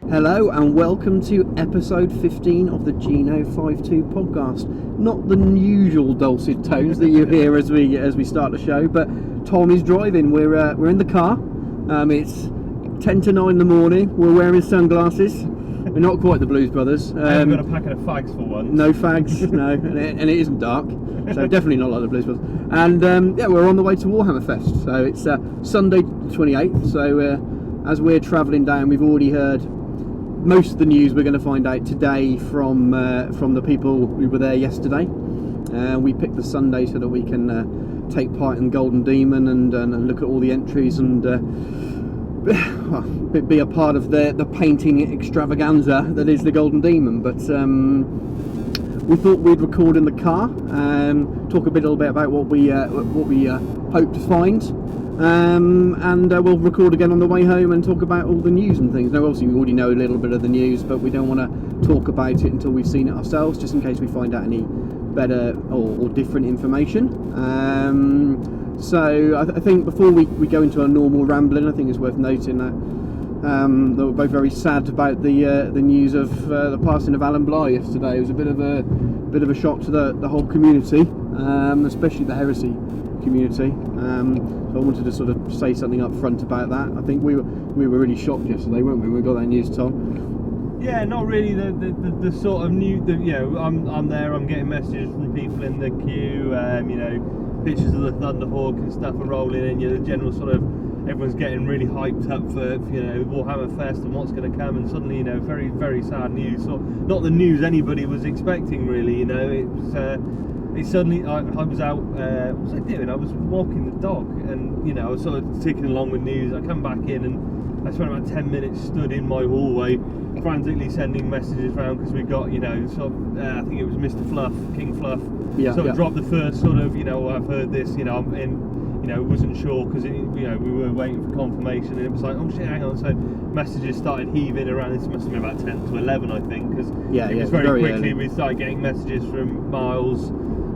Hello and welcome to episode 15 of the G52 podcast. Not the usual dulcet tones that you hear as we start the show, but Tom is driving. We're in the car. It's 10 to 9 in the morning. We're wearing sunglasses. We're not quite the Blues Brothers. I haven't got a packet of fags for once. No fags, no, and it isn't dark, so definitely not like the Blues Brothers. And we're on the way to Warhammer Fest. So it's Sunday the 28th. So as we're travelling down, we've already heard most of the news we're going to find out today from the people who were there yesterday. We picked the Sunday so that we can take part in Golden Demon and look at all the entries and be a part of the painting extravaganza that is the Golden Demon. But we thought we'd record in the car, talk a little bit about what we hope to find. And we'll record again on the way home and talk about all the news and things. Now obviously we already know a little bit of the news, but we don't want to talk about it until we've seen it ourselves, just in case we find out any better or different information. So I think before we go into our normal rambling, I think it's worth noting that we're both very sad about the news of the passing of Alan Bligh yesterday. It was a bit of a shock to the whole community, especially the Heresy community. So I wanted to sort of say something up front about that. I think we were really shocked yesterday, weren't we? We got that news, Tom. Yeah, not really the sort of new. I'm there. I'm getting messages from people in the queue. Pictures of the Thunderhawk and stuff are rolling in. The general sort of everyone's getting really hyped up for Warhammer Fest and what's going to come. And suddenly, very very sad news. So not the news anybody was expecting, really. It was. It suddenly, I was out, what was I doing? I was walking the dog and, I was sort of ticking along with news. I come back in and I spent about 10 minutes stood in my hallway frantically sending messages around because we got, I think it was Mr. Fluff, King Fluff, dropped the first sort of, I've heard this, I'm in, wasn't sure because, we were waiting for confirmation and it was like, oh shit, hang on. So messages started heaving around. This must have been about 10 to 11, I think, because it was very quickly early. We started getting messages from Miles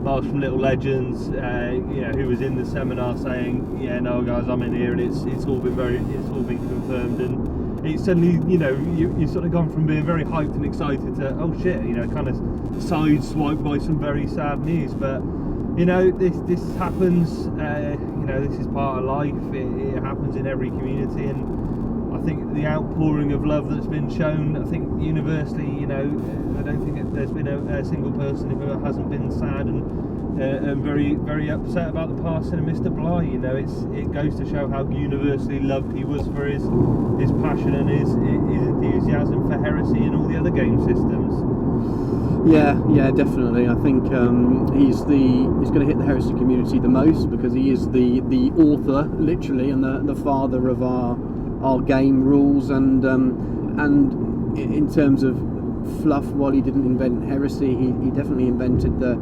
from Little Legends, who was in the seminar saying, yeah, no guys, I'm in here, and it's all been confirmed, and it suddenly, you sort of gone from being very hyped and excited to, oh shit, kind of sideswiped by some very sad news. But this happens, this is part of life. It happens in every community, and I think the outpouring of love that's been shown, I think universally, I don't think there's been a single person who hasn't been sad and very, very upset about the passing of Mr. Bligh. It goes to show how universally loved he was for his passion and his enthusiasm for Heresy and all the other game systems. Yeah, definitely. I think he's going to hit the Heresy community the most because he is the author, literally, and the father of our game rules, and in terms of fluff, while he didn't invent Heresy, he definitely invented the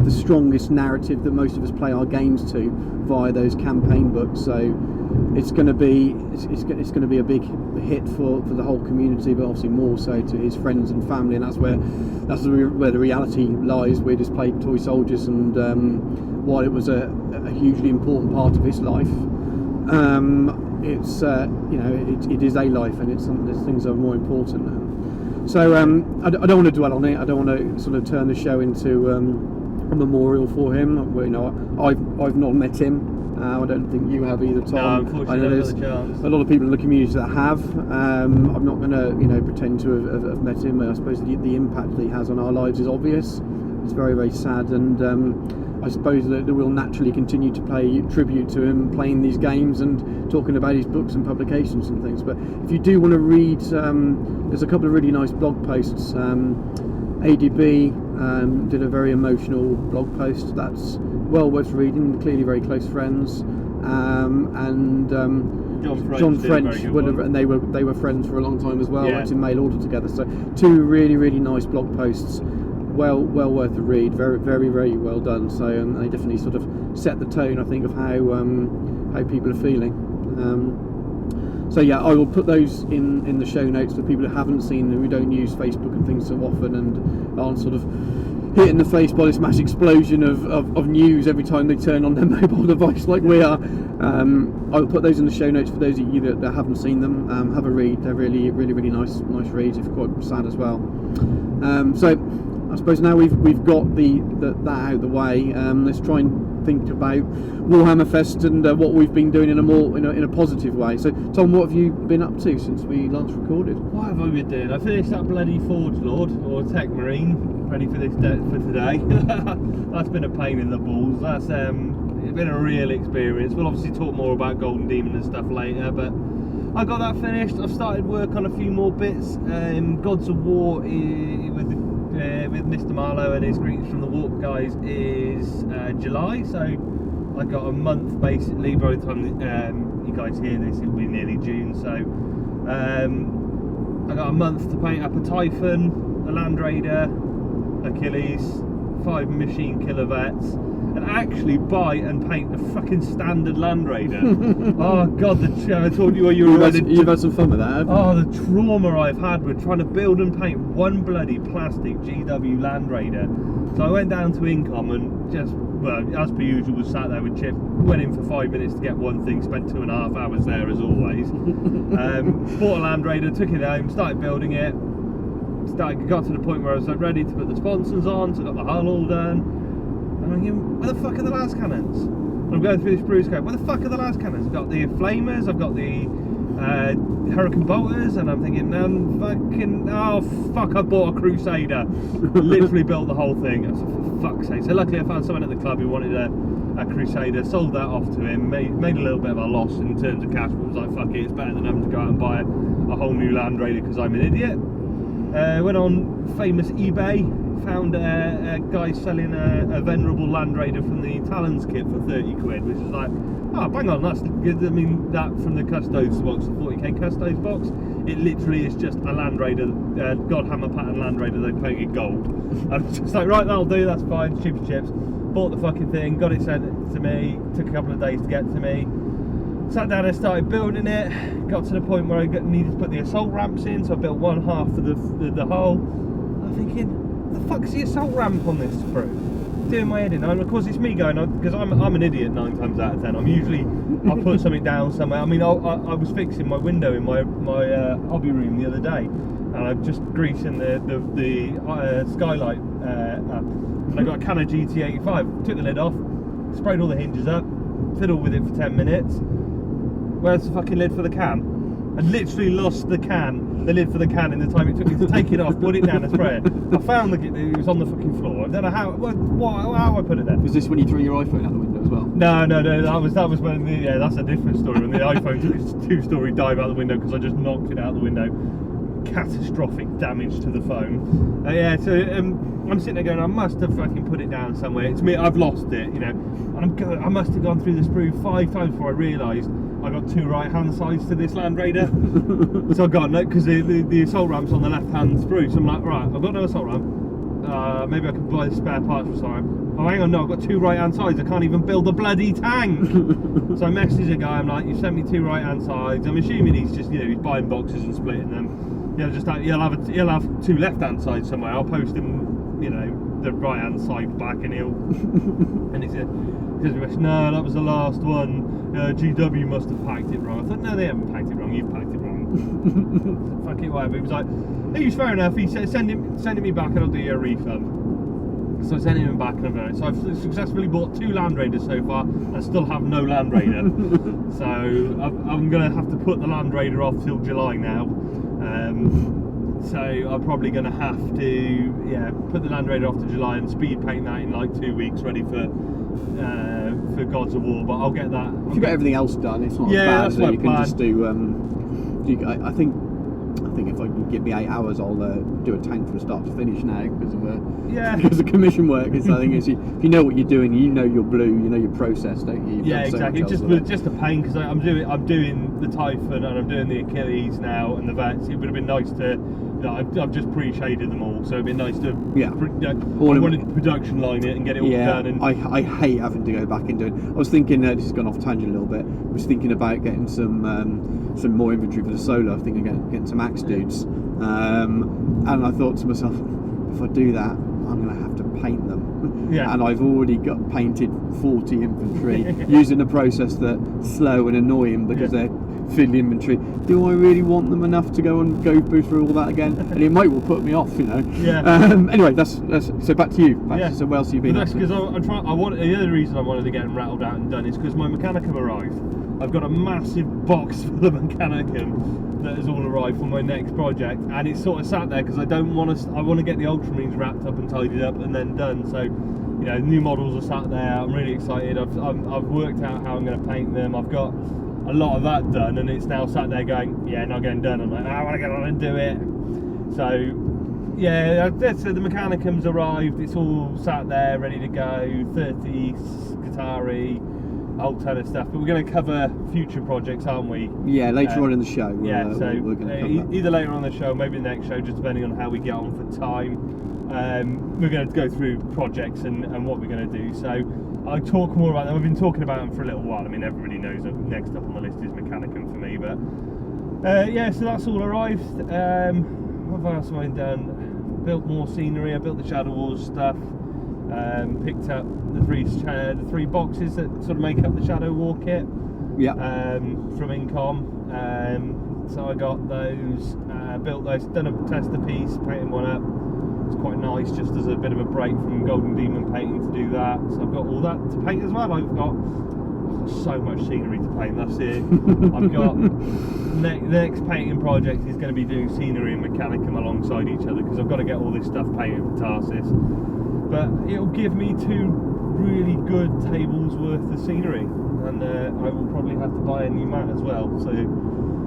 strongest narrative that most of us play our games to via those campaign books. So it's going to be a big hit for the whole community, but obviously more so to his friends and family, and that's where the reality lies. We're just playing toy soldiers, and while it was a hugely important part of his life, it is a life, and there's things that are more important now. So I don't want to dwell on it. I don't want to sort of turn the show into a memorial for him. I've not met him. I don't think you have either, Tom. No, unfortunately, I know there's a lot of people in the community that have. I'm not going to pretend to have met him. I suppose the impact that he has on our lives is obvious. It's very, very sad, and I suppose that we'll naturally continue to pay tribute to him, playing these games and talking about his books and publications and things. But if you do want to read, there's a couple of really nice blog posts. ADB did a very emotional blog post that's well worth reading. Clearly very close friends, and John French and they were friends for a long time as well. Yeah. Went in mail order together. So two really, really nice blog posts. Well worth a read. Very, very, very well done. So they definitely sort of set the tone, I think, of how people are feeling. So yeah, I will put those in the show notes for people who haven't seen them, who don't use Facebook and things so often and aren't sort of hit in the face by this mass explosion of news every time they turn on their mobile device like we are. I'll put those in the show notes for those of you that haven't seen them. Have a read. They're really nice reads. It's quite sad as well. So I suppose now we've got that out of the way. Let's try and think about Warhammer Fest and what we've been doing in a positive way. So Tom, what have you been up to since we last recorded? What have I been doing? I finished that bloody Forge Lord or Tech Marine, ready for today. That's been a pain in the balls. That's it's been a real experience. We'll obviously talk more about Golden Demon and stuff later, but I got that finished. I've started work on a few more bits. Gods of War with Mr. Marlowe and his greetings from the Warp guys is July, so I got a month basically. By the time you guys hear this, it'll be nearly June, so I got a month to paint up a Typhon, a Land Raider, Achilles, 5 machine killer vets, and actually buy and paint a fucking standard Land Raider. Oh god, I told you you've had some fun with that, haven't you? Oh, the trauma I've had with trying to build and paint one bloody plastic GW Land Raider. So I went down to Incom and just, well, as per usual, was sat there with Chip, went in for 5 minutes to get one thing, spent 2.5 hours there as always. Bought a Land Raider, took it home, started building it, got to the point where I was like ready to put the sponsons on, so got the hull all done. I'm thinking, where the fuck are the las cannons? And I'm going through this Bruce scope, where the fuck are the las cannons? I've got the flamers, I've got the Hurricane bolters, and I'm thinking, oh fuck, I bought a Crusader. Literally built the whole thing. I was like, for fuck's sake. So luckily I found someone at the club who wanted a Crusader, sold that off to him, made a little bit of a loss in terms of cash, but was like, fuck it, it's better than having to go out and buy a whole new Land Raider because I'm an idiot. Went on famous eBay, found a guy selling a venerable Land Raider from the Talons kit for 30 quid, which is like, oh bang on, that's good. I mean, that from the Custodes box, the 40k Custodes box, it literally is just a Land Raider, Godhammer pattern Land Raider they painted gold. I was just like, right, that'll do, that's fine, cheap chips. Bought the fucking thing, got it sent to me, took a couple of days to get to me. Sat down and started building it, got to the point where I needed to put the assault ramps in, so I built one half for the hull. I'm thinking, what the fuck's the assault ramp on this sprue? Doing my head in, and of course it's me going, because I'm an idiot 9 times out of 10. I'll put something down somewhere. I mean, I was fixing my window in my hobby room the other day, and I'm just greasing the skylight up, and I got a Canon GT85, took the lid off, sprayed all the hinges up, fiddled with it for 10 minutes. Where's the fucking lid for the can? I literally lost the lid for the can in the time it took me to take it off, put it down and spray it. I found it was on the fucking floor. I don't know how I put it there. Was this when you threw your iPhone out the window as well? No, that was when that's a different story. When the iPhone took its 2-story dive out the window because I just knocked it out the window. Catastrophic damage to the phone. So I'm sitting there going, I must have fucking put it down somewhere. It's me, I've lost it, you know. And I must have gone through the sprue 5 times before I realised I got 2 right-hand sides to this Land Raider. So I got no, because the assault ramp's on the left-hand sprue. So I'm like, right, I've got no assault ramp. Maybe I could buy the spare parts for something. Oh, hang on, no, I've got 2 right-hand sides. I can't even build a bloody tank. So I messaged a guy. I'm like, you sent me 2 right-hand sides. I'm assuming he's just, you know, he's buying boxes and splitting them. Just like he'll have 2 left-hand sides somewhere. I'll post him, you know, the right-hand side back, and he'll and he said, no, that was the last one. GW must have packed it wrong. I thought, no, they haven't packed it wrong. You've packed it wrong. Fuck it, whatever. He was like, he was fair enough. He said, send it me back, and I'll do you a refund. So I sent him back, and I've done it. So I've successfully bought 2 Land Raiders so far, and still have no Land Raider. So I'm gonna have to put the Land Raider off till July now. So I'm probably going to have to, put the Land Raider off to July and speed paint that in like 2 weeks, ready for Gods of War. But I'll get that. If you've got everything else done, it's not as bad. That's so you can just do. I think if I can give me 8 hours, I'll do a tank from start to finish now because of commission work. Because I think if you know what you're doing, you know your blue, you know your process, don't you? Exactly. Just a pain because I'm doing the Typhon and I'm doing the Achilles now and the vets. It would have been nice to. I've just pre-shaded them all, so it'd be nice to I wanted to production line it and get it all done. And I hate having to go back and do it. I was thinking, this has gone off tangent a little bit. I was thinking about getting some more inventory for the solo. I was thinking of getting some axe dudes, and I thought to myself, if I do that, I'm going to have to paint them. Yeah. And I've already got painted 40 infantry using a process that's slow and annoying because they're fiddly infantry. Do I really want them enough to go through all that again? And it might well put me off, you know. Yeah. Anyway, that's so back to you. So what else have you been? That's because the other reason I wanted to get them rattled out and done is because my Mechanicum arrived. I've got a massive box full of Mechanicum that has all arrived for my next project, and it's sort of sat there because I want to get the Ultramarines wrapped up and tidied up and then done. So, you know, new models are sat there. I'm really excited. I've worked out how I'm going to paint them. I've got a lot of that done, and it's now sat there going, yeah, not getting done. I'm like, I want to get on and do it. So yeah, so the Mechanicum's arrived. It's all sat there ready to go. 30 Scutari, a whole ton of stuff. But we're going to cover future projects, aren't we? Yeah, later on in the show. So we're going to cover either later on in the show, maybe the next show, just depending on how we get on for time. We're going to go through projects and what we're going to do. So I'll talk more about them. I've been talking about them for a little while. I mean, everybody knows that next up on the list is Mechanicum for me. But yeah, so that's all arrived. What else have I done? Built more scenery. I built the Shadow Wars stuff. Picked up the three boxes that sort of make up the Shadow War kit. Yeah. From Incom. So I got those. Built those. Done a tester piece. Painted one up. It's quite nice, just as a bit of a break from Golden Demon painting to do that. So I've got all that to paint as well. I've got so much scenery to paint. That's it. I've got the next painting project is going to be doing scenery and Mechanicum alongside each other because I've got to get all this stuff painted for Tarsis. But it'll give me 2 really good tables worth of scenery, and I will probably have to buy a new mat as well. So,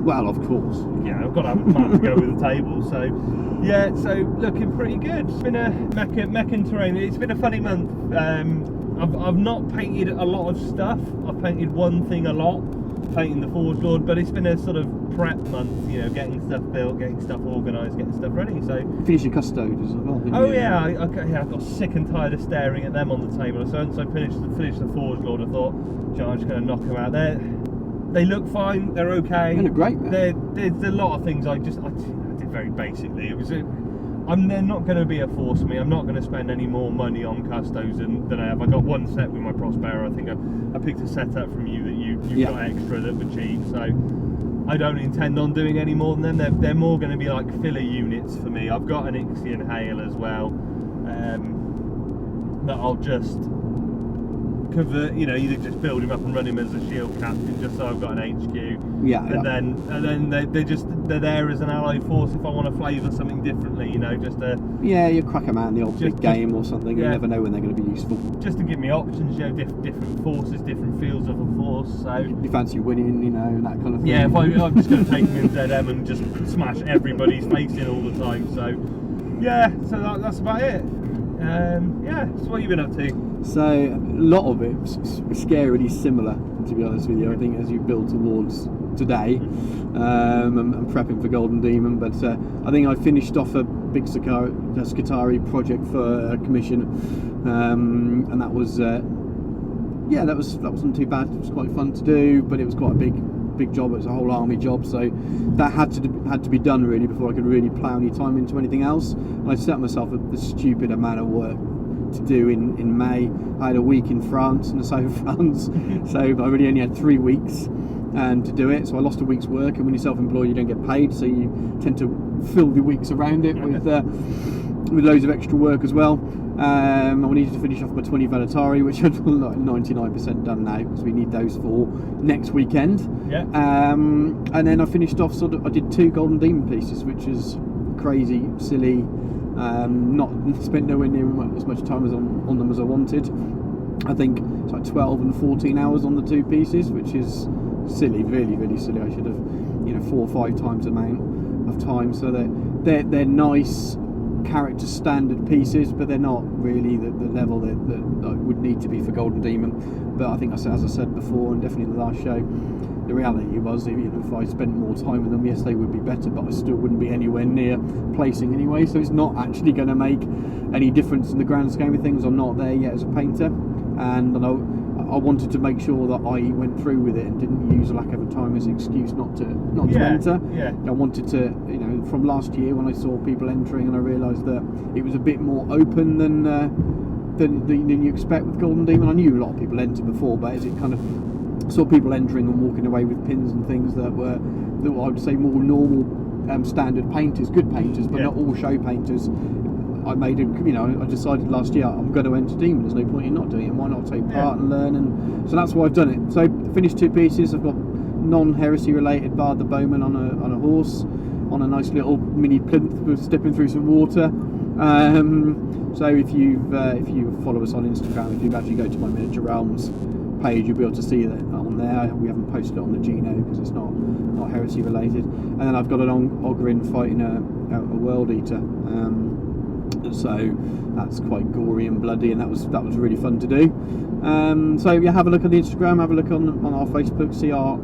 well, of course. Yeah, I've got to have a mat to go with the table. So, yeah, so looking pretty good. It's been a mech terrain. It's been a funny month. I've not painted a lot of stuff. I've painted one thing a lot, painting the Forge Lord, but it's been a sort of prep month, you know, getting stuff built, getting stuff organised, getting stuff ready. So finish your custodes as well, didn't oh you? yeah, I got sick and tired of staring at them on the table. So once I finished the Forge Lord, I thought, I'm just going to knock them out. They look fine. They're okay. They look great, man. There's a lot of things I did very basically. They're not going to be a force for me. I'm not going to spend any more money on custos than I have. I got one set with my Prospero. I think I picked a set up from you that you've got extra that were cheap. So I don't intend on doing any more than them. They're more going to be like filler units for me. I've got an Ixion Hail as well that I'll just convert, you know, either just build him up and run him as a shield captain just so I've got an HQ. Yeah. And then they're there as an allied force if I want to flavour something differently, you know, just to... Yeah, you crack them out in the old big game or something, you never know when they're going to be useful. Just to give me options, you know, different forces, different fields of a force, so... You fancy winning, you know, and that kind of thing. Yeah, I'm just going to take them in ZM and just smash everybody's face in all the time, so... Yeah, so that's about it. Yeah, so what have you been up to? So a lot of it's scarily similar, to be honest with you. I think as you build towards today, I'm prepping for Golden Demon, but I think I finished off a big Scutari project for a commission, and that was that wasn't too bad. It was quite fun to do, but it was quite a big job. It was a whole army job, so that had to be done really before I could really plough any time into anything else. And I set myself a stupid amount of work to do in May. I had a week in France, in the south of France, so I really only had 3 weeks to do it. So I lost a week's work, and when you're self-employed, you don't get paid, so you tend to fill the weeks around it with loads of extra work as well. I needed to finish off my 20 Velatari, which I'm like 99% done now because we need those for next weekend. Yeah. And then I finished off I did 2 Golden Demon pieces, which is crazy, silly. Not spent nowhere near as much time on them as I wanted. I think it's like 12 and 14 hours on the 2 pieces, which is silly, really, really silly. I should have, 4 or 5 times the amount of time. So they're nice character standard pieces, but they're not really the level that would need to be for Golden Demon. But I think, as I said before, and definitely in the last show, the reality was, if I spent more time with them, yes, they would be better, but I still wouldn't be anywhere near placing anyway, so it's not actually going to make any difference in the grand scheme of things. I'm not there yet as a painter, and I wanted to make sure that I went through with it and didn't use a lack of time as an excuse not to enter. Yeah. I wanted to, you know, from last year when I saw people entering and I realised that it was a bit more open than you expect with Golden Demon. I knew a lot of people entered before, but as it kind of saw people entering and walking away with pins and things that were I would say more normal standard painters, good painters, but not all show painters. I decided last year I'm going to enter Demon. There's no point in not doing it. Why not take part and learn? And so that's why I've done it. So I finished 2 pieces. I've got non-heresy related Bard the Bowman on a horse, on a nice little mini plinth stepping through some water. So if you follow us on Instagram, if you actually go to my Miniature Realms page, you'll be able to see that on there. We haven't posted it on the Geno because it's not heresy related. And then I've got an Ogrin fighting a World Eater. So that's quite gory and bloody, and that was really fun to do. So yeah, have a look on the Instagram, have a look on our Facebook, see our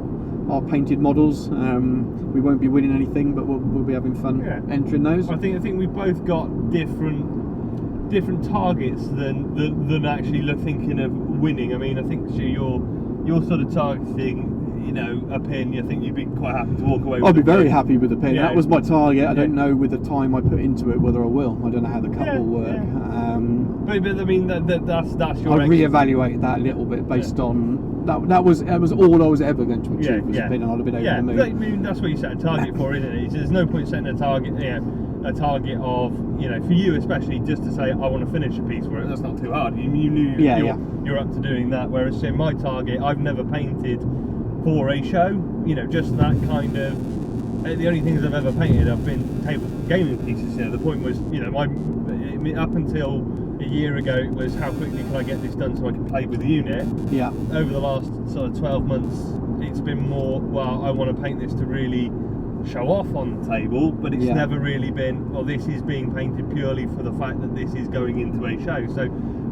painted models. We won't be winning anything, but we'll be having fun entering those. I think we've both got different targets than actually thinking of winning. I mean, I think you're sort of targeting, you know, a pin. I think you'd be quite happy to walk away with. I'd be very happy with the pin. Yeah. That was my target. I don't know with the time I put into it whether I will. I don't know how the cut will work. Yeah. But I mean that's your. I've reevaluated that a little bit based on that was all I was ever going to achieve was a pin, and I'd have been over the moon. I mean, that's what you set a target for, isn't it? There's no point setting a target. A target of, you know, for you especially, just to say I want to finish a piece where that's not too hard. You knew you're up to doing that. Whereas say my target, I've never painted for a show. You know, just that kind of. The only things I've ever painted have been table gaming pieces. You know, the point was, you know, up until a year ago it was how quickly can I get this done so I can play with the unit. Yeah. Over the last sort of 12 months, it's been more, well, I want to paint this to really show off on the table, but it's never really been, well, this is being painted purely for the fact that this is going into a show. So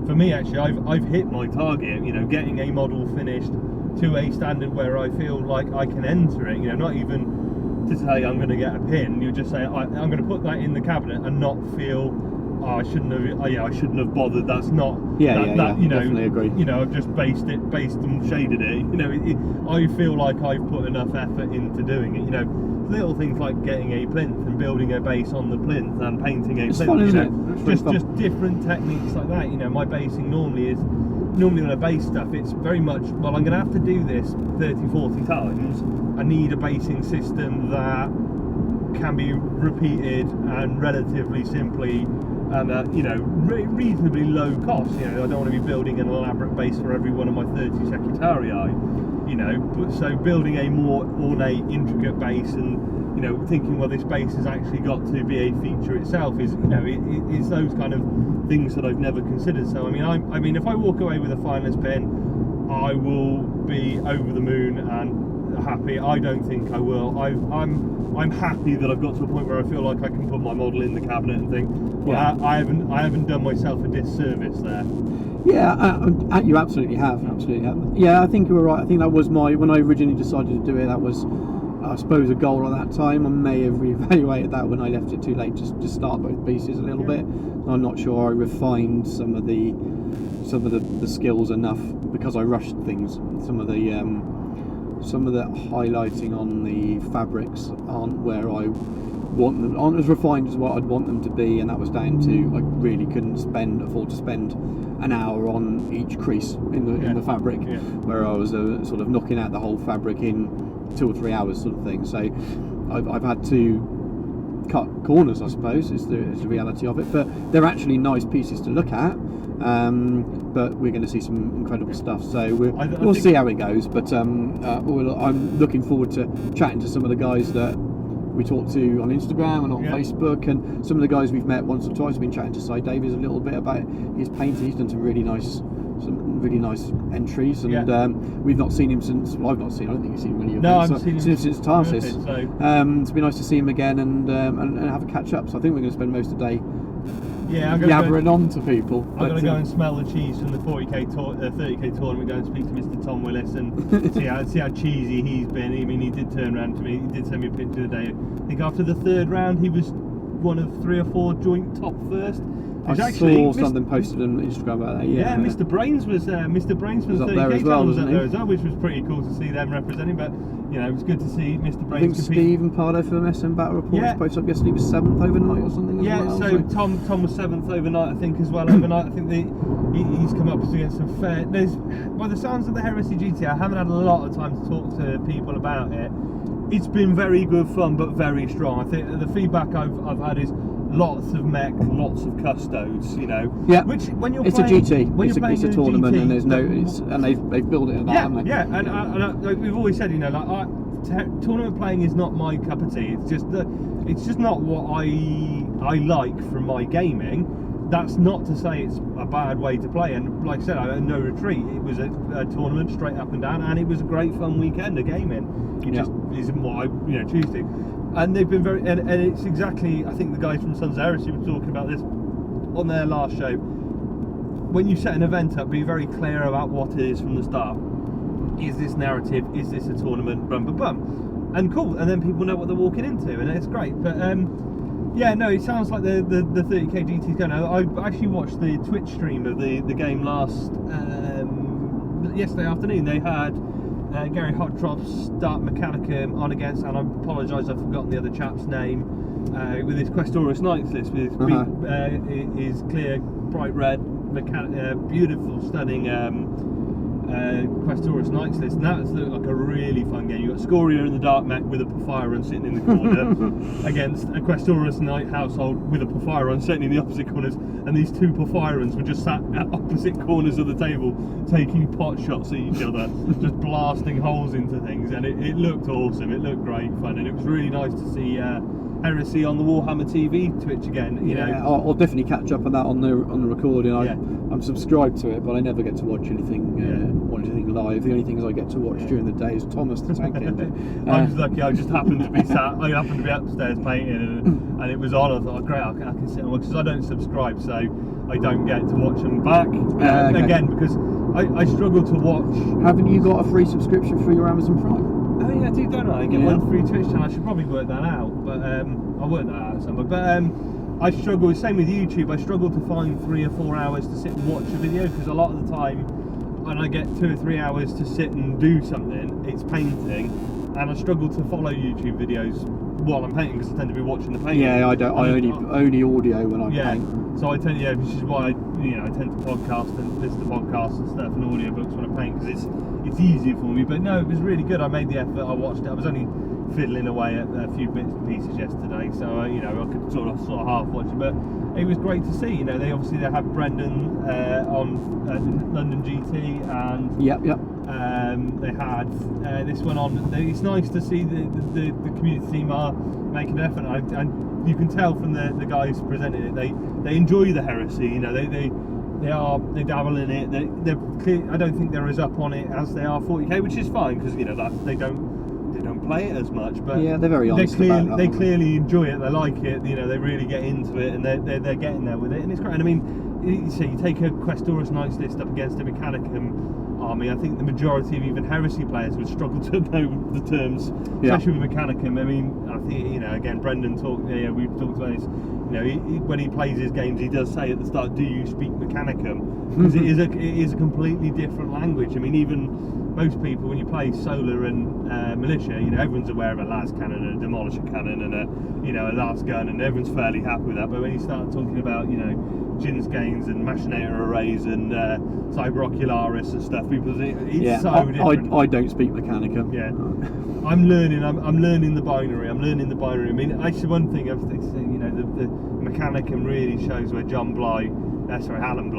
for me, actually, I've hit my target, you know, getting a model finished to a standard where I feel like I can enter it, you know, not even to say I'm going to get a pin. You just say I'm going to put that in the cabinet and not feel I shouldn't have bothered. That's not you know, definitely agree. You know, I've just based and shaded it. You know, I feel like I've put enough effort into doing it. You know, little things like getting a plinth and building a base on the plinth and painting a plinth. Fun, you isn't know, it? just different techniques like that. You know, my basing normally when I base stuff, it's very much, well, I'm going to have to do this 30-40 times. I need a basing system that can be repeated and relatively simply and you know, reasonably low cost. You know, I don't want to be building an elaborate base for every one of my 30 Secretarii, you know, but so building a more ornate, intricate base and, you know, thinking, well, this base has actually got to be a feature itself is, you know, it's those kind of things that I've never considered. So I mean if I walk away with a finalist pen, I will be over the moon and happy. I don't think I will. I'm happy that I've got to a point where I feel like I can put my model in the cabinet and think, well, I haven't done myself a disservice there. Yeah, you absolutely have. Yeah, I think you were right. I think that was when I originally decided to do it, that was, I suppose, a goal at that time. I may have reevaluated that when I left it too late to start both pieces a little bit. I'm not sure I refined some of the skills enough because I rushed things. Some of the highlighting on the fabrics aren't where I want them, aren't as refined as what I'd want them to be, and that was down to I really couldn't afford to spend an hour on each crease in the fabric, where I was sort of knocking out the whole fabric in 2 or 3 hours sort of thing. So I've had to cut corners, I suppose, is the reality of it, but they're actually nice pieces to look at. But we're going to see some incredible stuff, so we'll see how it goes. But I'm looking forward to chatting to some of the guys that we talked to on Instagram and on Facebook, and some of the guys we've met once or twice. I've been chatting to Cy Davies a little bit about his painting. He's done some really nice entries, and we've not seen him since. Well, I've not seen. I don't think you've seen many of them. I've seen him since Tarsus. It's been nice to see him again and have a catch up. So I think we're going to spend most of the day yabbering on to people. I'm going to go and smell the cheese from the 30k tournament, go and speak to Mr. Tom Willis and see how cheesy he's been. I mean, he did turn around to me, he did send me a picture today. I think after the 3rd round he was one of 3 or 4 joint top first. I saw something posted on Instagram about that. Yeah, Mr. Brains was Mr. Brains was 30k was up there as well, which was pretty cool to see them representing. But you know, it was good to see Mr. Brains. I think Steve and Pardo for the SM Battle Report posted up yesterday. He was 7th overnight or something. So Tom was 7th overnight, I think, as well. Overnight, I think he's come up against some fair. By the sounds of the Heresy GT, I haven't had a lot of time to talk to people about it. It's been very good fun, but very strong. I think the feedback I've had is lots of mech, lots of custodes, you know. Yeah. Which when you're it's playing, a GT, when it's you're a tournament, GT, and there's no, and they've built it. Haven't they? Yeah, and like we've always said, you know, like tournament playing is not my cup of tea. It's just not what I like from my gaming. That's not to say it's a bad way to play, and like I said, I had no retreat. It was a tournament straight up and down, and it was a great fun weekend of gaming. It just isn't what I choose to. And they've been very, and it's exactly, I think the guys from Sons of Heresy were talking about this on their last show. When you set an event up, be very clear about what it is from the start. Is this narrative? Is this a tournament? Bum bum bum. And cool, and then people know what they're walking into, and it's great. But yeah, no, it sounds like the 30k GT's going. I actually watched the Twitch stream of the game yesterday afternoon. They had Gary Hottrops start Mechanicum on against, and I apologise, I've forgotten the other chap's name, with his Questorus Knights list, with his clear, bright red, beautiful, stunning Questorus Knights list, and that's like a really fun game. You've got Scoria in the dark mech with a Porphyron sitting in the corner against a Questorus Knight household with a Porphyron sitting in the opposite corners, and these 2 Porphyrons were just sat at opposite corners of the table taking pot shots at each other, just blasting holes into things, and it looked awesome. It looked great fun, and it was really nice to see Heresy on the Warhammer TV Twitch again. You know, I'll definitely catch up on that on the recording. I'm subscribed to it, but I never get to watch anything live. The only things I get to watch during the day is Thomas the Tank Engine. I was lucky. I just happened to be I happened to be upstairs painting, and it was on. I thought, oh, great, I can sit and watch, because I don't subscribe, so I don't get to watch them back again, because I struggle to watch. Haven't you got a free subscription for your Amazon Prime? Oh yeah, I do, don't I? I get one free Twitch channel. I should probably work that out, but I'll work that out somewhere. But I struggle, same with YouTube, I struggle to find 3 or 4 hours to sit and watch a video, because a lot of the time when I get 2 or 3 hours to sit and do something, it's painting, and I struggle to follow YouTube videos while I'm painting, because I tend to be watching the painting. Yeah, I don't. I only audio when I paint. So I tend, which is why I tend to podcast and listen to podcasts and stuff and audiobooks when I paint, because it's easier for me. But no, it was really good. I made the effort. I watched it. I was only fiddling away at a few bits and pieces yesterday, so I could sort of half watch it. But it was great to see. They obviously had Brendan on London GT, and they had this one on. It's nice to see the community team are making an effort, and you can tell from the guys presenting it, they enjoy the Heresy. They dabble in it. They're clear, I don't think they're as up on it as they are 40k, which is fine, because they don't play it as much. But yeah, they're very honest about that. They clearly enjoy it. They like it. They really get into it, and they're getting there with it, and it's great. And I mean, you take a Questorus Knights list up against a Mechanicum army. I think the majority of even Heresy players would struggle to know the terms, especially with Mechanicum. I mean, I think again, Brendan talked. We've talked about this. When he plays his games, he does say at the start, "Do you speak Mechanicum?" Because it is a completely different language. I mean, even most people, when you play Solar and Militia, everyone's aware of a las cannon and a demolisher cannon and a las gun, and everyone's fairly happy with that. But when you start talking about Jins gains and machinator arrays and Cyber Ocularis and stuff, people it's so different. I don't speak Mechanicum. Yeah, I'm learning the binary. I mean, actually, one thing I've the Mechanicum really shows where Alan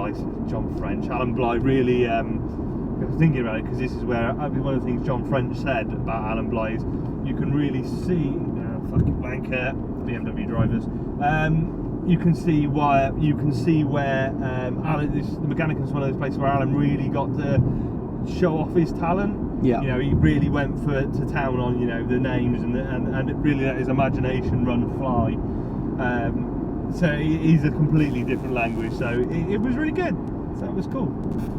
Bly really. I was thinking about it, because this is where one of the things John French said about Alan Bly is you can really see fucking wanker BMW drivers. You can see where Alan, the Mechanicum is one of those places where Alan really got to show off his talent. Yeah. He really went to town on the names and it really let his imagination run fly. So he's a completely different language. So it was really good. So it was cool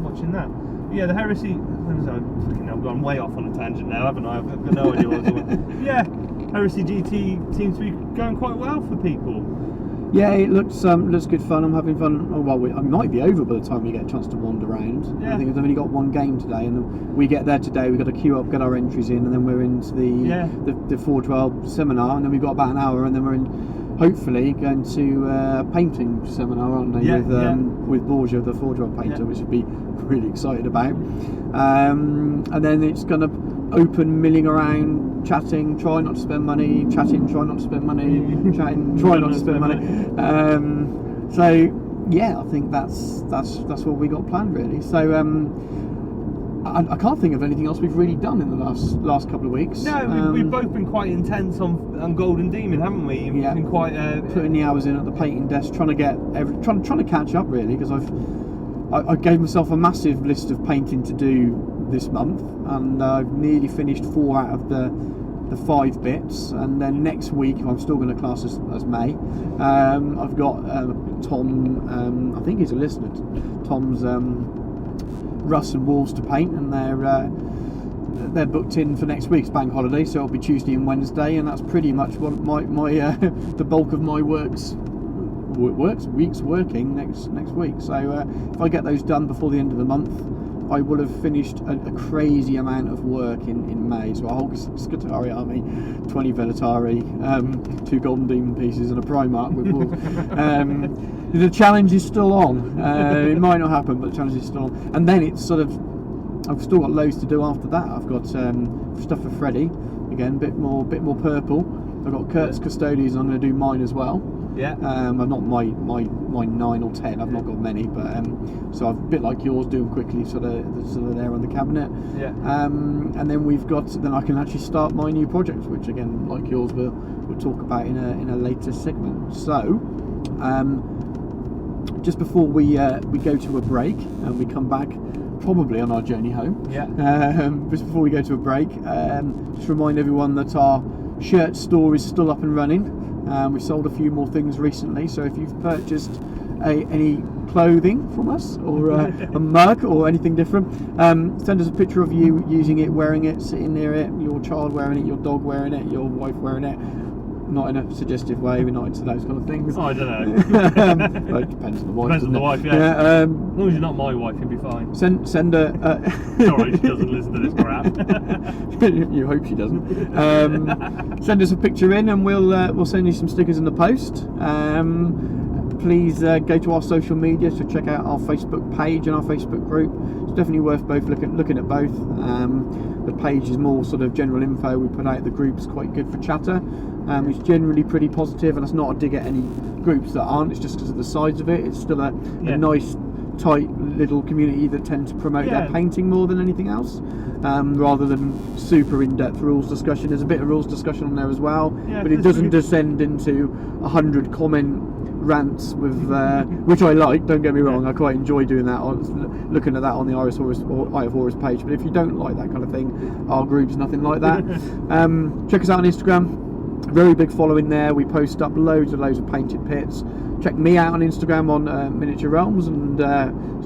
watching that. Yeah, the Heresy. I've gone way off on a tangent now, haven't I? I've got no idea what I was talking about. Yeah, Heresy GT seems to be going quite well for people. Yeah, it looks good fun. I'm having fun. Oh, well, I might be over by the time we get a chance to wander around. Yeah. I think I've only got one game today, and we get there today. We've got to queue up, get our entries in, and then we're into the 412 seminar, and then we've got about an hour, and then we're in, hopefully, going to a painting seminar, aren't they? With Borgia, the 412 painter, which would be really excited about. And then it's going to open milling around, chatting, try not to spend money, chatting, try not to spend money, chatting, try not to spend money. So yeah, I think that's what we got planned really. So I can't think of anything else we've really done in the last couple of weeks. No, we've both been quite intense on Golden Demon, haven't we? We've been quite putting the hours in at the painting desk, trying to catch up really, because I gave myself a massive list of painting to do this month, and I've nearly finished 4 out of the 5 bits, and then next week, if I'm still going to class as May, I've got Tom, I think he's a listener, Tom's Russ and Walls to paint, and they're booked in for next week's bank holiday, so it'll be Tuesday and Wednesday, and that's pretty much what my the bulk of my weeks working next week. So if I get those done before the end of the month, I will have finished a crazy amount of work in May. So a whole Scutari army, 20 Velatari, 2 Golden Demon pieces, and a Primarch with wolves. The challenge is still on. It might not happen, but the challenge is still on. And then it's sort of, I've still got loads to do after that. I've got stuff for Freddie, again, bit more purple. I've got Kurt's Custodians. I'm going to do mine as well. Yeah. Not my 9 or 10. I've not got many, but so I've a bit like yours, do them quickly, sort of there on the cabinet. Yeah. And then then I can actually start my new projects, which again, like yours, we'll talk about in a later segment. So, just before we go to a break and we come back, probably on our journey home. Yeah. Just before we go to a break, just remind everyone that our shirt store is still up and running. We've sold a few more things recently, so if you've purchased any clothing from us, or a mug or anything different, send us a picture of you using it, wearing it, sitting near it, your child wearing it, your dog wearing it, your wife wearing it. Not in a suggestive way, we're not into those kind of things. Oh, I don't know. Well, it depends on the wife. Depends on the wife, yeah. As long as you're not my wife, you'll be fine. Send a. Sorry, she doesn't listen to this crap. You hope she doesn't. Send us a picture in, and we'll send you some stickers in the post. Please go to our social media to check out our Facebook page and our Facebook group. It's definitely worth both looking at both. The page is more sort of general info we put out. The group's quite good for chatter. It's generally pretty positive, and that's not a dig at any groups that aren't. It's just because of the size of it. It's still a nice, tight little community that tend to promote their painting more than anything else, rather than super in-depth rules discussion. There's a bit of rules discussion on there as well, but it doesn't descend into 100 comment rants with which I like, don't get me wrong. I quite enjoy doing that, looking at that on the Eye of Horus page. But if you don't like that kind of thing, our group's nothing like that. Check us out on Instagram, very big following there. We post up loads of painted pits. Check me out on Instagram on Miniature Realms, and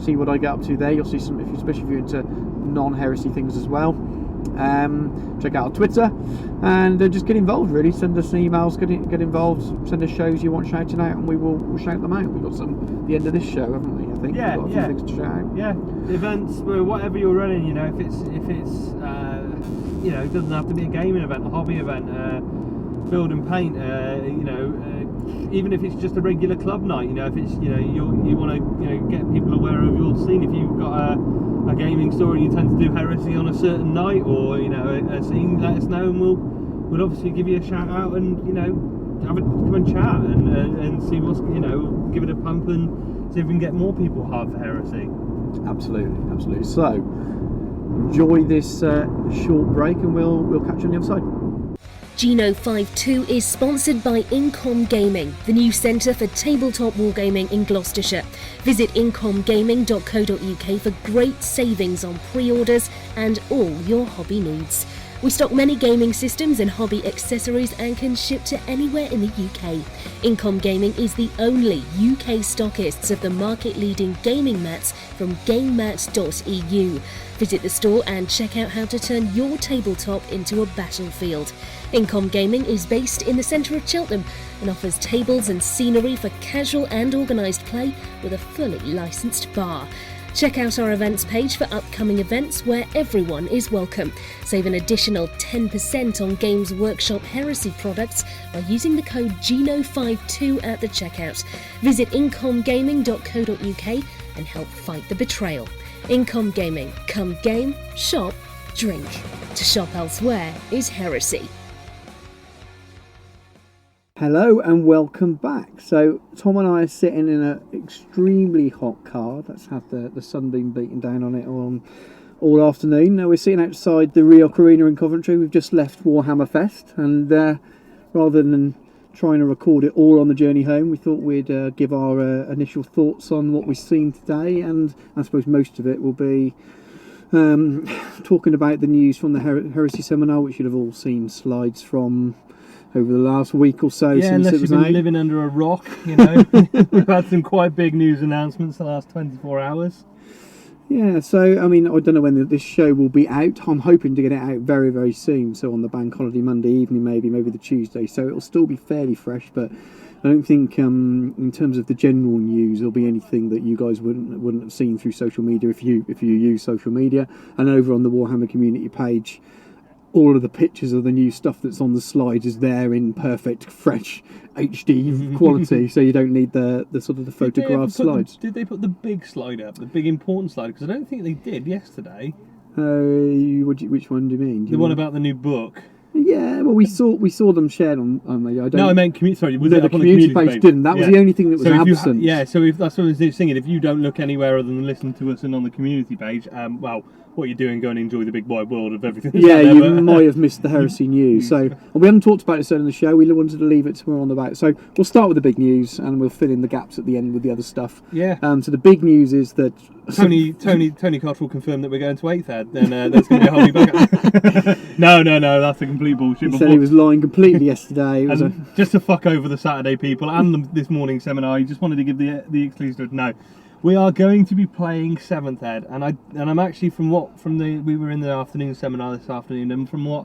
see what I get up to there. You'll see some, especially if you're into non-heresy things as well. Check out our Twitter, and just get involved really. Send us emails, get involved, send us shows you want shouting out, and we'll shout them out. We've got some at the end of this show, haven't we? I think we've got a few things to shout out. Yeah, events, whatever you're running, you know, if it's you know, it doesn't have to be a gaming event, a hobby event, build and paint, you know, even if it's just a regular club night, you know, if it's, you know, you want to, you know, get people aware of your scene. If you've got a gaming store and you tend to do Heresy on a certain night, or, you know, a scene, let us know, and we'll obviously give you a shout out, and, you know, come and chat and see what's, you know, give it a pump and see if we can get more people hard for Heresy. Absolutely. So enjoy this short break, and we'll catch you on the other side. G52 is sponsored by Incom Gaming, the new centre for tabletop wargaming in Gloucestershire. Visit incomgaming.co.uk for great savings on pre-orders and all your hobby needs. We stock many gaming systems and hobby accessories and can ship to anywhere in the UK. Incom Gaming is the only UK stockists of the market-leading gaming mats from GameMats.eu. Visit the store and check out how to turn your tabletop into a battlefield. Incom Gaming is based in the centre of Cheltenham and offers tables and scenery for casual and organised play with a fully licensed bar. Check out our events page for upcoming events where everyone is welcome. Save an additional 10% on Games Workshop Heresy products by using the code G52 at the checkout. Visit incomgaming.co.uk and help fight the betrayal. Incom Gaming. Come game, shop, drink. To shop elsewhere is Heresy. Hello and welcome back. So Tom and I are sitting in an extremely hot car that's had the sunbeam beating down on it all afternoon. Now we're sitting outside the Rioch Arena in Coventry. We've just left Warhammer Fest, and rather than trying to record it all on the journey home, we thought we'd give our initial thoughts on what we've seen today, and I suppose most of it will be talking about the news from the Heresy seminar, which you'll have all seen slides from over the last week or so. Yeah, since unless it was you've been out. living under a rock, you know. We've had some quite big news announcements the last 24 hours. Yeah, so I mean, I don't know when this show will be out. I'm hoping to get it out very, very soon. So on the bank holiday Monday evening, maybe the Tuesday. So it'll still be fairly fresh, but I don't think in terms of the general news there'll be anything that you guys wouldn't have seen through social media if you use social media. And over on the Warhammer community page, all of the pictures of the new stuff that's on the slides is there in perfect, fresh HD quality, so you don't need the sort of the photograph slides. Did they put the big slide up, the big important slide? Because I don't think they did yesterday. Which one do you mean? The one about the new book. Yeah, well, we saw them shared on. I don't. No, I meant community. Sorry, was the it up on community the community page didn't. That was the only thing that was absent. So if that's what I was saying. If you don't look anywhere other than listen to us and on the community page, well, what you're doing, go and enjoy the big wide world of everything. Yeah, you might have missed the Heresy news. So we haven't talked about it so in the show. We wanted to leave it to we're on the back. So we'll start with the big news and we'll fill in the gaps at the end with the other stuff. Yeah. So the big news is that Tony Carter will confirm that we're going to 8th Ed. Then there's going to be a whole new backup. No, that's a complete bullshit. He said he was lying completely yesterday. Just to fuck over the Saturday people and this morning's seminar, he just wanted to give the exclusive. No. We are going to be playing 7th Ed, and I'm actually we were in the afternoon seminar this afternoon, and from what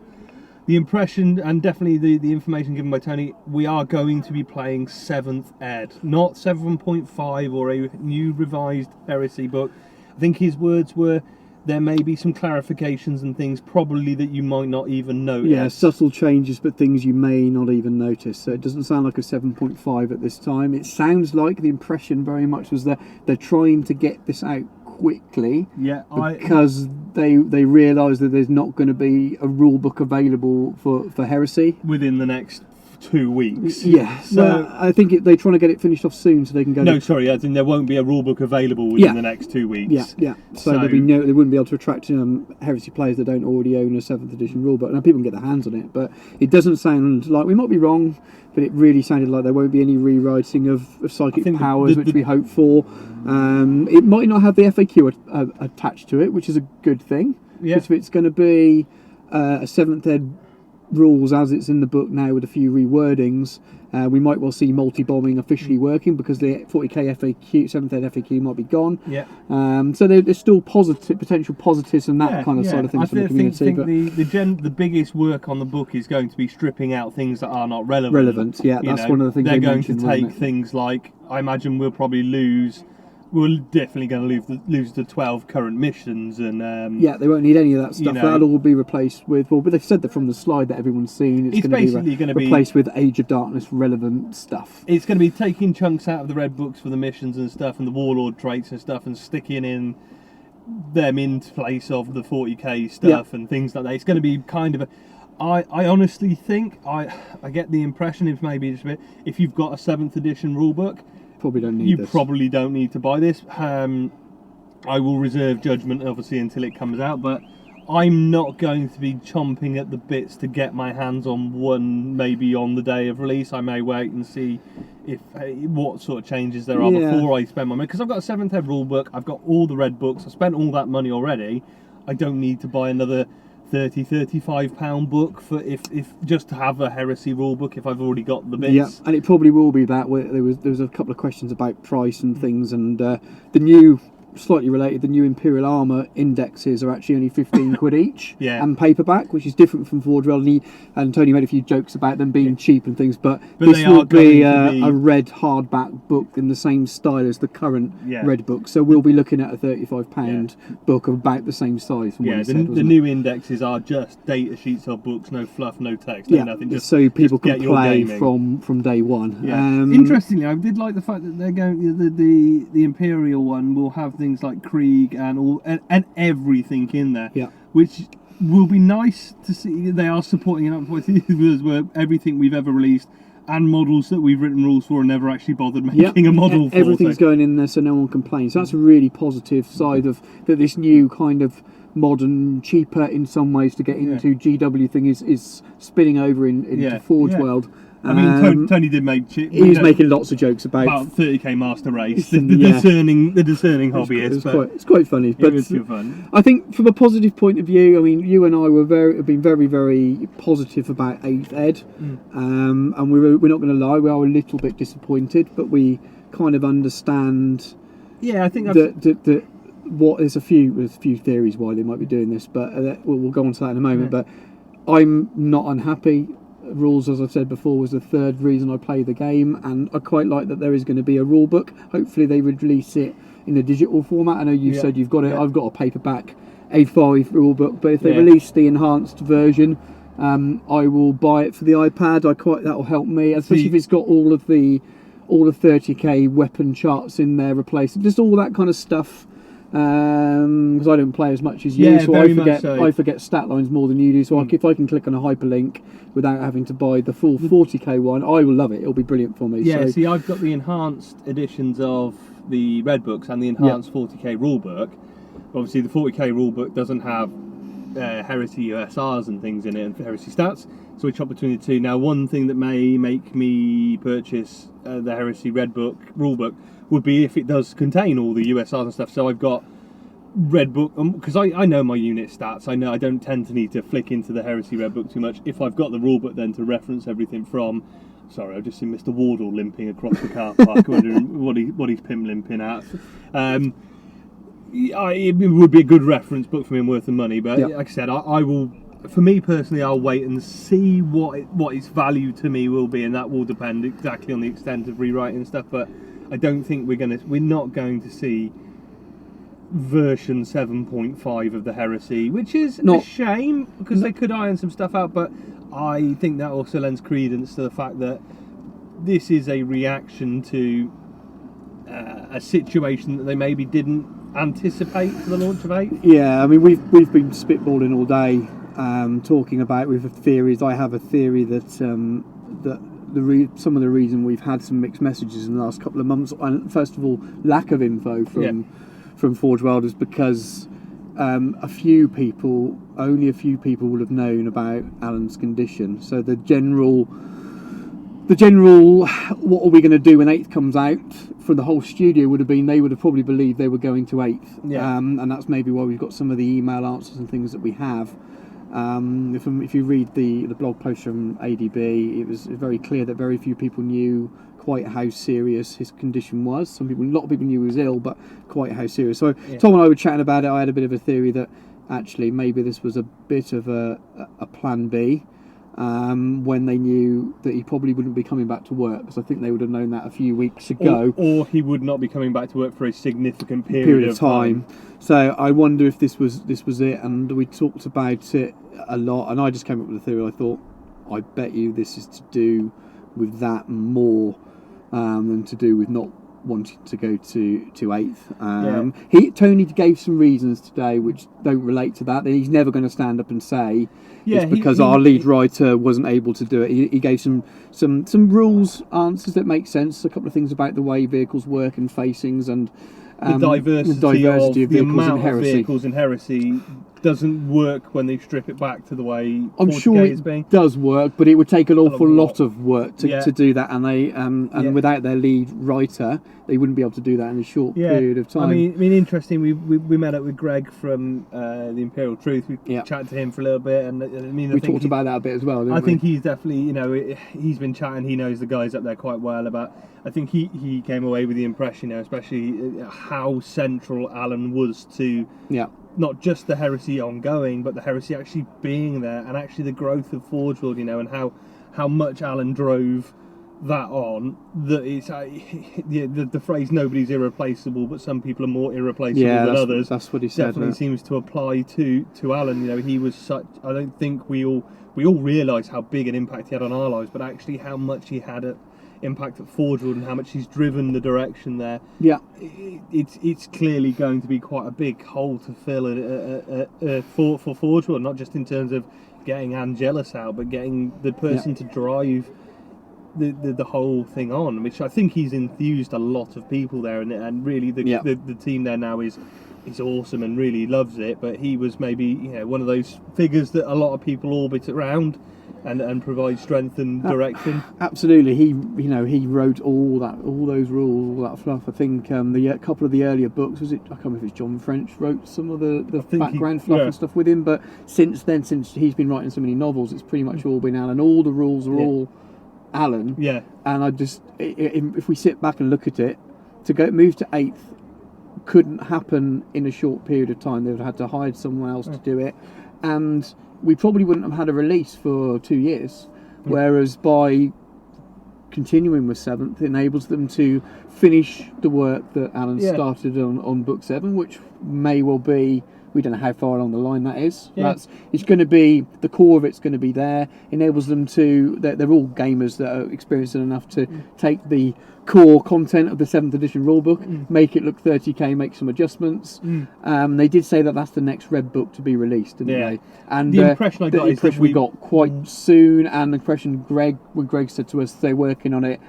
the impression and definitely the information given by Tony, we are going to be playing 7th Ed, not 7.5 or a new revised Heresy book. I think his words were, there may be some clarifications and things probably that you might not even notice. Yeah, subtle changes, but things you may not even notice. So it doesn't sound like a 7.5 at this time. It sounds like the impression very much was that they're trying to get this out quickly. Yeah, because they realise that there's not going to be a rule book available for Heresy within the next 2 weeks. Yeah, so I think they're trying to get it finished off soon so they can go. No, sorry, as in there won't be a rulebook available within the next 2 weeks. Yeah. So they wouldn't be able to attract Heresy players that don't already own a 7th edition rulebook. Now people can get their hands on it, but it doesn't sound like, we might be wrong, but it really sounded like there won't be any rewriting of psychic powers, which we hope for. It might not have the FAQ attached to it, which is a good thing. Yeah. If it's going to be a 7th Ed rules as it's in the book now with a few rewordings, we might well see multi-bombing officially working because the 40k FAQ, 7th Ed FAQ might be gone. Yeah. So there's still potential positives and that kind of side of things from the community. I think the biggest work on the book is going to be stripping out things that are not relevant. Yeah, that's one of the things they're going to take things like, I imagine we're definitely going to lose the 12 current missions, and they won't need any of that stuff. That'll all be replaced with, but they've said that from the slide that everyone's seen, it's going to be replaced with Age of Darkness relevant stuff. It's going to be taking chunks out of the red books for the missions and stuff, and the warlord traits and stuff, and sticking in them in place of the 40k stuff and things like that. It's going to be kind of I honestly think I get the impression, if maybe just a bit, if you've got a 7th edition rulebook, probably don't need to buy this. I will reserve judgment obviously until it comes out, but I'm not going to be chomping at the bits to get my hands on one maybe on the day of release. I may wait and see if what sort of changes there are before I spend my money, because I've got a 7th Ed rulebook, I've got all the red books, I spent all that money already. I don't need to buy another £35 book for if just to have a Heresy rulebook if I've already got the bits. Yeah, and it probably will be that. There was a couple of questions about price and things, and the new, slightly related, the new Imperial Armour indexes are actually only 15 quid each, Yeah. and paperback, which is different from Forge World. And Tony made a few jokes about them being cheap and things, but they this are will be going to be a red hardback book in the same style as the current Yeah. red book. So we'll be looking at a £35 book of about the same size. From what Yeah, he the said, wasn't it? new indexes are just data sheets of books, no fluff, no text, no nothing. Just, so people just can get your play gaming. from day one. Yeah. Interestingly, I did like the fact that they're going the Imperial one will have things like Krieg and everything in there. Yeah. Which will be nice to see. They are supporting an update where everything we've ever released and models that we've written rules for and never actually bothered making a model for. Everything's going in there so no one complains. So that's a really positive side of that. This new kind of modern, cheaper in some ways to get into GW thing is spinning over into Forge World. I mean, Tony did make. He was making lots of jokes about 30k Master Race, the discerning hobbyist. It's quite funny, but it was good fun. I think from a positive point of view, I mean, you and I have been very, very positive about 8th Ed, and we're not going to lie, we are a little bit disappointed, but we kind of understand. Yeah, I think that there's a few theories why they might be doing this, but we'll go on to that in a moment. But I'm not unhappy. Rules, as I've said before, was the third reason I play the game, and I quite like that there is going to be a rule book. Hopefully they release it in a digital format. I know you said you've got it. I've got a paperback A5 rule book, but if they release the enhanced version, I will buy it for the iPad. That'll help me, especially if it's got all the 30k weapon charts in there, replaced, just all that kind of stuff. Because I don't play as much as you, so I forget stat lines more than you do. So if I can click on a hyperlink without having to buy the full 40k one, I will love it. It'll be brilliant for me. Yeah, so. see, I've got the enhanced editions of the red books and the enhanced 40k rulebook. Obviously, the 40k rulebook doesn't have Heresy USRs and things in it, and Heresy stats. So we chop between the two. Now, one thing that may make me purchase the Heresy red book rulebook would be if it does contain all the USRs and stuff. So I've got red book, because I know my unit stats. I know I don't tend to need to flick into the Heresy red book too much. If I've got the rule book then to reference everything from. Sorry, I've just seen Mr. Wardle limping across the car park, wondering what he's pimp limping at. It would be a good reference book for me and worth the money, but like I said, I will. For me personally, I'll wait and see what its value to me will be, and that will depend exactly on the extent of rewriting and stuff. But I don't think we're not going to see version 7.5 of the Heresy, which is a shame because they could iron some stuff out. But I think that also lends credence to the fact that this is a reaction to a situation that they maybe didn't anticipate for the launch of 8. Yeah, I mean we've been spitballing all day, talking about with theories. I have a theory that some of the reason we've had some mixed messages in the last couple of months, and first of all, lack of info from Forge World, is because only a few people will have known about Alan's condition. So the general what are we going to do when 8th comes out for the whole studio would have been, they would have probably believed they were going to 8th, and that's maybe why we've got some of the email answers and things that we have. If you read the blog post from ADB, it was very clear that very few people knew quite how serious his condition was. A lot of people knew he was ill, but quite how serious. So Tom and I were chatting about it. I had a bit of a theory that actually maybe this was a bit of a plan B, when they knew that he probably wouldn't be coming back to work, because I think they would have known that a few weeks ago. Or he would not be coming back to work for a significant period of time. So I wonder if this was it, and we talked about it a lot, and I just came up with a theory. I thought, I bet you this is to do with that more than to do with not wanting to go to 8th. Tony gave some reasons today which don't relate to that. He's never going to stand up and say it's because our lead writer wasn't able to do it. He gave some rules answers that make sense. A couple of things about the way vehicles work and facings, and the diversity of vehicles the amount in Heresy. of vehicles in Heresy doesn't work when they strip it back to the way I'm 40K sure is being. it does work, but it would take an awful lot of work to, Yeah. to do that, and they without their lead writer, they wouldn't be able to do that in a short period of time. I mean, interesting. We met up with Greg from the Imperial Truth. We chatted to him for a little bit, and I mean, we talked about that a bit as well. Didn't I we? think he's definitely, you know, he's been chatting. He knows the guys up there quite well. I think he came away with the impression, you know, especially how central Alan was to. Yeah. Not just the Heresy ongoing, but the Heresy actually being there, and actually the growth of Forge World, you know, and how much Alan drove that on. That it's the phrase "nobody's irreplaceable," but some people are more irreplaceable than others. That's what he said. Definitely seems to apply to Alan. You know, he was such. I don't think we all realise how big an impact he had on our lives, but actually how much he had an impact at Forge World and how much he's driven the direction there. Yeah, it's clearly going to be quite a big hole to fill for Forge World, not just in terms of getting Angelus out, but getting the person to drive the whole thing on, which I think he's enthused a lot of people there, and really the team there now is awesome and really loves it. But he was maybe, you know, one of those figures that a lot of people orbit around and provide strength and direction. Absolutely. He wrote all those rules, all that fluff. I think the couple of the earlier books, was it? I can't remember if it's John French wrote some of the background fluff and stuff with him. But since he's been writing so many novels, it's pretty much all been Alan. All the rules are all Alan. Yeah. And I just, if we sit back and look at it, to move to 8th couldn't happen in a short period of time. They would have had to hire someone else to do it, and we probably wouldn't have had a release for 2 years. Whereas by continuing with 7th enables them to finish the work that Alan started on book 7, which may well be, we don't know how far along the line that is. It's going to be, the core of it's going to be there. Enables them to, they're all gamers that are experienced enough to take the core content of the 7th edition rulebook, make it look 30k, make some adjustments. They did say that that's the next red book to be released, didn't they? And the impression I got is that we got quite soon, and the impression when Greg said to us they're working on it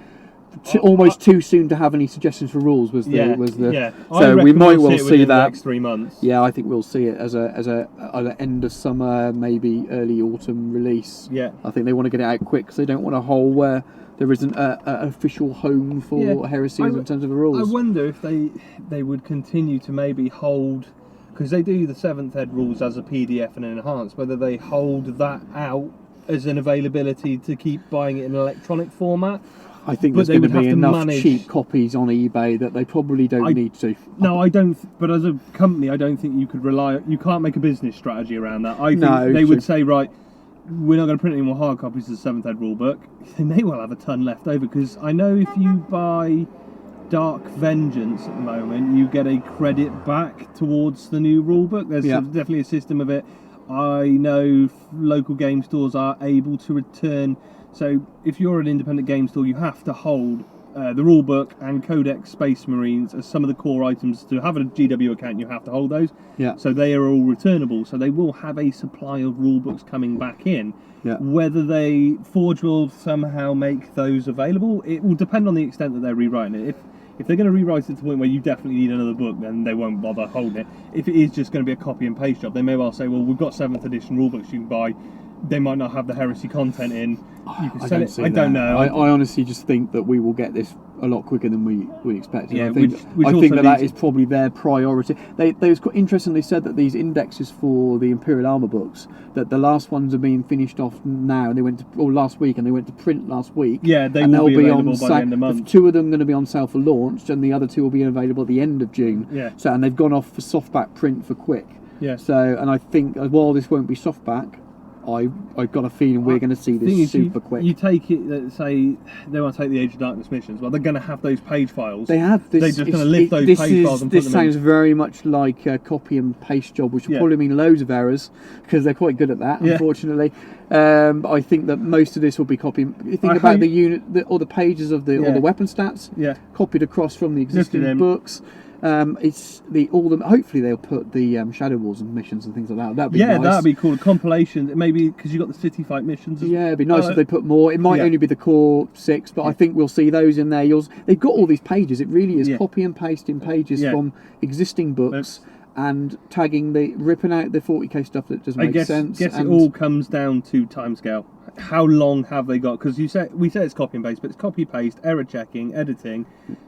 almost too soon to have any suggestions for rules was the so we might well see that the next 3 months. Yeah, I think we'll see it as a end of summer, maybe early autumn release. Yeah, I think they want to get it out quick because they don't want a hole where there isn't an official home for Heresy in terms of the rules. I wonder if they would continue to maybe hold, because they do the 7th ed rules as a PDF and an enhanced, whether they hold that out as an availability to keep buying it in an electronic format. I think there's going to be enough cheap copies on eBay that they probably don't need to. No, I don't. But as a company, I don't think you could rely. You can't make a business strategy around that. I think they would say, right, we're not going to print any more hard copies of the 7th ed rulebook. They may well have a ton left over, because I know if you buy Dark Vengeance at the moment, you get a credit back towards the new rulebook. There's definitely a system of it. I know local game stores are able to return. So if you're an independent game store, you have to hold the rulebook and Codex Space Marines as some of the core items. To have a GW account, you have to hold those. Yeah. So they are all returnable. So they will have a supply of rulebooks coming back in. Yeah. Whether they Forge will somehow make those available, it will depend on the extent that they're rewriting it. If they're going to rewrite it to the point where you definitely need another book, then they won't bother holding it. If it is just going to be a copy and paste job, they may well say, well, we've got 7th edition rulebooks you can buy. They might not have the Heresy content in. You can sell it. I don't know. I honestly just think that we will get this a lot quicker than we expected. Yeah, I think that is probably their priority. It was quite interesting. They said that these indexes for the Imperial Armour books, that the last ones are being finished off now, and they went to last week, and they went to print last week. Yeah, they'll be available by the end of the month. 2 of them are going to be on sale for launch, and the other 2 will be available at the end of June. Yeah. So, and they've gone off for softback print for quick. Yeah. So, and I think while this won't be softback, I've got a feeling we're going to see this super quick. You take it, say they want to take the Age of Darkness missions. Well, they're going to have those page files. They have. They're just going to lift those page files and put them in. This sounds very much like a copy and paste job, which will probably mean loads of errors, because they're quite good at that, unfortunately. But I think that most of this will be copied. You think about the unit, all the pages of all the weapon stats, copied across from the existing books. Hopefully they'll put the Shadow Wars and missions and things like that. That'd be nice. That'd be cool. A compilation, maybe, because you got the city fight missions. It'd be nice if they put more. It might only be the core 6, but I think we'll see those in there. They've got all these pages. It really is copy and pasting pages from existing books and ripping out the 40k stuff that doesn't make sense. I guess it all comes down to timescale. How long have they got? Because we say it's copy and paste, but it's copy paste, error checking, editing,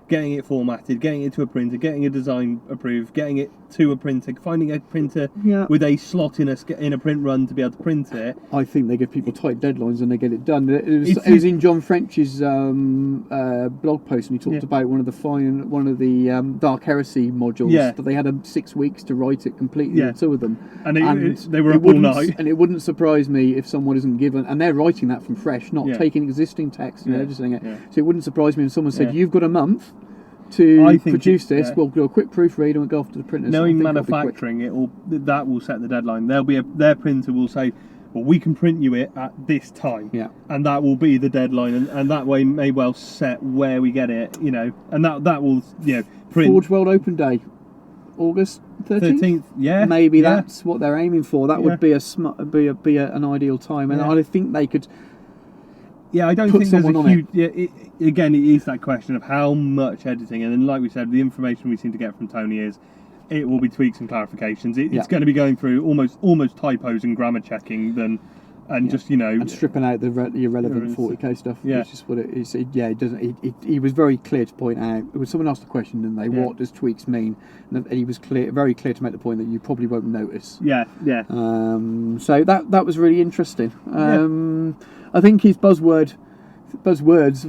getting it formatted, getting it to a printer, getting a design approved, getting it to a printer, finding a printer with a slot in a print run to be able to print it. I think they give people tight deadlines and they get it done. It was in John French's blog post, and he talked about one of the Dark Heresy modules that they had 6 weeks to write it completely. Yeah. Two of them, and they were up all night. And it wouldn't surprise me if someone isn't given, and they're writing that from fresh, not taking existing text and editing it. Yeah. So it wouldn't surprise me if someone said, "You've got a month to produce this. We'll do a quick proofread and we'll go off to the printers." Knowing manufacturing, that will set the deadline. Their printer will say, "Well, we can print you it at this time," and that will be the deadline, and that way may well set where we get it, and that will print. Forge World Open Day, August 13th. Yeah, maybe that's what they're aiming for. That would be an ideal time, and I think they could. Yeah, I don't think there's a huge. Again, it is that question of how much editing, and then, like we said, the information we seem to get from Tony is it will be tweaks and clarifications. It's going to be going through almost typos and grammar checking and stripping out the irrelevant 40k stuff. Which is what it is. It doesn't. He was very clear to point out. It was someone asked the question, didn't they? Yeah. What does tweaks mean? And he was very clear to make the point that you probably won't notice. Yeah. So that was really interesting. I think his buzzwords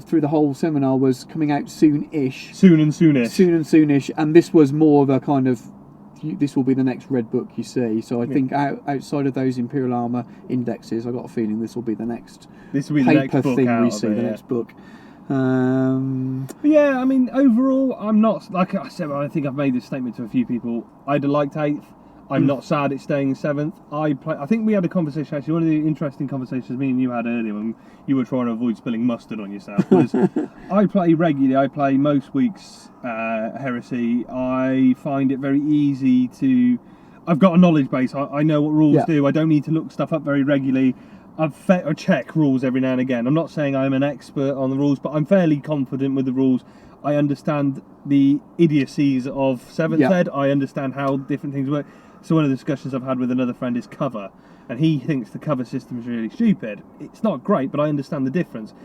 through the whole seminar was coming out soon-ish. Soon and soonish. And this was more of a kind of, this will be the next red book you see. So I think outside of those Imperial Armour indexes, I got a feeling this will be the next paper thing we see, the next book. Yeah, I mean, overall, I'm not, like I said, I think I've made this statement to a few people. I'd have liked 8th. I'm not sad it's staying 7th. I think we had a conversation, actually, one of the interesting conversations me and you had earlier when you were trying to avoid spilling mustard on yourself was I play regularly. I play most weeks Heresy. I find it very easy to... I've got a knowledge base. I know what rules do. I don't need to look stuff up very regularly. I check rules every now and again. I'm not saying I'm an expert on the rules, but I'm fairly confident with the rules. I understand the idiocies of 7th Ed. I understand how different things work. So one of the discussions I've had with another friend is cover, and he thinks the cover system is really stupid. It's not great, but I understand the difference.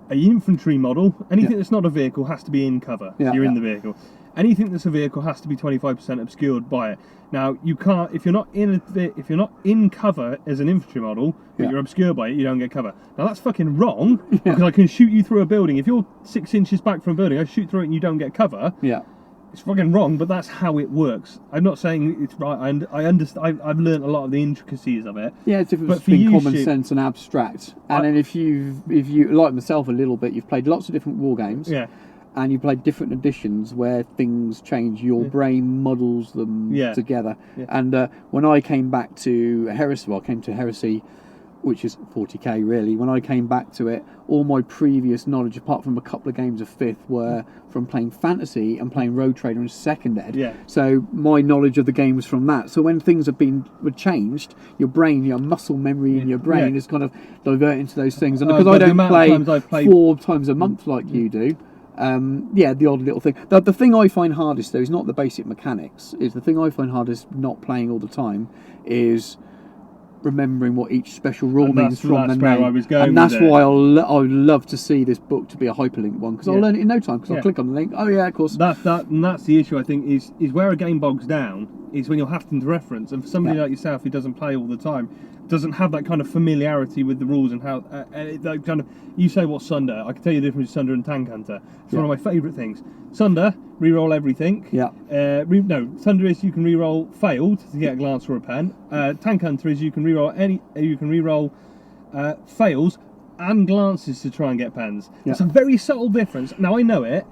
A infantry model, anything that's not a vehicle has to be in cover. You're in the vehicle. Anything that's a vehicle has to be 25% obscured by it. Now you can't, if you're not in cover as an infantry model, but you're obscured by it, you don't get cover. Now that's fucking wrong because I can shoot you through a building. If you're 6 inches back from a building, I shoot through it and you don't get cover. It's fucking wrong, but that's how it works. I'm not saying it's right. I understand. I've learned a lot of the intricacies of it. Yeah, it's different between common sense and abstract. And then if you like myself a little bit, you've played lots of different war games. Yeah. And you played different editions where things change. Your brain models them together. Yeah. And when I came back to Heresy, I came to Heresy, which is 40k really. When I came back to it, all my previous knowledge, apart from a couple of games of 5th, were from playing Fantasy and playing Road Trader and 2nd Ed. Yeah. So my knowledge of the game was from that. So when things were changed, your brain, your muscle memory in your brain is kind of diverting to those things. And because I don't play 4 times a month like you do, the odd little thing. The thing I find hardest though is not the basic mechanics. The thing I find hardest not playing all the time is remembering what each special rule means from the name. And that's why I would love to see this book to be a hyperlinked one, because I'll learn it in no time, because I'll click on the link. Oh yeah, of course. That's the issue, I think, is where a game bogs down is when you're having to reference, and for somebody like yourself who doesn't play all the time, doesn't have that kind of familiarity with the rules and how that kind of, you say what's Sunder, I can tell you the difference between Sunder and Tank Hunter. It's one of my favourite things. Sunder, reroll everything. Sunder is you can reroll failed to get a glance or a pen. Tank Hunter is you can reroll fails and glances to try and get pens. It's a very subtle difference. Now I know it.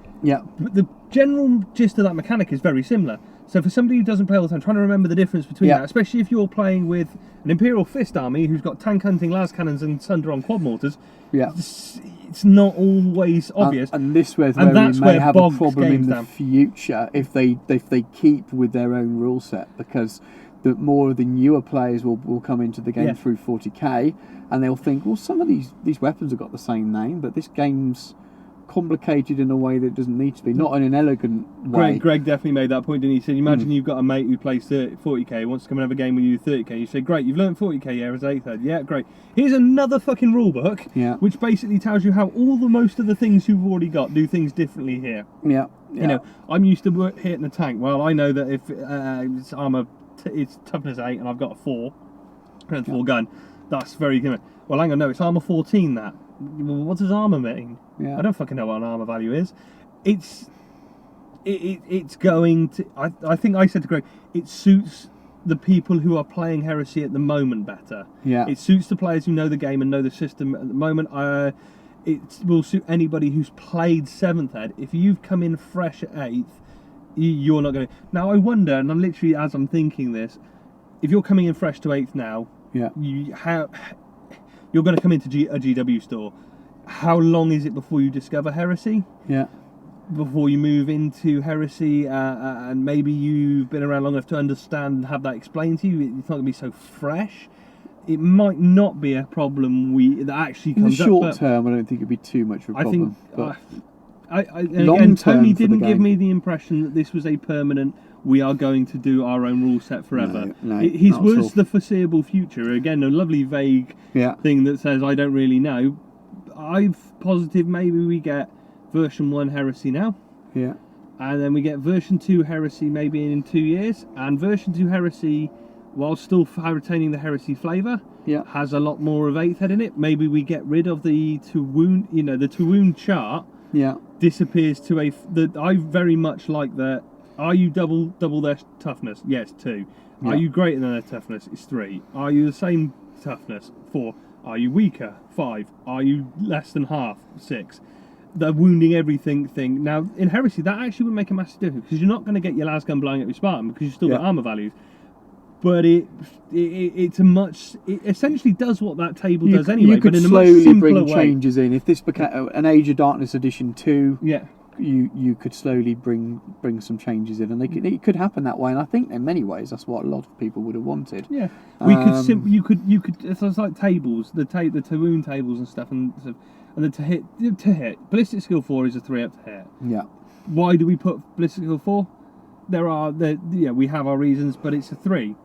But the general gist of that mechanic is very similar. So for somebody who doesn't play all the time, trying to remember the difference between that, especially if you're playing with an Imperial Fist army who's got tank hunting, las cannons and Sunder on quad mortars, it's not always obvious. And this where we may have a problem in the future if they keep with their own rule set, because the more of the newer players will come into the game through 40k, and they'll think, well, some of these weapons have got the same name, but this game's complicated in a way that doesn't need to be, not in an elegant way. Greg definitely made that point, didn't he? He said, imagine you've got a mate who plays 40k, wants to come and have a game with you 30k. You say, great, you've learned 40k, yeah, as 8th ed. Yeah, great. Here's another fucking rule book, which basically tells you how all the most of the things you've already got do things differently here. Yeah. You know, I'm used to hitting a tank. Well, I know that if it's armour, it's toughness 8 and I've got a 4, and 4 gun, that's very good. Well, hang on, no, it's armour 14 that. Well, what does armour mean? Yeah. I don't fucking know what an armour value is. It's going to, I think I said to Greg, it suits the people who are playing Heresy at the moment better. Yeah. It suits the players who know the game and know the system at the moment. It will suit anybody who's played 7th ed. If you've come in fresh at 8th, you're not going to. Now I wonder, and I'm literally, as I'm thinking this, if you're coming in fresh to 8th now, you're going to come into a GW store. How long is it before you discover Heresy? Yeah. Before you move into Heresy, and maybe you've been around long enough to understand and have that explained to you, it's not going to be so fresh. It might not be a problem that actually comes in the short up, term. I don't think it'd be too much of a problem. Again, Tony didn't give me the impression that this was a permanent. We are going to do our own rule set forever. No, His was the foreseeable future. Again, a lovely vague thing that says I don't really know. I'm positive maybe we get version 1 Heresy now. Yeah. And then we get version 2 Heresy maybe in 2 years. And version 2 Heresy, while still retaining the Heresy flavour, has a lot more of 8th ed in it. Maybe we get rid of the Tuwoon, the Tuwoon chart. Yeah. Disappears to I very much like the. Are you double their toughness? Yes, 2. Are you greater than their toughness? It's 3. Are you the same toughness? 4. Are you weaker? 5. Are you less than half? 6. The wounding everything thing. Now, in Heresy, that actually would make a massive difference, because you're not going to get your lasgun blowing up your Spartan, because you've still got armour values. But it essentially does what that table does anyway. You could but in slowly a much simpler bring way. changes in. If this became an Age of Darkness edition 2, you could slowly bring some changes in, and it could happen that way. And I think in many ways that's what a lot of people would have wanted. Yeah, we could you could. It's like tables, the Tawoon tables and stuff, and the to hit ballistic skill 4 is a 3 up to hit. Yeah. Why do we put ballistic skill 4? We have our reasons, but it's a 3.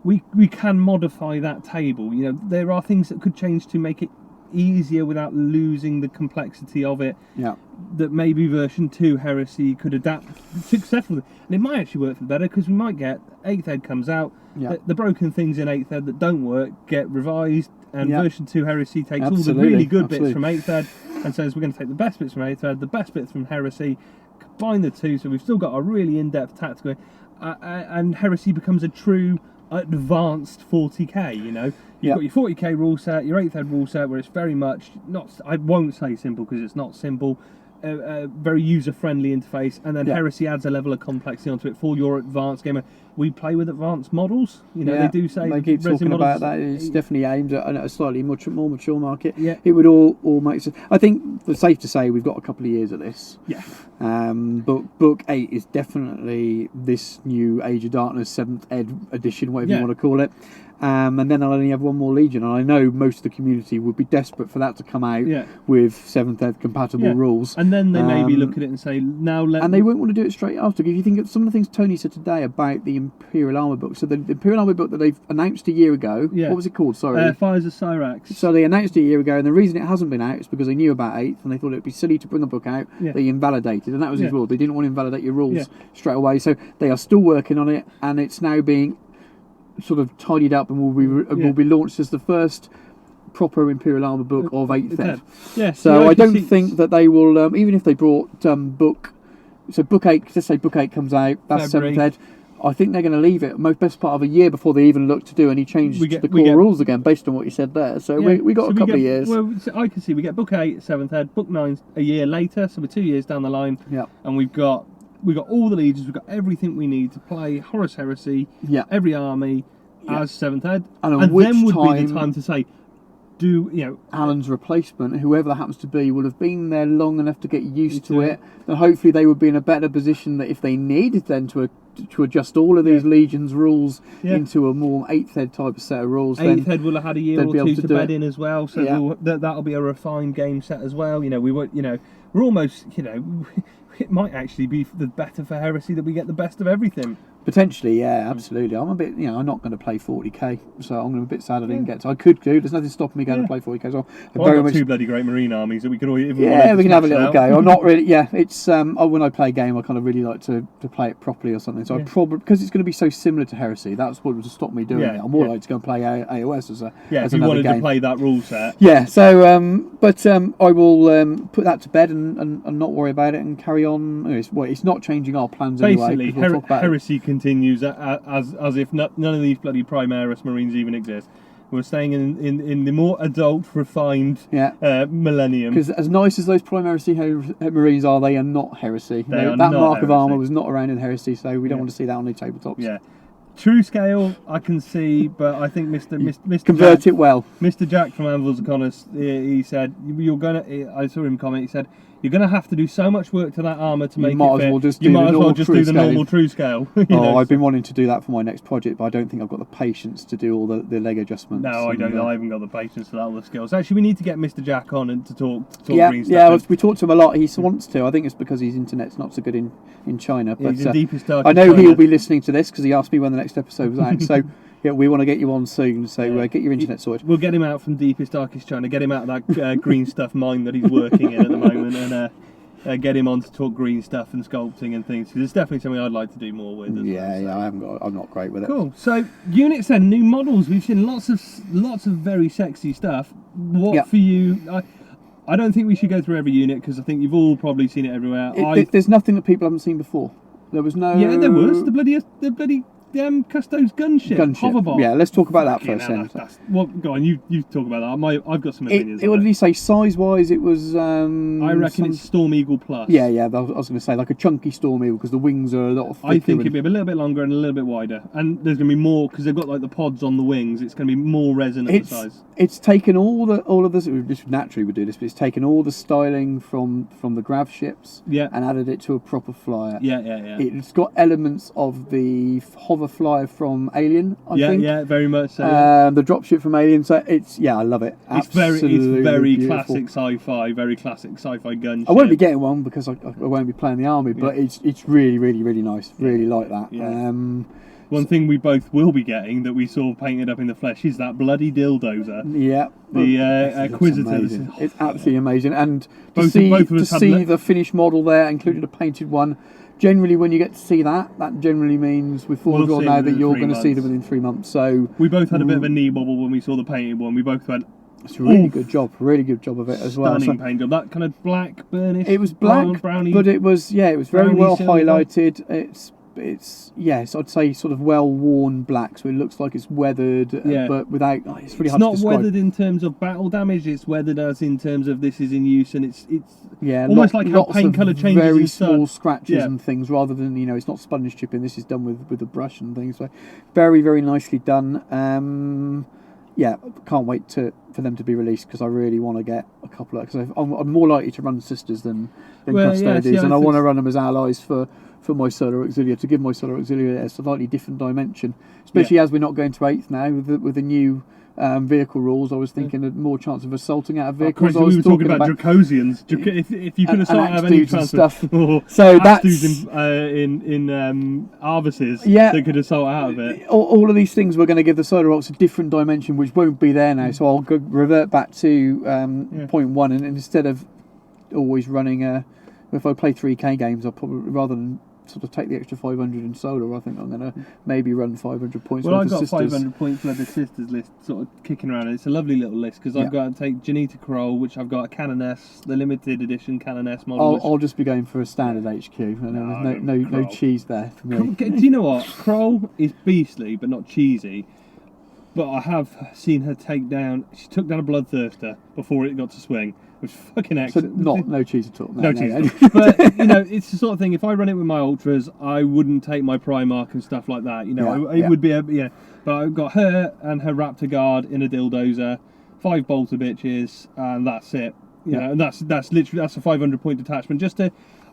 We can modify that table. There are things that could change to make it easier without losing the complexity of it. Yeah. That maybe version 2 Heresy could adapt successfully, and it might actually work for the better, because we might get 8th ed comes out, the broken things in 8th ed that don't work get revised, and version 2 Heresy takes all the really good bits from 8th ed and says we're going to take the best bits from 8th ed, the best bits from Heresy, combine the two, so we've still got a really in-depth tactical, and Heresy becomes a true advanced 40k. You've got your 40k rule set, your 8th ed rule set, where it's very much not, I won't say simple because it's not simple, very user-friendly interface, and then Heresy adds a level of complexity onto it for your advanced gamer. We play with advanced models. They do say they keep talking models, about that. It's definitely aimed at a slightly more mature market. Yeah. It would all make sense. I think it's safe to say we've got a couple of years of this. Yeah. Book 8 is definitely this new Age of Darkness 7th ed edition, whatever you want to call it. And then I'll only have one more Legion, and I know most of the community would be desperate for that to come out with 7th ed compatible rules. And then they maybe look at it and say, and they won't want to do it straight after. If you think of some of the things Tony said today about the Imperial Armour book, so the Imperial Armour book that they've announced a year ago, what was it called? Sorry, Fires of Cyrax. So they announced it a year ago, and the reason it hasn't been out is because they knew about 8th, and they thought it would be silly to bring a book out. They invalidated, and that was his rule. They didn't want to invalidate your rules straight away, so they are still working on it, and it's now being sort of tidied up, and will be launched as the first proper Imperial Armour book of 8th ed. Yeah. So I don't think that they will, even if they brought book 8, let's say book 8 comes out, that's February. 7th ed, I think they're going to leave it best part of a year before they even look to do any changes to the core rules again, based on what you said there. So we got a couple of years. Well, I can see we get book 8, 7th ed, book 9 a year later, so we're 2 years down the line, and we've got all the legions, we've got everything we need to play Horus Heresy, every army as 7th ed, and then would be the time to say, Alan's replacement, whoever that happens to be, will have been there long enough to get used to it, and hopefully they would be in a better position that if they needed then to adjust all of these Legions rules into a more 8th ed type of set of rules. 8th ed will have had a year or two to bed in as well, so that'll be a refined game set as well. we're almost, you know, it might actually be the better for Heresy that we get the best of everything. Potentially, yeah, absolutely. I'm a bit, you know, I'm not going to play 40k, so I'm a bit sad I didn't get to. I could do. There's nothing stopping me going to play 40k. So I've got two bloody great Marine armies that we could always. Yeah, we can have a little go. I'm not really. Yeah, it's when I play a game, I kind of really like to play it properly or something. So I probably, because it's going to be so similar to Heresy, that's what would stop me doing it. I'm more likely to go and play AOS as a if you another wanted game. to play that rule set. Yeah, so I will put that to bed and not worry about it and carry on. It's not changing our plans Basically, anyway. We'll Heresy continues as if none of these bloody Primaris Marines even exist. We're staying in the more adult, refined millennium. Because as nice as those Primaris Marines are, they are not Heresy. That mark of armour was not around in Heresy, so we don't want to see that on the tabletops. Yeah. True scale, I can see, but I think Mr. Convert Jack, it well. Mr. Jack from Anvil's Economist, he said, you're gonna. I saw him comment. He said, you're going to have to do so much work to that armour to make it fit. You might as well just do the normal true scale. I've been wanting to do that for my next project, but I don't think I've got the patience to do all the leg adjustments. No, I don't. I haven't got the patience for that, all the skills. Actually, we need to get Mr. Jack on and to talk green stuff. Yeah, we talked to him a lot. He wants to. I think it's because his internet's not so good in China. But he's in deepest dark I know China. He'll be listening to this because he asked me when the next episode was out. So yeah, we want to get you on soon. So get your internet sorted. We'll get him out from deepest darkest China. Get him out of that green stuff mine that he's working in at the moment, and get him on to talk green stuff and sculpting and things. Because it's definitely something I'd like to do more with. I'm not great with it. Cool. So units and new models. We've seen lots of very sexy stuff. What for you? I don't think we should go through every unit because I think you've all probably seen it everywhere. There's nothing that people haven't seen before. There was no. Yeah, there was the bloody Custo's gunship. Hoverbot. Yeah, let's talk about that first. Go on, you talk about that. I've got some opinions. What did he say? Size-wise, it was. I reckon it's Storm Eagle Plus. Yeah. I was going to say like a chunky Storm Eagle because the wings are a lot thicker. I think it'd be a little bit longer and a little bit wider, and there's going to be more because they've got like the pods on the wings. It's going to be more resin at the size. It's taken all of this. This naturally would do this, but it's taken all the styling from the grav ships and added it to a proper flyer. Yeah. It's got elements of the hover flyer from Alien. I think. Yeah, very much so. The dropship from Alien. So I love it. It's very beautiful. classic sci-fi, very classic sci-fi gunship. I won't be getting one because I won't be playing the army, but it's really, really, really nice. Really like that. Yeah. One thing we both will be getting that we saw painted up in the flesh is that bloody dildozer. Yeah. The Acquisitors. It's absolutely amazing. And to see the finished model there, including a painted one, generally when you get to see that generally means we've foregone now that you're going to see them within 3 months. So we both had a bit of a knee wobble when we saw the painted one. We both went, it's a really good job of it as well. Stunning paint job. That kind of black, burnished. It was black, browny, but it was very well silver. highlighted. It's I'd say sort of well worn black, so it looks like it's weathered, but without. It's really hard to describe. It's not weathered in terms of battle damage. It's weathered as in terms of this is in use, and it's almost like how paint colour changes. Very small scratches and things, rather than it's not sponge chipping. This is done with a brush and things. So very, very nicely done. Can't wait for them to be released because I really want to get a couple of. Because I'm more likely to run sisters than custodies, and I want to run them as allies for my Solar Auxilia, to give my Solar Auxilia a slightly different dimension, especially as we're not going to 8th now with the new vehicle rules. I was thinking of more chance of assaulting out of vehicles. We were talking about Dracosians. If you could assault out of any stuff. So that's in Arvises that could assault out of it. All of these things we're going to give the Solar Aux a different dimension, which won't be there now. So I'll revert back to point one, and instead of always running if I play 3K games, I'll probably, rather than sort of take the extra 500 in solar, I think I'm going to maybe run 500 points. Well, I've got 500 points for the sisters list sort of kicking around. It's a lovely little list because I've got to take Janita Kroll, which I've got a Canon S, the limited edition Canon S model. I'll just be going for a standard HQ, and there's no cheese there for me. Do you know what? Kroll is beastly, but not cheesy. But I have seen her take down. She took down a Bloodthirster before it got to swing. It was fucking excellent. So no cheese at all. No cheese. But it's the sort of thing. If I run it with my ultras, I wouldn't take my Primarch and stuff like that. It would be But I've got her and her Raptor Guard in a dildozer, 5 bolter bitches, and that's it. And that's literally a 500 point detachment.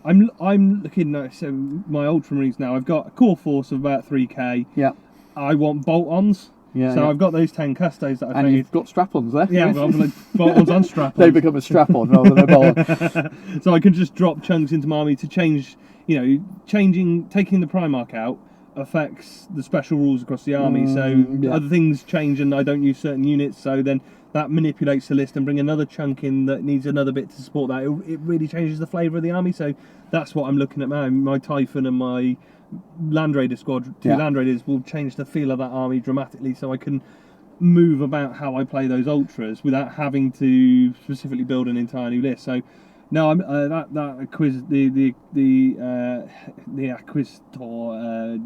I'm looking at my Ultramarines now. I've got a core force of about 3k. Yeah. I want bolt-ons. Yeah, so yeah. I've got those 10 custos that I've And made. you've got strap-ons there. Yeah, I've got like bolt-ons and strap-ons. They become a strap-on rather than a bolt. So I can just drop chunks into my army to change, you know, taking the Primarch out affects the special rules across the army, so other things change and I don't use certain units, so then that manipulates the list and bring another chunk in that needs another bit to support that. It really changes the flavour of the army, so that's what I'm looking at now. My Typhon and my Land Raider squad, two Land Raiders, will change the feel of that army dramatically, so I can move about how I play those ultras without having to specifically build an entire new list. So no, I'm that quiz the Acquisitor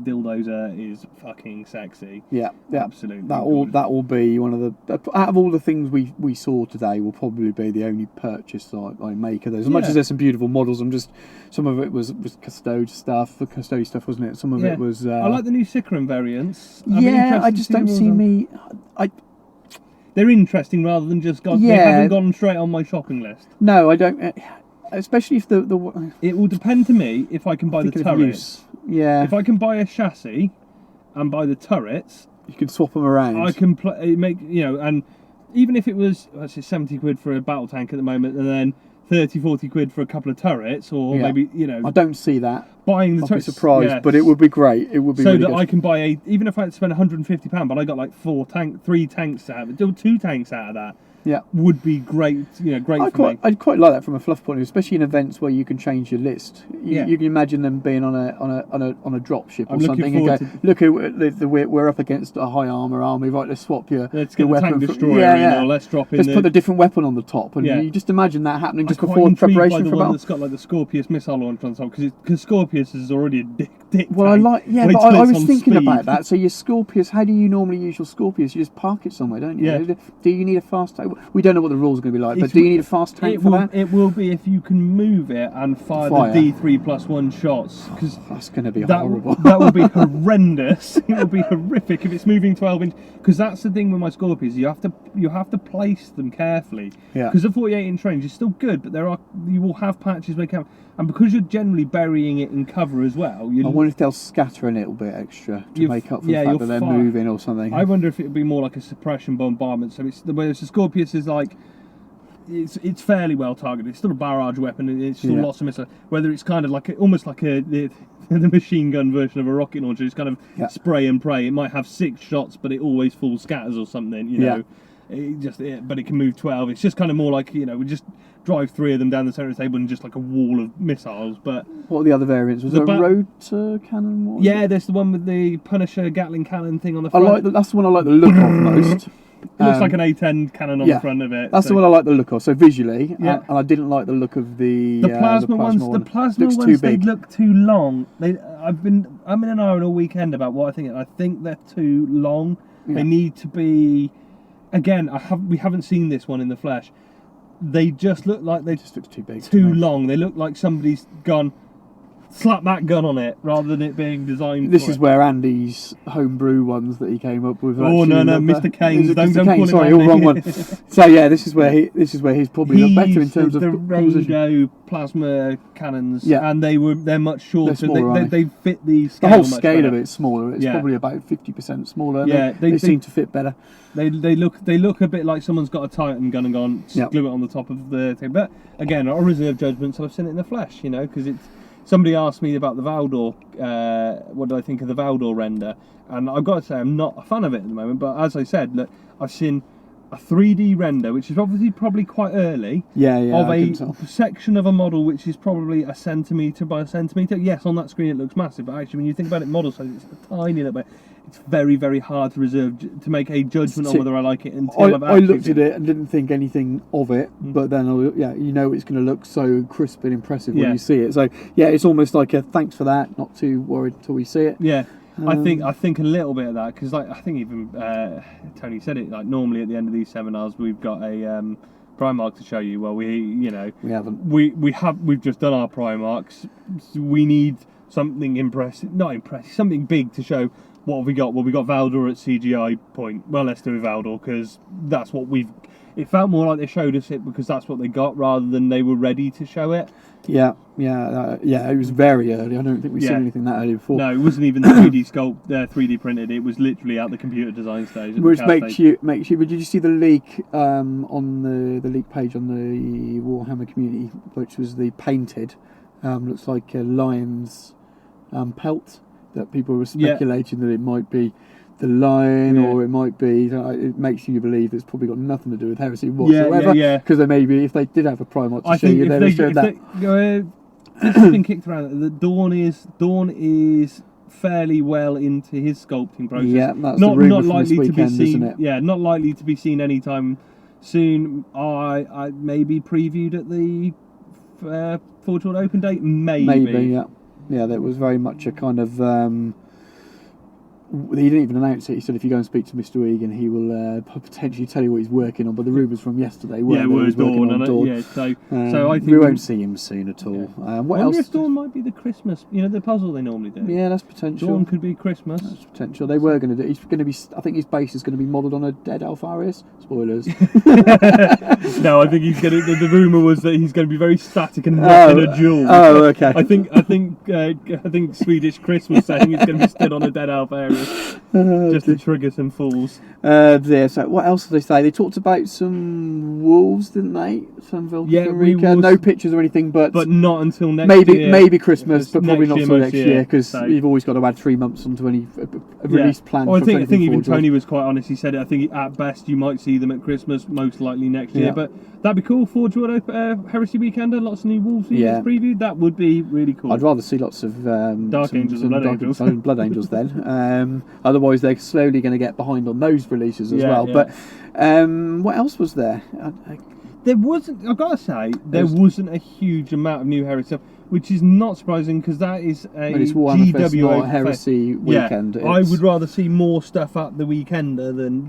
Dildozer is fucking sexy. Yeah, absolutely. That will be one of the out of all the things we saw today, will probably be the only purchase I make of those. As much as there's some beautiful models, some of it was custode stuff, the custode stuff, wasn't it? Some of it was. I like the new Sicaran variants. I just don't see me. They're interesting rather than just they haven't gone straight on my shopping list. No, I don't. Especially if the it will depend to me if I can buy the turrets. Yeah. If I can buy a chassis and buy the turrets, you can swap them around. I can and even if it was, let's say, 70 quid for a battle tank at the moment, and then 30-40 quid for a couple of turrets, or maybe I don't see that. Buying the turrets, I'd be surprised, but it would be great. It would be so really that good. I can buy even if I had to spend £150, but I got like 3 tanks out of it, 2 tanks out of that. Yeah, would be great. Great for me. I'd quite like that from a fluff point of view, especially in events where you can change your list. You can imagine them being on a drop ship or something. And go, look, we're up against a high armor army. Right, let's swap your weapon. Tank destroyer in, or let's drop in. Let's put a different weapon on the top, and you just imagine that happening just before preparation for battle. That's got like the Scorpius missile launcher on top, because Scorpius is already a dick. Well, tank. but I was thinking about that. So your Scorpius, how do you normally use your Scorpius? You just park it somewhere, don't you? Yeah. Do you need a fast tank? We don't know what the rules are going to be like, but do you need a fast tank for that? It will be if you can move it and fire the D3+1 shots. Because that's going to be horrible. That will be horrendous. It will be horrific if it's moving 12 inch. Because that's the thing with my Scorpions. You have to place them carefully. Because the 48-inch range is still good, but you will have patches where you can. And because you're generally burying it in cover as well. I wonder if they'll scatter a little bit extra to make up for the fact that they're moving or something. I wonder if it would be more like a suppression bombardment. So whereas the Scorpius is like, it's fairly well targeted. It's still a barrage weapon, and it's still lots of missiles. Whether it's kind of like almost like the machine gun version of a rocket launcher, it's kind of spray and pray. It might have 6 shots, but it always full scatters or something. You know, but it can move 12. It's just kind of more like we just drive 3 of them down the centre of the table and just like a wall of missiles. But what are the other variants? Was there a rotor cannon one? Yeah, there's the one with the Punisher Gatling cannon thing on the front. That's the one I like the look of most. It looks like an A10 cannon on the front of it. That's the one I like the look of. So visually, and I didn't like the look of the plasma ones. The plasma ones, they look too long. I'm in an iron all weekend about what I think. I think they're too long. Yeah. They need to be. Again, we haven't seen this one in the flesh. They just look like they just look too big, too long. They look like somebody's gone, slap that gun on it, rather than it being designed. This is where Andy's homebrew ones that he came up with. Oh no, Mr. Keynes, don't call him. Sorry, all wrong one. So yeah, this is where he's probably the better in terms of the radio plasma cannons. Yeah, and they're much shorter. They fit the scale. The whole scale of it's smaller. It's probably about 50% smaller. Yeah, they seem to fit better. They look a bit like someone's got a Titan gun and gone glue it on the top of the thing. But again, I reserve judgment till I've seen it in the flesh. Because it's. Somebody asked me about the Valdor, what did I think of the Valdor render? And I've got to say, I'm not a fan of it at the moment, but as I said, look, I've seen a 3D render, which is obviously probably quite early, of a section of a model which is probably 1 centimetre by 1 centimetre. Yes, on that screen it looks massive, but actually when you think about it model size, it's a tiny little bit. It's very, very hard to make a judgment on whether I like it until I looked at it and didn't think anything of it, but then it's going to look so crisp and impressive when you see it. So it's almost like a thanks for that, not too worried until we see it. Yeah. I think a little bit of that, because I think even Tony said it, like normally at the end of these seminars we've got a Primarch to show you. Well, we haven't. We've just done our Primarchs. We need something something big to show what have we got? Well, we got Valdor at CGI point. Well, let's do Valdor because that's what we've. It felt more like they showed us it because that's what they got rather than they were ready to show it. Yeah. It was very early. I don't think we've seen anything that early before. No, it wasn't even 3D sculpt, 3D printed. It was literally at the computer design stage. Which makes you. But did you see the leak on the leak page on the Warhammer community, which was the painted, looks like a lion's pelt that people were speculating that it might be the lion or it might be. It makes you believe it's probably got nothing to do with Heresy whatsoever. Because they maybe if they did have a Primarch to show you, they'd have showed that. This has been kicked around. The Dawn is fairly well into his sculpting process. Yeah, that's the rumour from this weekend, isn't it? Yeah, not likely to be seen anytime soon. I maybe previewed at the Forge World Open Day. Maybe. Yeah. That was very much a kind of. He didn't even announce it. He said if you go and speak to Mr. Egan, he will potentially tell you what he's working on. But the rumours from yesterday were he was working on Dawn. Yeah, so I think we won't see him soon at all. Yeah. What else? If Dawn might be the Christmas, the puzzle they normally do. Yeah, that's potential. Dawn could be Christmas. That's potential. They were going to do. He's going to be. I think his base is going to be modelled on a dead Alpharius. Spoilers. No, I think he's going to. The rumour was that he's going to be very static and not in a duel. Oh, okay. I think Swedish Chris was saying he's going to be stood on a dead Alpharius. Just to trigger some fools. So what else did they say? They talked about some wolves, didn't they? Some no pictures or anything, but not until next year. Maybe Christmas, but probably not until next year because so. You've always got to add 3 months onto any release plan. Well, I think even Tony was quite honest. He said it. I think at best you might see them at Christmas, most likely next year. But that'd be cool. Forge World Heresy Weekender, lots of new wolves previewed. That would be really cool. I'd rather see lots of Dark Angels and Blood Angels then. Otherwise, they're slowly going to get behind on those releases as well. Yeah. But what else was there? There wasn't. I've got to say, there wasn't a huge amount of new Heresy stuff, which is not surprising because that is a GW Heresy weekend. Yeah, I would rather see more stuff at the Weekender than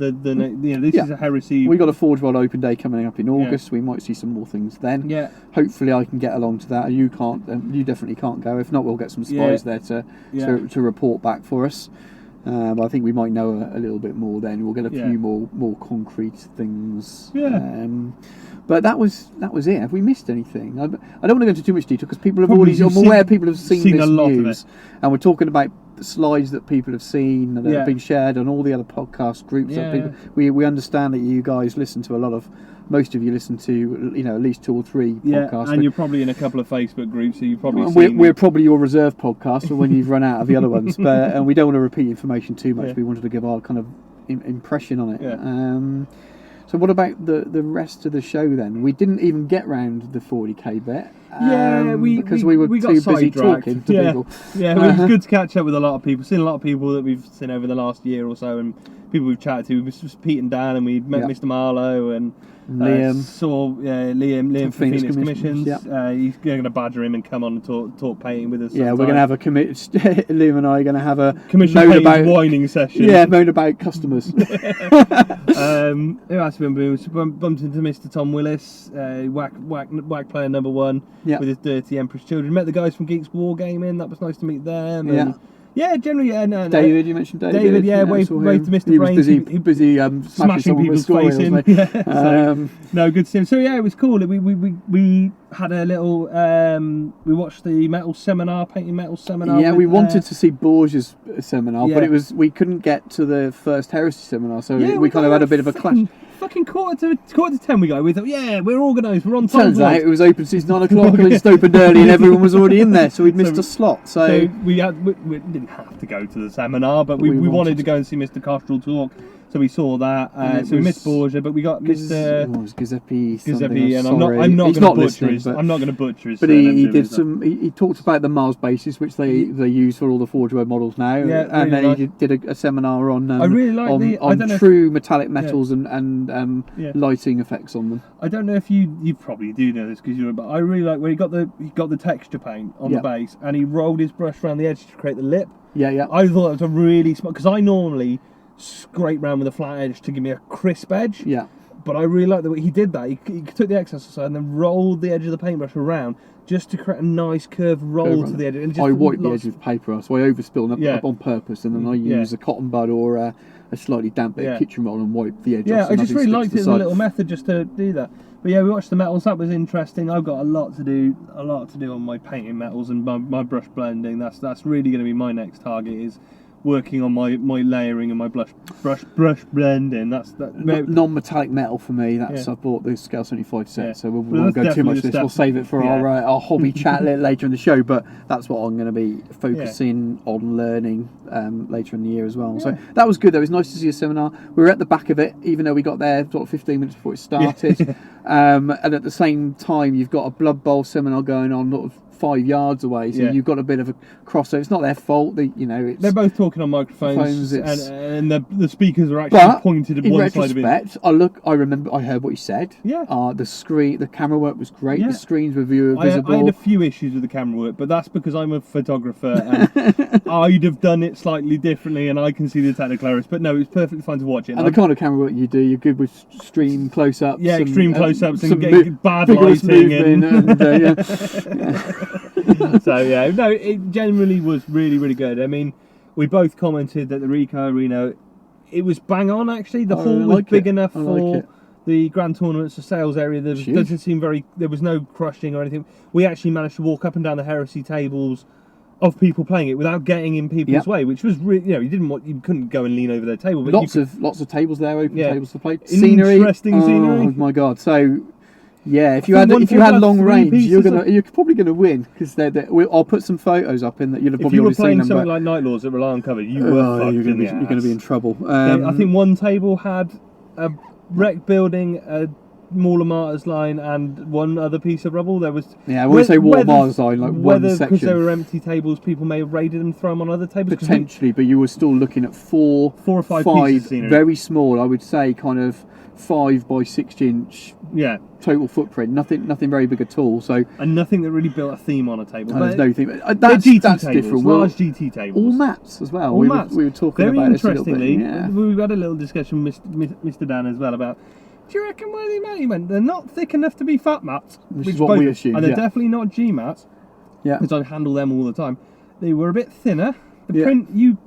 this is a Heresy. We got a Forge World Open Day coming up in August. So we might see some more things then. Yeah. Hopefully, I can get along to that. You can't. You definitely can't go. If not, we'll get some spies there to report back for us. But I think we might know a little bit more then. We'll get a few more concrete things. Yeah. But that was it. Have we missed anything? I don't want to go into too much detail because people have already. I'm aware people have seen this a lot news, of it. And we're talking about the slides that people have seen that have been shared on all the other podcast groups. We understand that you guys listen to a lot of. Most of you listen to at least 2 or 3 podcasts. And you're probably in a couple of Facebook groups, so you've probably we're probably your reserve podcast for when you've run out of the other ones. But and we don't want to repeat information too much. We wanted to give our kind of impression on it. Yeah. So what about the rest of the show then? We didn't even get round the 40k bit. Because we were too busy talking to people. Yeah, it was good to catch up with a lot of people. Seen a lot of people that we've seen over the last year or so, and people we've chatted to. It was just Pete and Dan, and we met Mr. Marlowe and Liam. Liam from Phoenix Commissions. He's going to badger him and come on and talk painting with us. Yeah, we're going to have a Liam and I are going to have a commission whining session. Yeah, moan about customers. Who else have we bumped into Mr. Tom Willis, whack player number 1 with his dirty Empress Children. Met the guys from Geeks Wargaming. That was nice to meet them. And generally, no. David, you mentioned David. Wave to Mr. Brains. He was busy smashing people's faces in. No, good to see him. So it was cool. We had a little. We watched the painting metal seminar. Yeah, we wanted to see Borges' seminar, but we couldn't get to the first Heresy seminar, so we kind of had a bit of a clash. Fucking quarter to 10 we go. We thought, we're organised, we're on time. Turns out it was open since 9 o'clock and it's opened early and everyone was already in there, so we'd missed a slot. So we didn't have to go to the seminar, but we wanted to go and see Mr. Castrol talk. So we saw that. So we missed Borgia, but we got Mr. Giuseppe, and I'm not going to butcher his. But he did some. He talked about the Mars bases, which they use for all the Forge World models now. Yeah, and then he did a seminar on. I really like on true metallic metals and lighting effects on them. I don't know if you probably do know this because but I really like where he got the texture paint on the base and he rolled his brush around the edge to create the lip. Yeah. I thought it was a really smart because I normally scrape round with a flat edge to give me a crisp edge. Yeah. But I really like the way he did that. He took the excess aside and then rolled the edge of the paintbrush around just to create a nice curved roll to the edge. And just I wipe the edge with paper, so I overspill up on purpose, and then I use a cotton bud or a slightly damp bit of kitchen roll and wipe the edge off. Yeah, so I just really liked it as a little side. method just to do that. But yeah, we watched the metals. That was interesting. I've got a lot to do on my painting metals and my brush blending. That's really going to be my next target, is working on my layering and my brush blending. That's non-metallic metal for me. That's I bought the Scale 75 set, so we won't go too much of this. We'll save it for our hobby chat later in the show. But that's what I'm going to be focusing on learning later in the year as well. So that was good. Though. It was nice to see a seminar. We were at the back of it, even though we got there sort of 15 minutes before it started. And at the same time, you've got a Blood Bowl seminar going on, sort of 5 yards away, so you've got a bit of a crossover. It's not their fault. They're both talking on microphones, and the speakers are actually pointed at one side of it. In retrospect, I heard what you said. Yeah. The camera work was great. Yeah. The screens were visible. I had a few issues with the camera work, but that's because I'm a photographer and I'd have done it slightly differently, and I can see the technical errors. But no, it's perfectly fine to watch it. And the kind of camera work you do, you're good with extreme close-ups. Yeah, extreme close-ups and getting bad lighting. So yeah, no, it generally was really, really good. I mean, we both commented that the Rico Arena, it was bang on actually. The hall was big enough for the grand tournaments, the sales area. There doesn't seem there was no crushing or anything. We actually managed to walk up and down the Heresy tables of people playing it without getting in people's way, which was really, you couldn't go and lean over their table. But lots of tables there, open tables to play. Interesting scenery. Oh my god! So. Yeah, if you had long range, you're probably gonna win, because I'll put some photos up in that you'll have probably already seen them. If you were playing something like Night Lords that rely on cover, you're going to be in trouble. I think one table had a wreck building, a Mall of Martyrs line, and one other piece of rubble. There was I wouldn't say Mall of Martyrs line, like one section. Because there were empty tables, people may have raided them, thrown them on other tables. Potentially, but you were still looking at four or five pieces of scenery. Very small, I would say, kind of 5 by 6 inch. Yeah. Total footprint, nothing very big at all. So and nothing that really built a theme on a table. There's no theme. That's tables, different. Large GT tables, all mats as well. We were talking very about interestingly. This a little bit. We've had a little discussion with Mr. Dan as well about. Do you reckon where they mat? He went, they're not thick enough to be fat mats, which is what we assumed, and they're definitely not G mats. Yeah, because I handle them all the time. They were a bit thinner. The print, you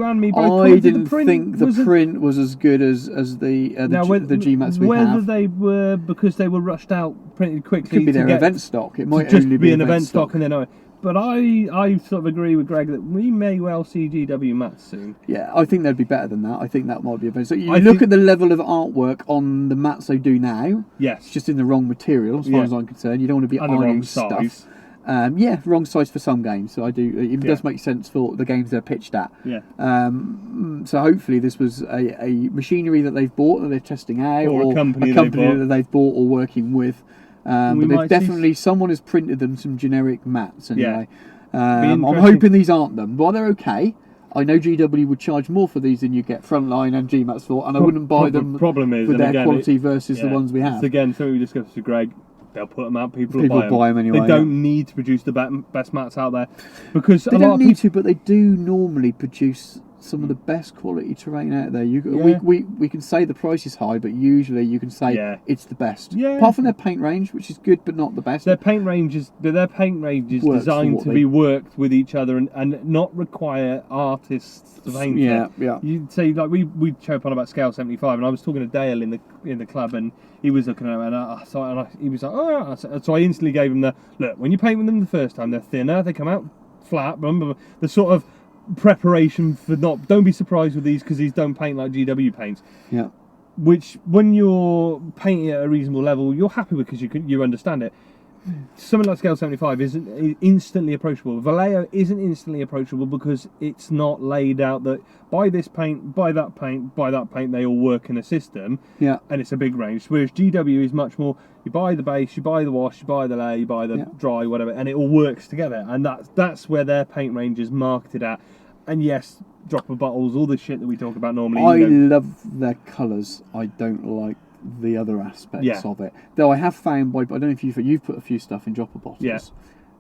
and me both. I didn't think the print was as good as the G mats we have. Whether they were because they were rushed out printed quickly. Could be their event stock. It might just only be an event stock, and then But I sort of agree with Greg that we may well see GW mats soon. Yeah, I think they'd be better than that. I think that might be a better. So you look at the level of artwork on the mats they do now. Yes, it's just in the wrong material as far as I'm concerned. You don't want to be ironing stuff. Wrong size for some games. So I do. It does make sense for the games they're pitched at. Yeah. So hopefully this was a machinery that they've bought that they're testing out, or a company that they've bought or working with. But definitely someone has printed them some generic mats anyway. Yeah. I'm hoping these aren't them. While they're okay, I know GW would charge more for these than you get Frontline and GMATs for, and I wouldn't buy them with their quality versus the ones we have. So again, something we discussed with Greg. They'll put them out. People buy them anyway. They don't need to produce the best mats out there because they don't need to, but they do normally produce some of the best quality terrain out there. We can say the price is high, but usually you can say it's the best. Yeah. Apart from their paint range, which is good but not the best. Their paint range is designed to be worked with each other and not require artists to paint it. Yeah. You'd say like we chirp on about Scale 75, and I was talking to Dale in the club, and he was looking at it, and he was like, oh, so I instantly gave him the look. When you paint with them the first time, they're thinner, they come out flat. Remember the sort of preparation for don't be surprised with these because these don't paint like GW paints. Yeah. Which when you're painting at a reasonable level, you're happy with because you understand it. Something like Scale 75 isn't instantly approachable. Vallejo isn't instantly approachable because it's not laid out that buy this paint, buy that paint, buy that paint, they all work in a system. Yeah. And it's a big range. Whereas GW is much more, you buy the base, you buy the wash, you buy the lay, you buy the dry, whatever, and it all works together. And that's where their paint range is marketed at. And yes, dropper bottles, all the shit that we talk about normally. I love their colours. I don't like the other aspects of it. Though I have found I don't know if you've put a few stuff in dropper bottles,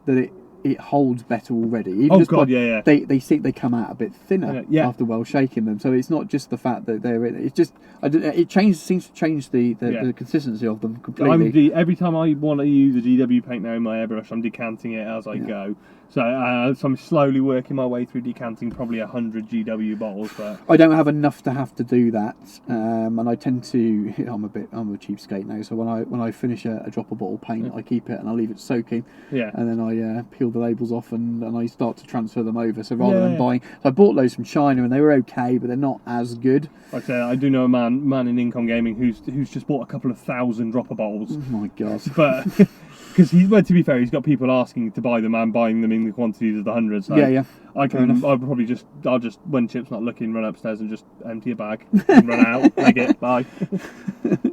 that it holds better already. Even Oh just God, by, yeah. They think they come out a bit thinner Yeah. after well shaking them. So it's not just the fact that they're. It's just seems to change the consistency of them completely. Every time I want to use a GW paint now in my airbrush, I'm decanting it as I go. So I'm slowly working my way through decanting probably 100 GW bottles. But I don't have enough to have to do that, and I tend to. I'm a cheapskate now, so when I finish a drop of bottle paint, I keep it and I leave it soaking. Yeah. And then I peel the labels off and I start to transfer them over. So rather than buying, so I bought those from China and they were okay, but they're not as good. Like I say, I do know a man in Incom Gaming who's just bought a couple of 1,000 dropper bottles. Oh my God! But because to be fair, he's got people asking to buy them and buying them in the quantities of the hundreds. So yeah. I'll just when Chip's not looking, run upstairs and just empty a bag and run out. Leg it, bye.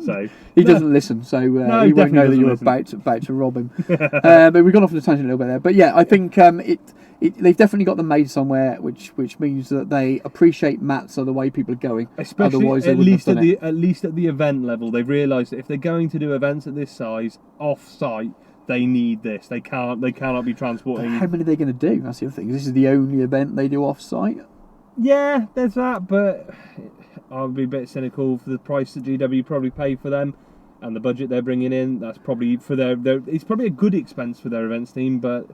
So he doesn't listen, so he won't know that you're about to rob him. But we've gone off on a tangent a little bit there. But yeah, I think they've definitely got them made somewhere, which means that they appreciate mats are the way people are going. Especially otherwise at least at the event level, they've realised that if they're going to do events at this size off site, they need this. They cannot be transporting. But how many are they going to do? That's the other thing. This is the only event they do off site. Yeah, there's that, but I'll be a bit cynical for the price that GW probably pay for them and the budget they're bringing in. That's probably for their it's probably a good expense for their events team, but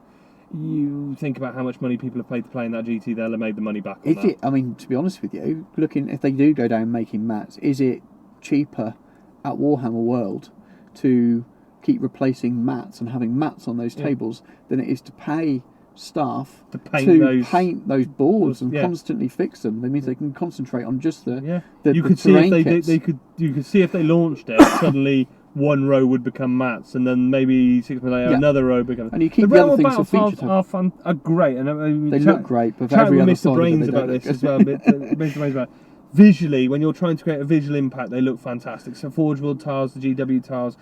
you think about how much money people have paid to play in that GT, they'll have made the money back on that. I mean, to be honest with you, looking if they do go down making mats, is it cheaper at Warhammer World to keep replacing mats and having mats on those tables than it is to pay staff to paint those boards and constantly fix them? That means they can concentrate on just the you could see if you could see if they launched it suddenly one row would become mats and then maybe 6 months later another row becomes. And you keep the other things for feature are great and they look great, but chat every with other Mr. Brains about this as well. Mr. Brains about visually, when you're trying to create a visual impact, they look fantastic. So Forge World tiles, the GW tiles,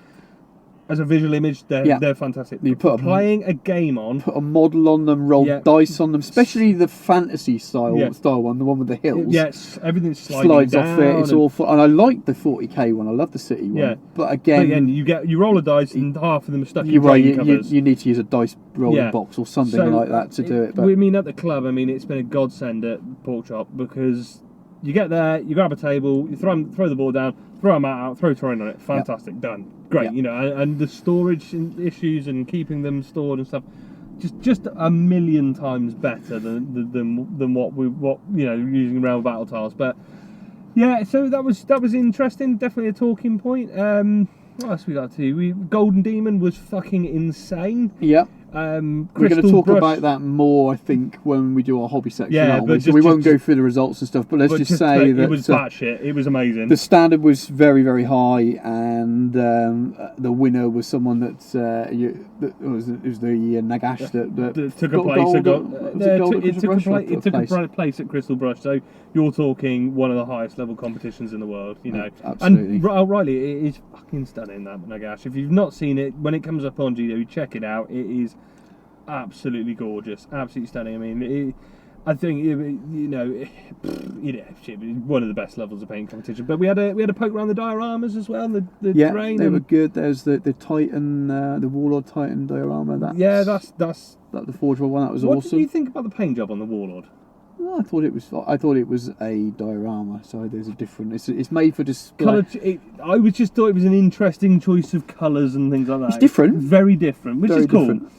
as a visual image, they're fantastic. You playing a game on, put a model on them, roll dice on them, especially the fantasy style one, the one with the hills. Yes, everything slides off it. It's awful, and I like the 40k one. I love the city one. Yeah, but again, you roll a dice and half of them are stuck in covers. You need to use a dice rolling box or something like that to do it. But we mean at the club, it's been a godsend at Pork Chop because you get there, you grab a table, you throw the board down, throw a mat out, throw terrain on it. Fantastic, done. Great, and the storage issues and keeping them stored and stuff, just a million times better than what using Realm Battle tiles. But yeah, so that was interesting. Definitely a talking point. What else we got to? Golden Demon was fucking insane. Yeah. We're going to talk about that more, I think, when we do our hobby section. Yeah, but so we won't go through the results and stuff. But let's just say that it was batshit. It was amazing. The standard was very, very high, and the winner was someone it was the Nagash that took a place at Crystal Brush. So you're talking one of the highest level competitions in the world. Absolutely. And O'Reilly, it is fucking stunning, that Nagash. If you've not seen it, when it comes up on GW, check it out. It is absolutely gorgeous, absolutely stunning. I think one of the best levels of paint competition. But we had a poke around the dioramas as well. The terrain. They were good. There's the Titan, the Warlord Titan diorama. That's the Forge one. That was awesome. What did you think about the paint job on the Warlord? Well, I thought it was a diorama. So there's a different. It's made for display. I just thought it was an interesting choice of colours and things like that. It's different, very different, which is cool. Different.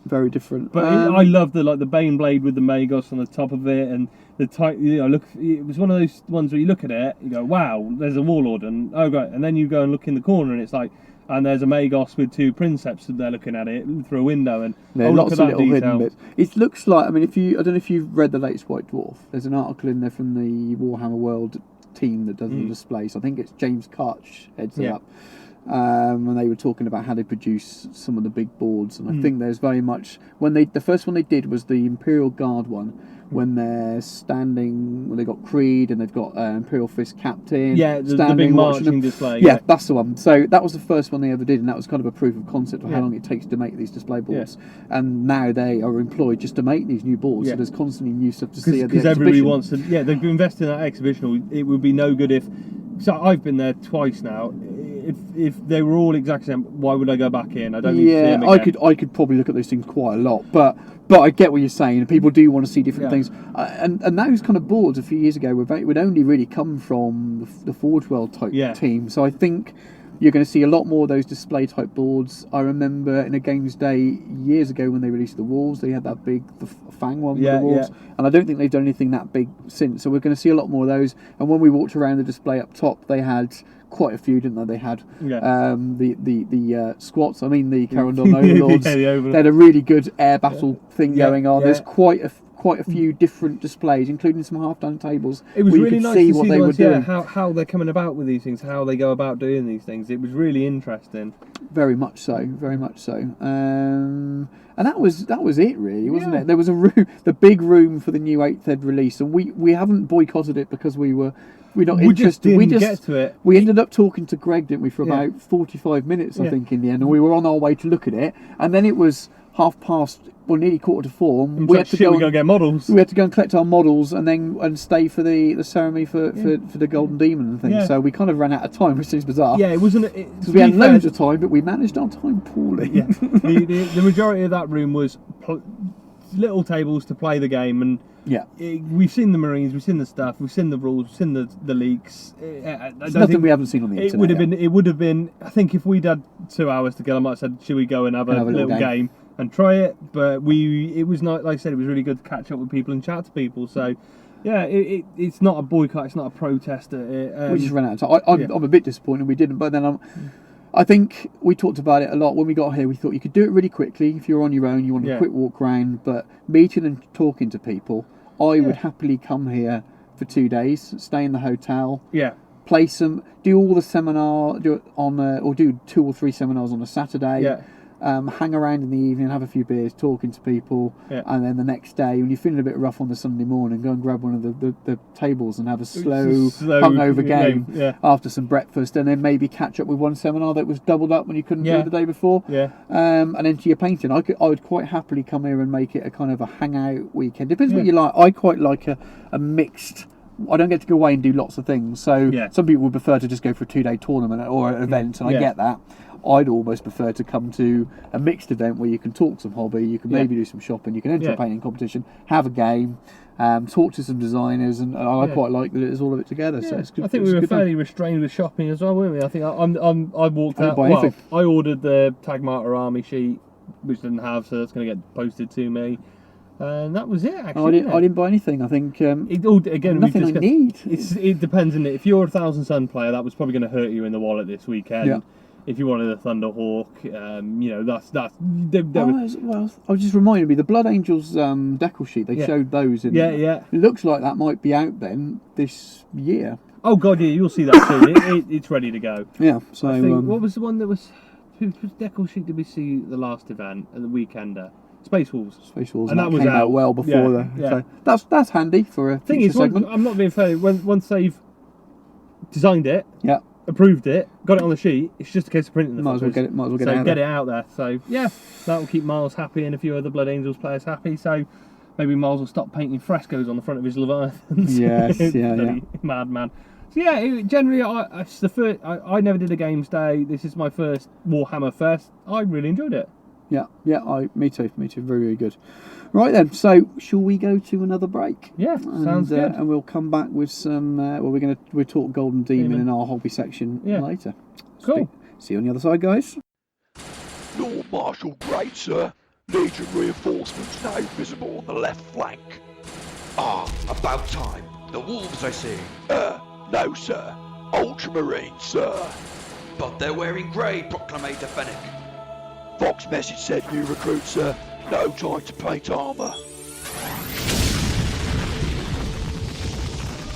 Very different. But I love the Bane blade with the Magos on the top of it, and the type. Look, it was one of those ones where you look at it, you go, "Wow, there's a Warlord," and oh great, and then you go and look in the corner, and it's like, and there's a Magos with two Princeps, and they're looking at it through a window, and lots of little hidden bits. It looks like, I don't know if you've read the latest White Dwarf. There's an article in there from the Warhammer World team that does the displays. I think it's James Karch heads it up. And they were talking about how they produce some of the big boards, and I think there's very much the first one they did was the Imperial Guard one, when they're standing, when they got Creed and they've got Imperial Fist Captain, the big marching display. Yeah, that's the one. So that was the first one they ever did, and that was kind of a proof of concept of how long it takes to make these display boards. And now they are employed just to make these new boards, so there's constantly new stuff to see at the exhibition. Because everybody wants to. Yeah, they've invested in that exhibition. It would be no good if. So I've been there twice now. if they were all exactly the same, why would I go back in? I don't need to see them again. I could probably look at those things quite a lot, but I get what you're saying. People do want to see different things, and those kind of boards a few years ago would only really come from the Forge World type team. So I think you're going to see a lot more of those display type boards. I remember in a Games Day years ago when they released the Wolves, they had that big Fang one with the Wolves, and I don't think they've done anything that big since. So we're going to see a lot more of those. And when we walked around the display up top, they had quite a few, didn't they? They had the squats. I mean the Carandon Overlords. They had a really good air battle thing going on. There's quite a few different displays, including some half-done tables. It was really nice to see what they were doing. How they're coming about with these things, how they go about doing these things. It was really interesting. Very much so, very much so. And that was it, really, wasn't it? There was a room, the big room for the new 8th Ed release, and we haven't boycotted it because we're not interested. We just get to it. We ended up talking to Greg, didn't we, for about 45 minutes, I think, in the end, and we were on our way to look at it, and then it was nearly 3:45. We had to go get models. We had to go and collect our models and stay for the ceremony for the Golden Demon and things. So we kind of ran out of time, which seems bizarre. Yeah, it wasn't. Because we had loads of time, but we managed our time poorly. Yeah, the majority of that room was little tables to play the game, and we've seen the Marines, we've seen the stuff, we've seen the rules, we've seen the leaks. There's nothing we haven't seen on the internet. It would have been. I think if we'd had 2 hours to go, I might have said, "Should we go and have a little game and try it?" But it was not, like I said, it was really good to catch up with people and chat to people. So yeah, it's not a boycott, it's not a protest. We just ran out of time. I'm a bit disappointed we didn't, but then I think we talked about it a lot when we got here. We thought you could do it really quickly if you're on your own, you want a quick walk around, but meeting and talking to people, I would happily come here for 2 days, stay in the hotel, play do all the seminar, or do 2 or 3 seminars on a Saturday. Hang around in the evening, have a few beers, talking to people, and then the next day, when you're feeling a bit rough on the Sunday morning, go and grab one of the tables and have a slow hungover game after some breakfast, and then maybe catch up with one seminar that was doubled up when you couldn't do the day before. And then to your painting, I would quite happily come here and make it a kind of a hangout weekend. Depends what you like. I quite like a mixed. I don't get to go away and do lots of things, so some people would prefer to just go for a 2-day tournament or an event, and I get that. I'd almost prefer to come to a mixed event where you can talk some hobby, you can maybe do some shopping, you can enter a painting competition, have a game, talk to some designers, and I quite like that it's all of it together. So it's good. I think we were fairly restrained with shopping as well, weren't we? I think I walked out. Well, I ordered the Tagmata Army sheet, which didn't have, so that's going to get posted to me. And that was it, actually. I didn't buy anything. I think nothing I need. It depends, isn't it? If you're a Thousand Sun player, that was probably going to hurt you in the wallet this weekend. Yeah. If you wanted a Thunderhawk, that's. Well, I was just reminding me the Blood Angels decal sheet. They showed those. It looks like that might be out then this year. Oh God, yeah, you'll see that soon. It's ready to go. Yeah. So I think, what was the one that was? Whose decal sheet did we see at the last event at the weekender? Space Wolves. And that was came out well before so that's handy for a thing. I'm not being fair. Once they've designed it, approved it, got it on the sheet, it's just a case of printing the might as well get it out there. So that will keep Miles happy and a few other Blood Angels players happy. So maybe Miles will stop painting frescoes on the front of his Leviathans. Yes, madman. So generally, I never did a Games Day. This is my first Warhammer Fest. I really enjoyed it. Me too. Very, very good. Right then, so shall we go to another break? Yeah, sounds good. And we'll come back with some. We'll talk Golden Demon in our hobby section later. Cool. See you on the other side, guys. Lord Marshal Great, sir. Legion reinforcements now visible on the left flank. About time. The wolves, I see. No, sir. Ultramarines, sir. But they're wearing grey, Proclamator Fennec. Fox message said new recruits, sir. No time to paint armour.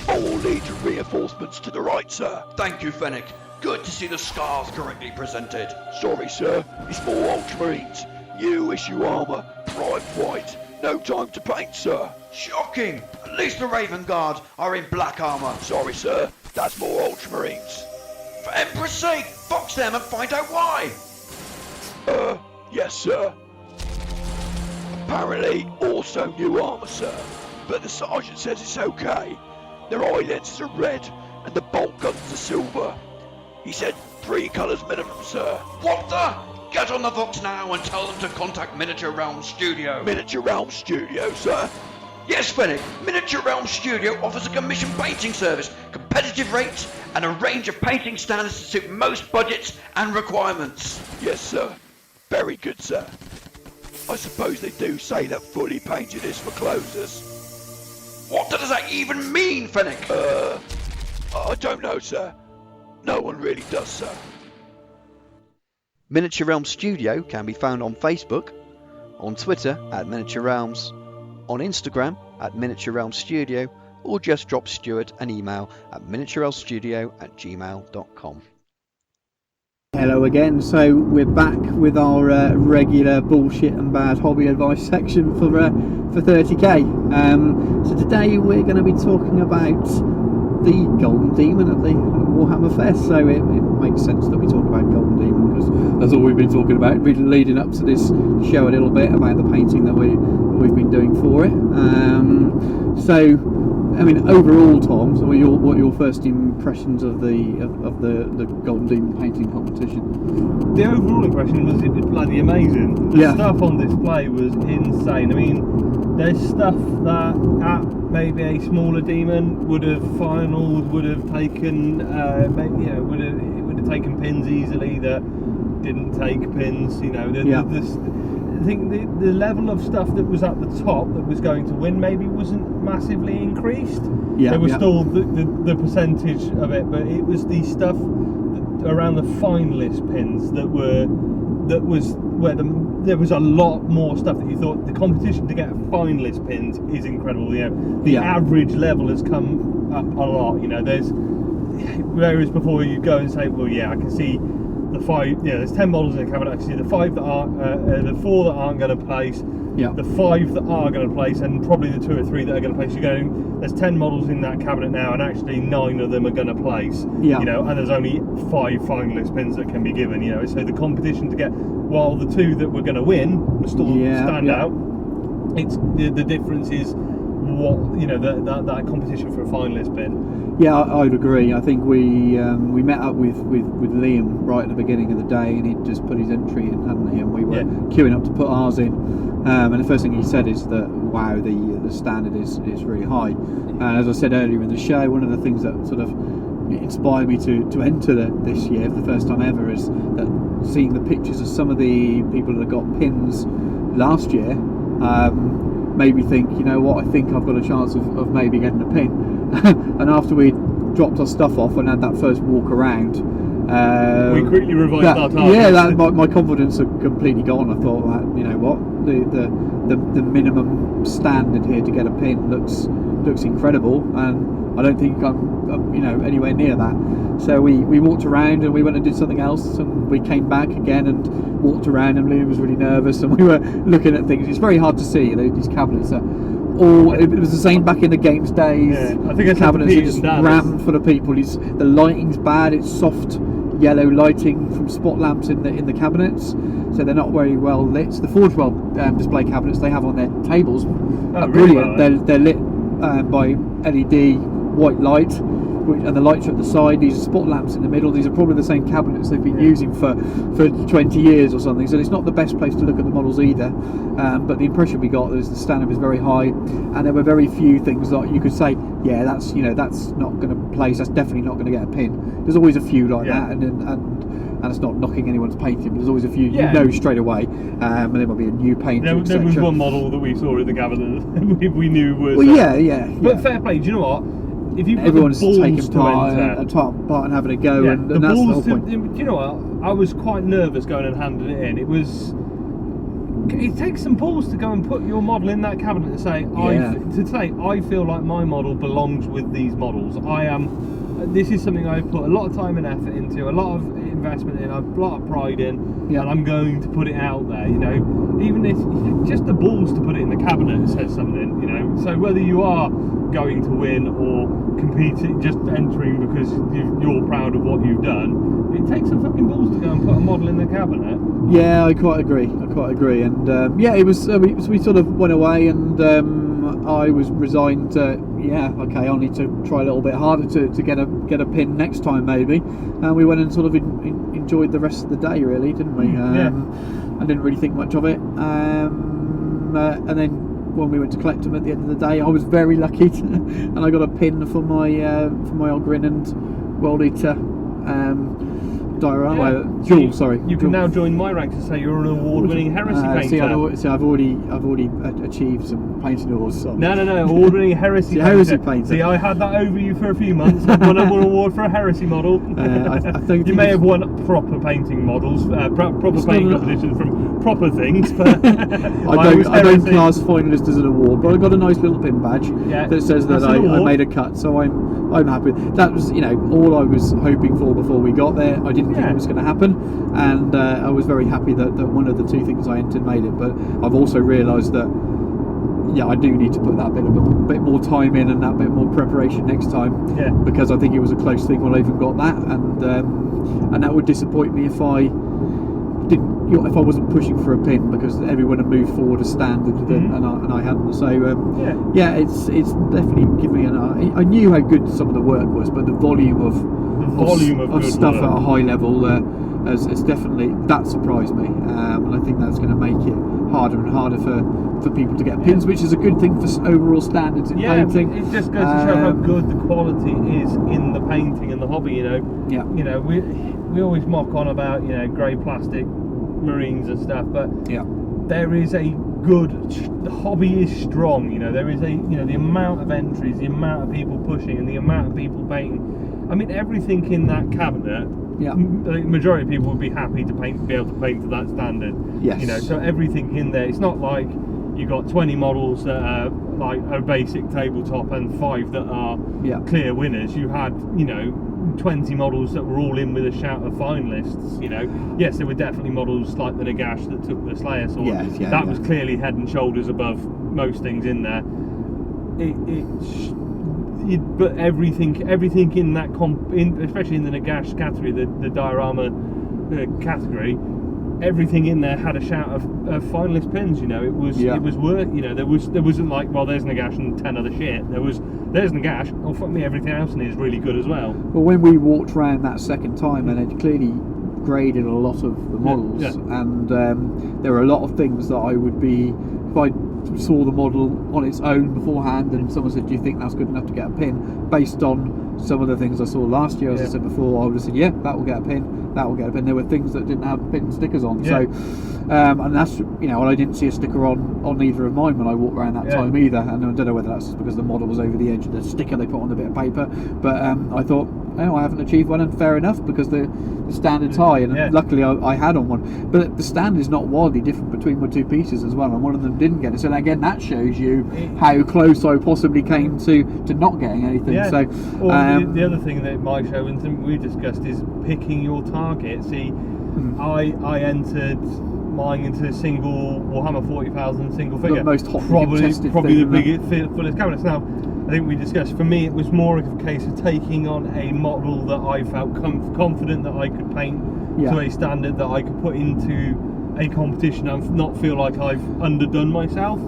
All Legion reinforcements to the right, sir. Thank you, Fennec. Good to see the scars correctly presented. Sorry, sir. It's more Ultramarines. New issue armour. Prime white. No time to paint, sir. Shocking. At least the Raven Guard are in black armour. Sorry, sir. That's more Ultramarines. For Emperor's sake, fox them and find out why. Yes, sir. Apparently, also new armour, sir. But the sergeant says it's okay. Their eye lenses are red, and the bolt guns are silver. He said 3 colours minimum, sir. What the? Get on the Vox now and tell them to contact Miniature Realm Studio. Miniature Realm Studio, sir. Yes, Fennec. Miniature Realm Studio offers a commission painting service, competitive rates, and a range of painting standards to suit most budgets and requirements. Yes, sir. Very good, sir. I suppose they do say that fully painted is for closers. What does that even mean, Fennec? I don't know, sir. No one really does, sir. Miniature Realms Studio can be found on Facebook, on Twitter at Miniature Realms, on Instagram at Miniature Realms Studio, or just drop Stuart an email at miniaturerealmsstudio@gmail.com. Hello again. So we're back with our regular bullshit and bad hobby advice section for 30k. So today we're going to be talking about the Golden Demon at the Warhammer Fest. So it makes sense that we talk about Golden Demon because that's all we've been talking about, really leading up to this show a little bit about the painting that we've been doing for it. So I mean, overall, Tom, so what are your first impressions of the Golden Demon painting competition? The overall impression was it was bloody amazing. The stuff on display was insane. I mean, there's stuff that at maybe a smaller demon would have finaled, would have taken, would have taken pins easily that didn't take pins. You know, I think the level of stuff that was at the top that was going to win maybe wasn't massively increased. There was still the percentage of it, but it was the stuff around the finalist pins that was where there was a lot more stuff that you thought the competition to get finalist pins is incredible. You know, the average level has come up a lot. You know, whereas before you go and say, well, yeah, I can see the 5, there's 10 models in the cabinet. I can see the 5 that aren't, the 4 that aren't going to place, the 5 that are going to place, and probably the 2 or 3 that are going to place. You're going, there's 10 models in that cabinet now, and actually 9 of them are going to place. You know, and there's only 5 finalist pins that can be given. You know, so the competition to get, while the 2 that were going to win will still stand out. It's the difference is what, you know, that competition for a finalist pin. Yeah, I would agree. I think we met up with Liam right at the beginning of the day, and he'd just put his entry in, hadn't he? And we were queuing up to put ours in. And the first thing he said is that, wow, the standard is really high. And as I said earlier in the show, one of the things that sort of inspired me to enter this year for the first time ever is that seeing the pictures of some of the people that got pins last year made me think, you know what, I think I've got a chance of maybe getting a pin. And after we dropped our stuff off and had that first walk around, we quickly revised our target. Yeah, my confidence had completely gone. I thought that, you know what, the minimum standard here to get a pin looks incredible, and I don't think I'm you know, anywhere near that. So we walked around and we went and did something else, and we came back again and walked around, and Liam was really nervous, and we were looking at things. It's very hard to see. These cabinets are all, it was the same back in the games days. I think the cabinets are just rammed full of people. The lighting's bad. It's soft yellow lighting from spot lamps in the cabinets, so they're not very well lit. The Forge World display cabinets they have on their tables are brilliant. Well, they're lit by LED white light, and the lights are at the side. These are spot lamps in the middle. These are probably the same cabinets they've been using for 20 years or something, so it's not the best place to look at the models either. But the impression we got is the standard was very high, and there were very few things that you could say, yeah, that's not going to place, that's definitely not going to get a pin. There's always a few like that, and it's not knocking anyone's painting, but there's always a few you know straight away, and there might be a new paint. There was one model that we saw in the cabinet that we knew was. Well, yeah. But fair play. Do you know what? If you everyone's the balls taking part and having a go, and that's the whole point. Do you know what? I was quite nervous going and handing it in. It takes some balls to go and put your model in that cabinet and say, I feel like my model belongs with these models. This is something I've put a lot of time and effort into, a lot of investment in, a lot of pride in, and I'm going to put it out there. You know, even if just the balls to put it in the cabinet says something. You know, so whether you are going to win or competing, just entering because you're proud of what you've done, it takes some fucking balls to go and put a model in the cabinet. Yeah, I quite agree, and it was we sort of went away, and I was resigned to, I need to try a little bit harder to get a pin next time maybe, and we went and sort of enjoyed the rest of the day really, didn't we? I didn't really think much of it, and then when we went to collect them at the end of the day, I was very lucky and I got a pin for my Ogrin and World Eater diorama. Jewel, sorry. You can now join my ranks and say you're an award-winning Heresy painter. See, I've already achieved some painting awards. So. No, award-winning Heresy painter. Heresy painter. See, I had that over you for a few months. I've won an award for a Heresy model. I think you may have won proper painting models, proper painting competitions from proper things, but I don't class finalist as an award, but I got a nice little pin badge that says that I made a cut, so I'm happy. That was all I was hoping for before we got there. I didn't think it was going to happen, and I was very happy that one of the two things I entered made it. But I've also realised that I do need to put that bit more time in and that bit more preparation next time. Because I think it was a close thing when I even got that, and that would disappoint me if I wasn't pushing for a pin, because everyone had moved forward a standard and I hadn't. So it's definitely given me I knew how good some of the work was, but the volume of stuff at a high level it's definitely, that surprised me, and I think that's going to make it harder and harder for people to get pins, which is a good thing for overall standards in painting. It just goes to show how good the quality is in the painting and the hobby. We always mock on about grey plastic marines and stuff, but there is a the hobby is strong. There is the amount of entries, the amount of people pushing, and the amount of people painting. I mean, everything in that cabinet, the majority of people would be happy to be able to paint to that standard. Yes. So everything in there, it's not like you got 20 models that are like a basic tabletop and 5 that are clear winners. You had 20 models that were all in with a shout of finalists. Yes, there were definitely models like the Nagash that took the Slayer sword. That was clearly head and shoulders above most things in there. But everything in that especially in the Nagash category, the diorama category, everything in there had a shout of finalist pins. It was worth. There wasn't like, well, there's Nagash and 10 other shit. There's Nagash. Oh fuck me, everything else in it is really good as well. Well, when we walked around that second time, and it clearly graded a lot of the models, and there were a lot of things that I would be, if I saw the model on its own beforehand and someone said, do you think that's good enough to get a pin, based on some of the things I saw last year, as I said before, I would have said, that will get a pin, that will get a pin. There were things that didn't have pin stickers on, so and that's, I didn't see a sticker on either of mine when I walked around that time either, and I don't know whether that's because the model was over the edge of the sticker they put on a bit of paper, but I thought, I haven't achieved one, and fair enough, because the standard's high, and luckily I had on one. But the standard is not wildly different between my two pieces as well, and one of them didn't get it. So again, that shows you how close I possibly came to not getting anything. So the other thing that it might show, and something we discussed, is picking your target. See, I entered mine into a single Warhammer 40,000 single figure, the most probably the biggest, fullest cabinets. Now, I think we discussed, for me it was more of a case of taking on a model that I felt confident that I could paint to a standard that I could put into a competition and not feel like I've underdone myself.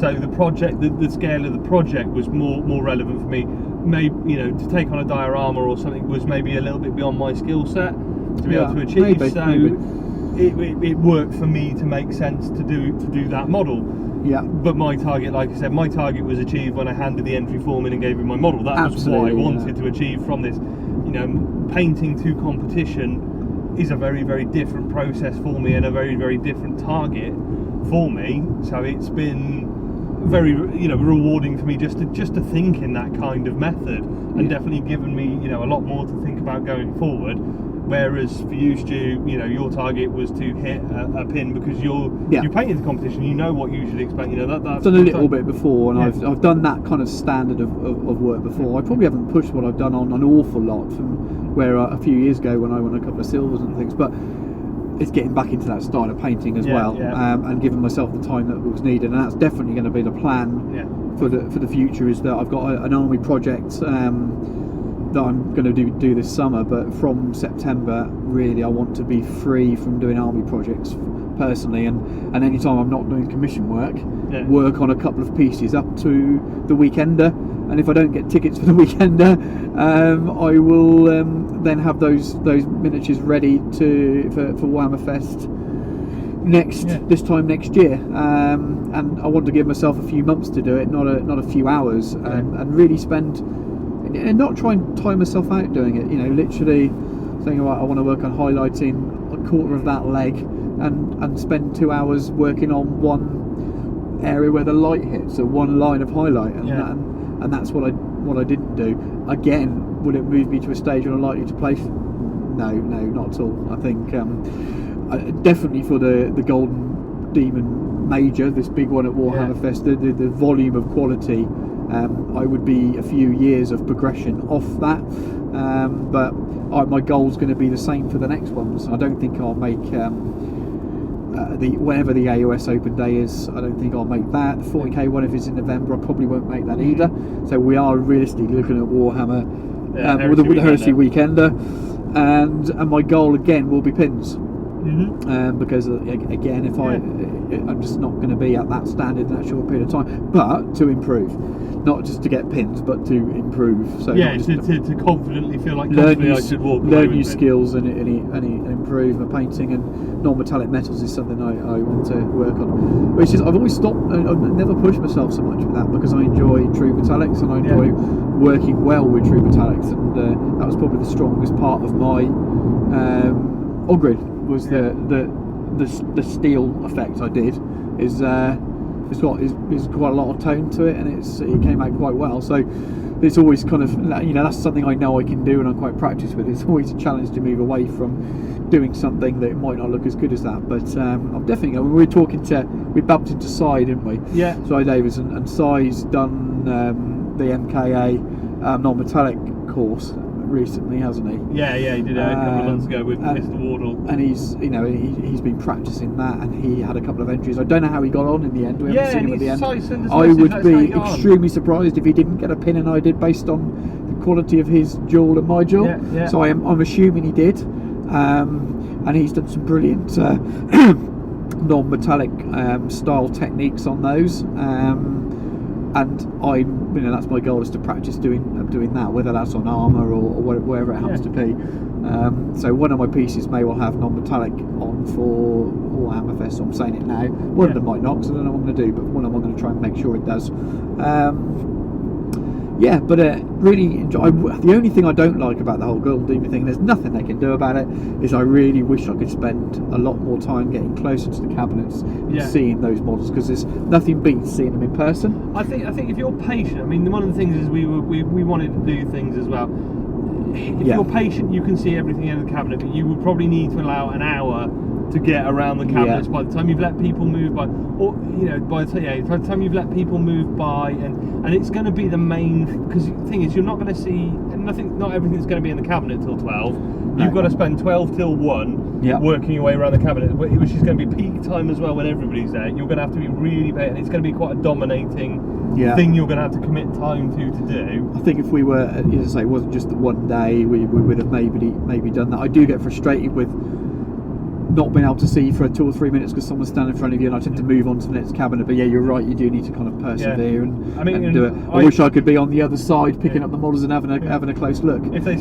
So the project, the scale of the project was more relevant for me. Maybe to take on a diorama or something was maybe a little bit beyond my skill set to be able to achieve. It worked for me to make sense to do that model. But my target, like I said, was achieved when I handed the entry form in and gave him my model. That was what I wanted to achieve from this. Painting to competition is a very, very different process for me, and a very, very different target for me. So it's been very, rewarding for me just to think in that kind of method, and definitely given me, a lot more to think about going forward. Whereas for you, Stu, your target was to hit a pin because you painted the competition. You know what you should expect. That's I've done a little bit before, and I've done that kind of standard of work before. I probably haven't pushed what I've done on an awful lot from where a few years ago when I won a couple of silvers and things. But it's getting back into that style of painting as well, and giving myself the time that was needed. And that's definitely going to be the plan for the future. Is that I've got an army project that I'm going to do this summer, but from September really I want to be free from doing army projects personally, and any time I'm not doing commission work, Yeah. work on a couple of pieces up to the weekender. And if I don't get tickets for the weekender, I will then have those miniatures ready for Warhammer Fest this time next year. And I want to give myself a few months to do it, not a few hours, and really spend and not try and time myself out doing it. You know, literally saying, right, I want to work on highlighting a quarter of that leg, and spend 2 hours working on one area where the light hits, or one line of highlight, and that's what I didn't do. Again, would it move me to a stage where I'm likely to place? No, not at all. I think definitely for the Golden Demon Major, this big one at Warhammer Fest, the volume of quality, I would be a few years of progression off that, but my goal's going to be the same for the next ones. I don't think I'll make whenever the AOS open day is, I don't think I'll make that. The 40k one, if it's in November, I probably won't make that either. So we are realistically looking at Warhammer with the Heresy Weekender, and my goal again will be pins. Because again, if I'm just not going to be at that standard in that short period of time, but to improve, not just to get pins, but to improve. So to confidently feel like learn new skills skills and improve. My painting and non-metallic metals is something I want to work on. Which is, I've always stopped. I've never pushed myself so much with that, because I enjoy true metallics, and I enjoy working well with true metallics, and that was probably the strongest part of my Ogrid. Was the steel effect I did is quite a lot of tone to it, and it came out quite well. So it's always kind of, you know, that's something I know I can do and I'm quite practiced with. It's always a challenge to move away from doing something that might not look as good as that. But I'm definitely, we bumped into Cy, didn't we? Yeah. Cy Davis, and Cy's done the MKA non-metallic course recently, hasn't he? Yeah, he did a couple of months ago with Mr. Wardle. And he's been practicing that, and he had a couple of entries. I don't know how he got on in the end. We haven't seen him at the end. I would be extremely surprised if he didn't get a pin and I did, based on the quality of his jewel and my jewel. Yeah. So I'm assuming he did. And he's done some brilliant non-metallic style techniques on those. And that's my goal, is to practice doing that, whether that's on armour or wherever it happens to be. So one of my pieces may well have non-metallic on for Warhammer Fest. So I'm saying it now. One of them might not, because I don't know what I'm going to do, but one of them I'm going to try and make sure it does. Really enjoy. The only thing I don't like about the whole Golden Demon thing, there's nothing they can do about it, is I really wish I could spend a lot more time getting closer to the cabinets and seeing those models, because there's nothing beats seeing them in person. I think if you're patient, I mean, one of the things is we wanted to do things as well. If you're patient, you can see everything in the cabinet, but you would probably need to allow an hour to get around the cabinets by the time you've let people move by, or by the time you've let people move by, and it's going to be the main, because the thing is, you're not going to see not everything's going to be in the cabinet till 12. You've got to spend 12 till 1 working your way around the cabinet, which is going to be peak time as well when everybody's there. You're going to have to be really patient. It's going to be quite a dominating thing you're going to have to commit time to do. I think if we were, as I say, it wasn't just the one day, we would have maybe done that. I do get frustrated with not being able to see for 2 or 3 minutes because someone's standing in front of you, and I tend to move on to the next cabinet. But you're right, you do need to kind of persevere and do it. I wish I could be on the other side picking up the models and having a close look. If they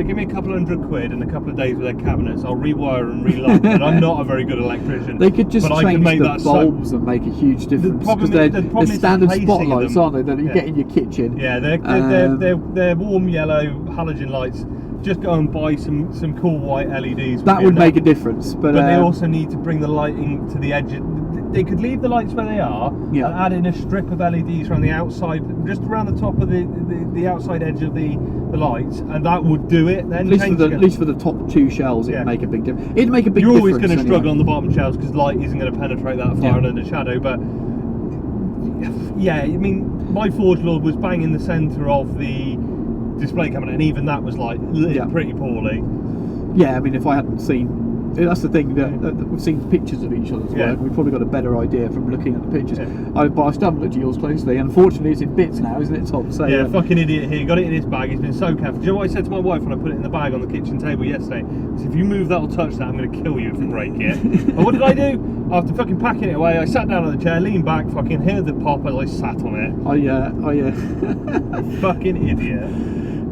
give me a couple £100 and a couple of days with their cabinets, I'll rewire and relock. And I'm not a very good electrician. They could just change the bulbs and make a huge difference, because they're standard spotlights, aren't they? That you get in your kitchen. Yeah, they're warm yellow halogen lights. Just go and buy some cool white LEDs. That would make a difference, but they also need to bring the lighting to the edge. They could leave the lights where they are and add in a strip of LEDs around the outside, just around the top of the outside edge of the lights, and that would do it. Then at least for the top 2 shells, it'd make a big difference. It'd make a big difference. You're always going to struggle on the bottom shelves because light isn't going to penetrate that far under the shadow. But I mean, my Forge Lord was bang in the centre of the display cabinet, and even that was lit pretty poorly. Yeah, I mean, if I hadn't seen that's the thing that we've seen pictures of each other's work. We've probably got a better idea from looking at the pictures. But I still haven't looked at yours closely. Unfortunately, it's in bits now, isn't it, Tom? So fucking idiot here. Got it in his bag. He's been so careful. Do you know what I said to my wife when I put it in the bag on the kitchen table yesterday? I said, if you move that or touch that, I'm going to kill you if you break it. And what did I do? After fucking packing it away, I sat down on the chair, leaned back, fucking heard the pop, and I sat on it. Fucking idiot.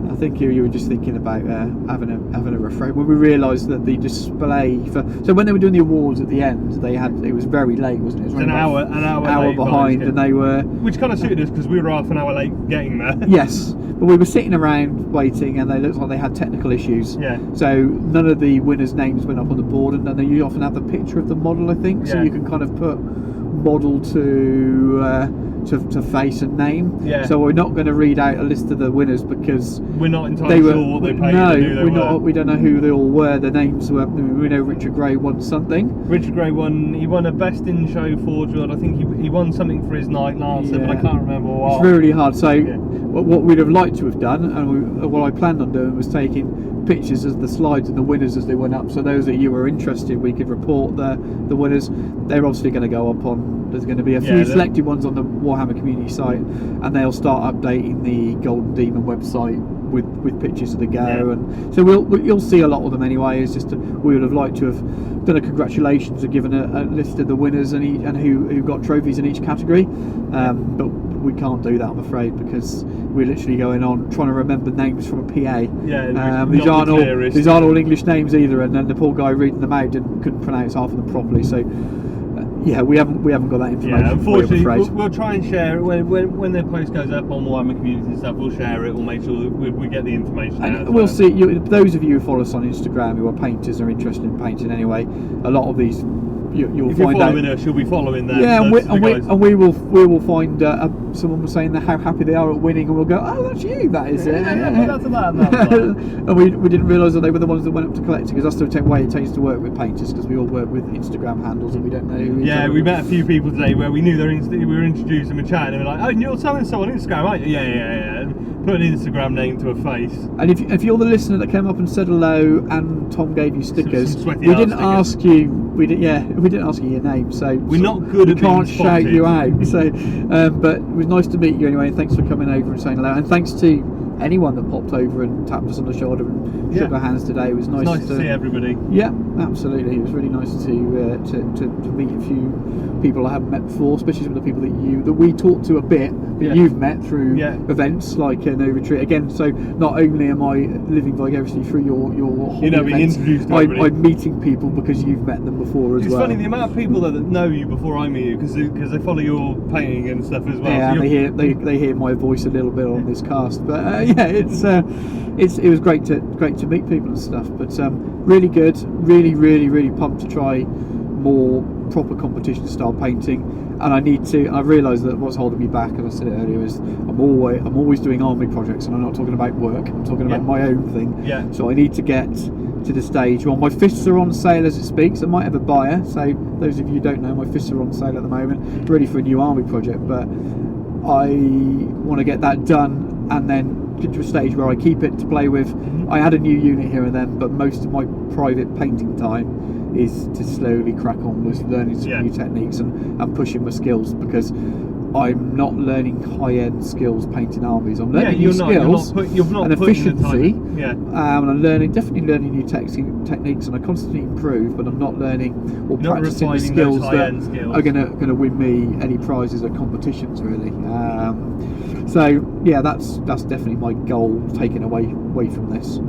I think you were just thinking about having a refresh. When we realised that the display so when they were doing the awards at the end, it was very late, wasn't it? It was an hour behind, and they were, which kind of suited us because we were half an hour late getting there. Yes, but we were sitting around waiting, and they looked like they had technical issues. Yeah. So none of the winners' names went up on the board, and then you often have the picture of the model, I think, so you can kind of put model to face and name. Yeah. So we're not going to read out a list of the winners because we're not entirely sure what they paid. No, we don't know who they all were. Their names were. We know Richard Gray won something. Richard Gray won. He won a Best in Show Forge World. I think he won something for his Night Lancer, but I can't remember what. It's really hard. So what we'd have liked to have done, and what I planned on doing, was taking pictures of the slides and the winners as they went up. So those that you were interested, we could report the winners. They're obviously going to go up on. There's going to be a few selected ones on the Warhammer community site, and they'll start updating the Golden Demon website with pictures of the go, and so you'll see a lot of them anyway. It's just we would have liked to have done a congratulations and given a list of the winners and who got trophies in each category, but we can't do that, I'm afraid, because we're literally going on trying to remember names from a PA. These aren't all English names either, and then the poor guy reading them out couldn't pronounce half of them properly. So we haven't got that information. Yeah, unfortunately, we'll try and share it when the post goes up on Warhammer community and stuff. We'll share it. We'll make sure that we get the information out. And we'll see. Those of you who follow us on Instagram who are painters or interested in painting anyway, a lot of these you'll if find you're following out. us, you'll be following them. Yeah, and we will find someone was saying how happy they are at winning, and we'll go, oh, that's you. That is it. And we didn't realise that they were the ones that went up to collect it, because that's the way it takes to work with painters, because we all work with Instagram handles and we don't know who. Yeah, we met a few people today where we knew we were introduced and we're chatting, and we're like, oh, you're telling someone on Instagram, aren't you? Yeah. Put an Instagram name to a face. And if you're the listener that came up and said hello, and Tom gave you stickers, some we didn't ask you. We didn't ask you your name, so we're not good at being can't shout spotted. you out. So, but it was nice to meet you anyway, and thanks for coming over and saying hello, and thanks to anyone that popped over and tapped us on the shoulder and shook our hands today. It was nice. It's nice to see everybody. Yeah, absolutely. It was really nice to meet a few people I haven't met before, especially some of the people that we talked to a bit, but you've met through events like No Retreat. Again, so not only am I living vicariously through your hobby being events, introduced to I'm meeting people because you've met them before as well. It's funny the amount of people that know you before I meet you, because they follow your painting and stuff as well. Yeah, so and they hear my voice a little bit on this cast, but it was great to meet people and stuff. But really good, really pumped to try more proper competition style painting, and I've realised that what's holding me back, as I said it earlier, is I'm always doing army projects, and I'm not talking about work, I'm talking about my own thing. Yeah. So I need to get to the stage where my fists are on sale as it speaks. I might have a buyer, so those of you who don't know, my fists are on sale at the moment, ready for a new army project, but I want to get that done and then get to a stage where I keep it to play with. I add a new unit here and then, but most of my private painting time is to slowly crack on with learning some new techniques and pushing my skills, because I'm not learning high-end skills painting armies. I'm learning new skills and efficiency, and I'm definitely learning new techniques, and I constantly improve, but I'm not learning or practicing the skills that are going to win me any prizes at competitions, really. So yeah, that's definitely my goal, taken away from this.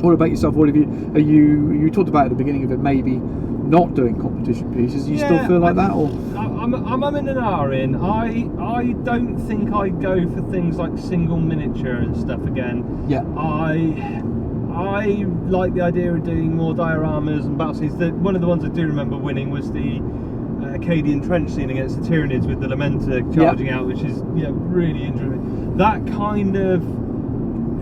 What about yourself? What have you talked about at the beginning of it, maybe not doing competition pieces? Do you still feel like that, or? I'm in an R in. I don't think I go for things like single miniature and stuff again. Yeah. I like the idea of doing more dioramas and battle scenes. One of the ones I do remember winning was the Acadian trench scene against the Tyranids with the Lamenter charging out, which is really interesting. That kind of,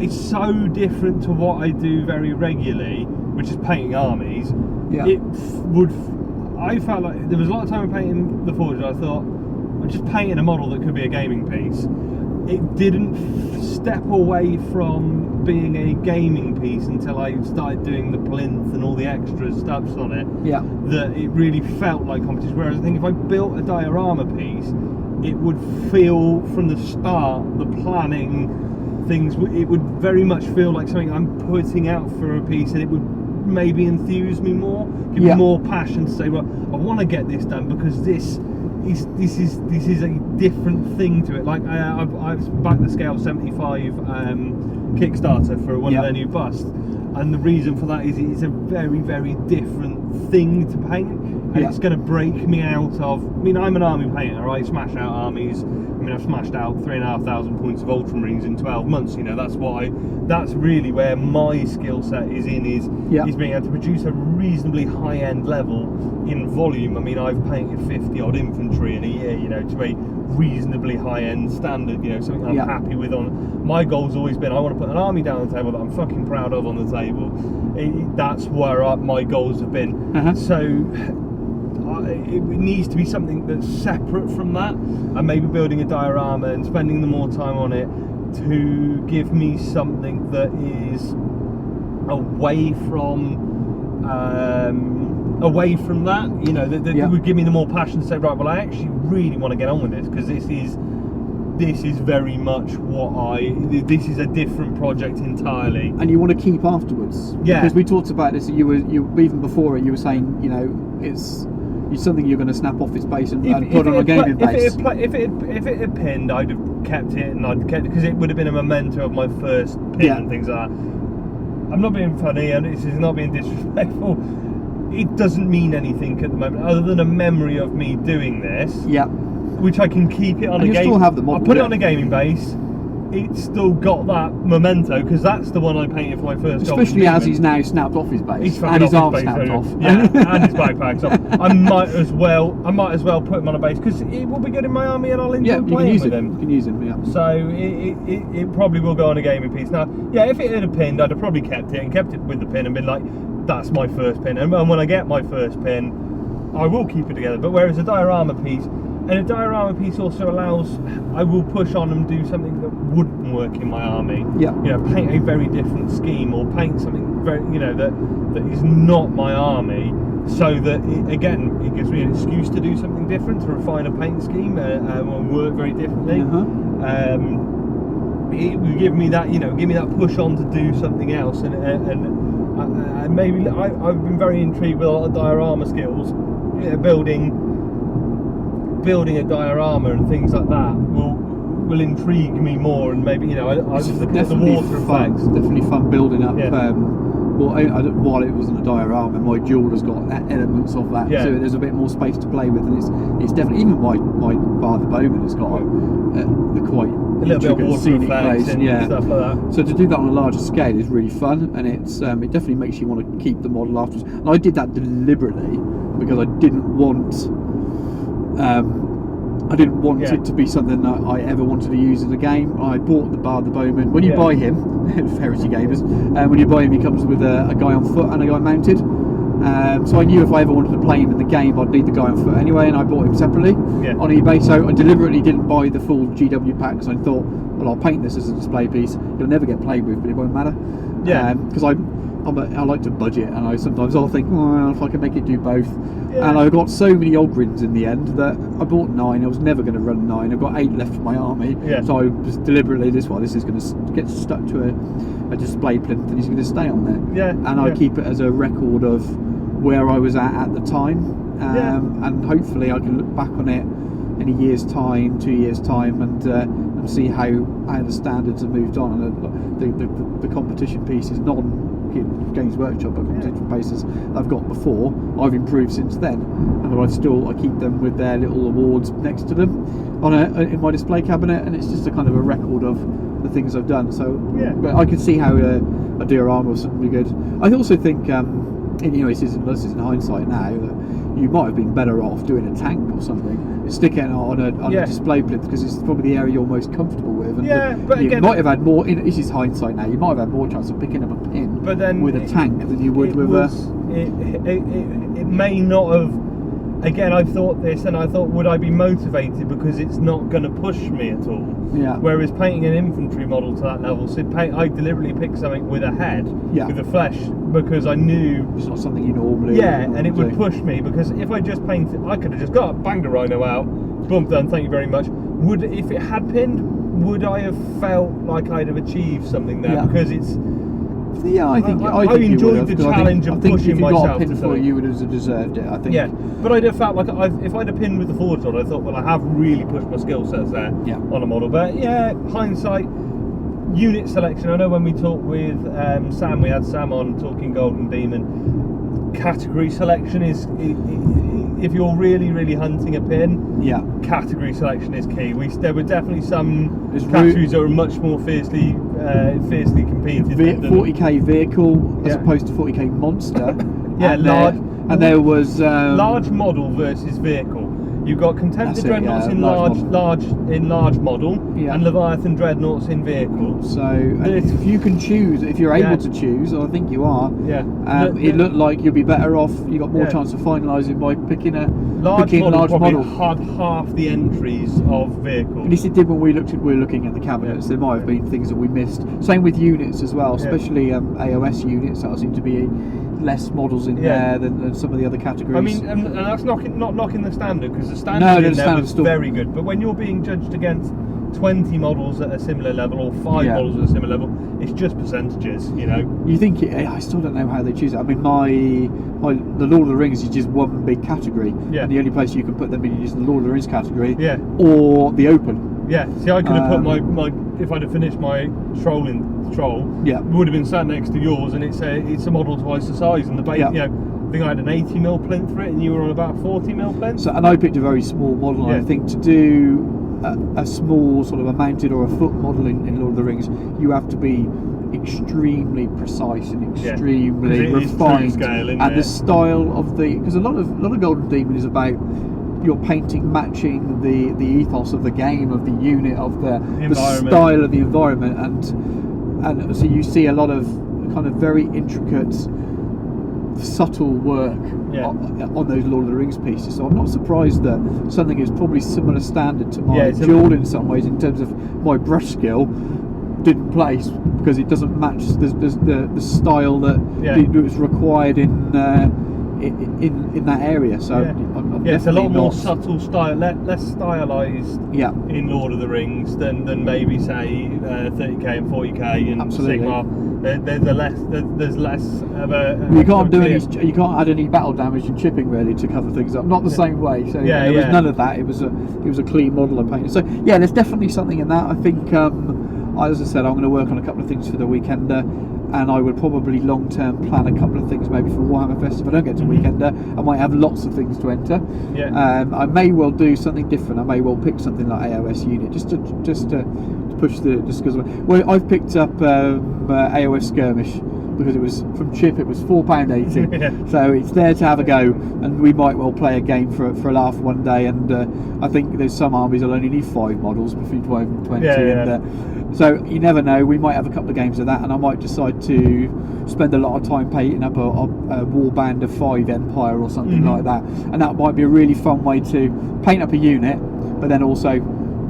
it's so different to what I do very regularly, which is painting armies. I felt like there was a lot of time painting the Forge, and I thought, I'm just painting a model that could be a gaming piece. it didn't step away from being a gaming piece until I started doing the plinth and all the extra stuffs on it. Yeah. That it really felt like competition. Whereas I think if I built a diorama piece, it would feel from the start, the planning things, it would very much feel like something I'm putting out for a piece, and it would maybe enthuse me more, give me more passion to say, well, I want to get this done because this is a different thing to it. Like I've backed the Scale 75 Kickstarter for one of their new busts, and the reason for that is it's a very, very different thing to paint, and it's going to break me out of. I mean, I'm an army painter. I smash out armies. I mean, I've smashed out 3,500 points of Ultramarines in 12 months. You know, that's really where my skill set is is being able to produce a reasonably high-end level in volume. I mean, I've painted 50 odd infantry in a year, you know, to a reasonably high-end standard, you know, something I'm happy with. On my goal's always been, I want to put an army down the table that I'm fucking proud of on the table. That's where my goals have been. So it needs to be something that's separate from that, and maybe building a diorama and spending the more time on it to give me something that is away from that, you know, that would give me the more passion to say, right, well, I actually really want to get on with this, because this is very much this is a different project entirely, and you want to keep afterwards. Because we talked about this, you even before it, you were saying, you know, it's something you're going to snap off its base and put on a gaming base. If it had pinned, I'd have kept it, and I'd kept it because it would have been a memento of my first pin and things like that. I'm not being funny, and this is not being disrespectful. It doesn't mean anything at the moment, other than a memory of me doing this. Yeah. Which I can keep it on and a game. Still have the model, I'll put it on a gaming base. It's still got that memento, because that's the one I painted for my first. Especially as he's now snapped off his base, and his arm snapped off. Yeah, and his backpack. So I might as well put him on a base, because it will be good in my army, and I'll enjoy playing with him. You can use him. Yeah. So it probably will go on a gaming piece. Now, yeah, if it had pinned, I'd have probably kept it with the pin and been like, that's my first pin. And when I get my first pin, I will keep it together. But whereas a diorama piece. And a diorama piece also allows, I will push on and do something that wouldn't work in my army. Yeah. You know, paint a very different scheme, or paint something very, you know, that is not my army, so that it gives me an excuse to do something different, to refine a paint scheme and work very differently. It will give me that, you know, push on to do something else, and maybe I've been very intrigued with a lot of diorama skills, you know, building a diorama and things like that will intrigue me more, and maybe, you know, I was looking at the water effects. Definitely fun building up. While it wasn't a diorama, my duel has got elements of that too. There's a bit more space to play with, and it's definitely, even my Father Bowman has got a quite a little bit of water effects and stuff like that. So to do that on a larger scale is really fun, and it definitely makes you want to keep the model afterwards. And I did that deliberately because I didn't want it to be something that I ever wanted to use in a game. I bought the Bowman. When you buy him, Heresy gamers, when you buy him, he comes with a guy on foot and a guy mounted. So I knew if I ever wanted to play him in the game, I'd need the guy on foot anyway, and I bought him separately on eBay. So I deliberately didn't buy the full GW pack, because I thought, well, I'll paint this as a display piece. It'll never get played with, but it won't matter. Because I like to budget, and I'll think, well, if I can make it do both. And I got so many Ogrins in the end that I bought 9. I was never going to run 9. I've got 8 left for my army. So I was deliberately, this is going to get stuck to a display plinth, and he's going to stay on there. And I keep it as a record of where I was at the time. And hopefully I can look back on it in a year's time, 2 years' time, and see how the standards have moved on. And the competition pieces, Games Workshop, but competition pieces I've got before, I've improved since then, and I keep them with their little awards next to them in my display cabinet, and it's just a kind of a record of the things I've done. So but I can see how a diorama was something good. I also think, you know, this is in hindsight now, that you might have been better off doing a tank or something, stick it on a display plinth, because it's probably the area you're most comfortable with. And but you again, might have had more. This is hindsight now. You might have had more chance of picking up a pin with a tank than you would with it may not have again, I thought this, and I thought, would I be motivated because it's not going to push me at all? Yeah. Whereas painting an infantry model to that level, so I deliberately picked something with a head, with a flesh, because I knew it's not something you normally. and it would push me, because if I just painted, I could have just got banged a rhino out, boom, done. Thank you very much. If it had pinned, would I have felt like I'd have achieved something there? Because it's. Yeah, I think I think enjoyed the challenge of pushing if you myself. got a pin for you would have deserved it. I think. Yeah, but I'd have felt like if I'd have pinned with the forge rod, I thought, well, I have really pushed my skill sets there on a model. But yeah, hindsight, unit selection. I know when we talked with Sam, we had Sam on talking Golden Demon. Category selection is, if you're really hunting a pin, category selection is key. There were definitely some categories that were much more fiercely competed. 40k vehicle as opposed to 40k monster. Large. And there was large model versus vehicle. You've got Contempted Dreadnoughts in large model, and Leviathan Dreadnoughts in vehicle. So if you can choose, if you're able to choose, I think you are. It looked like you'll be better off. You got more chance of finalising by picking a large model. Had half the entries of vehicles. At least it did when we were looking at the cabinets. There might have been things that we missed. Same with units as well, especially AOS units. That seem to be less models in there than some of the other categories. I mean, and that's not knocking the standard, because the standard in there was very good. But when you're being judged against 20 models at a similar level, or 5 models at a similar level, it's just percentages, you know. You think I still don't know how they choose it. I mean, the Lord of the Rings is just one big category, and the only place you can put them in is the Lord of the Rings category, or the open. Yeah, see, I could have put my if I'd have finished my troll, would have been sat next to yours, and it's a model twice the size, and the base, you know, I think I had an 80mm plinth for it, and you were on about 40mm plinth. So, and I picked a very small model. I think to do a small sort of a mounted or a foot model in Lord of the Rings, you have to be extremely precise and extremely refined, and the style of because a lot of Golden Demon is about your painting matching the ethos of the game, of the unit, of the style of the environment, and so you see a lot of kind of very intricate, subtle work on those Lord of the Rings pieces. So I'm not surprised that something is probably similar standard to my Jewel in some ways, in terms of my brush skill, didn't place because it doesn't match the style that was required in that area. So I'm it's a lot more subtle style, less stylized in Lord of the Rings than maybe say 30k and 40k and Sigmar. There's less of a you can't add any battle damage and chipping really to cover things up, not the same way. So there was none of that. It was a clean model I painted. So there's definitely something in that. I think as I said, I'm going to work on a couple of things for the Weekender, and I would probably long term plan a couple of things maybe for Warhammer Fest. If I don't get to Weekender, I might have lots of things to enter. I may well do something different. I may well pick something like AOS unit just to push the discussion. Well, I've picked up AOS Skirmish because it was from Chip. It was £4.80, so it's there to have a go, and we might well play a game for a laugh one day. And I think there's some armies that'll only need 5 models between 12 and 20. So you never know. We might have a couple of games of that, and I might decide to spend a lot of time painting up a warband of 5 Empire or something like that, and that might be a really fun way to paint up a unit, but then also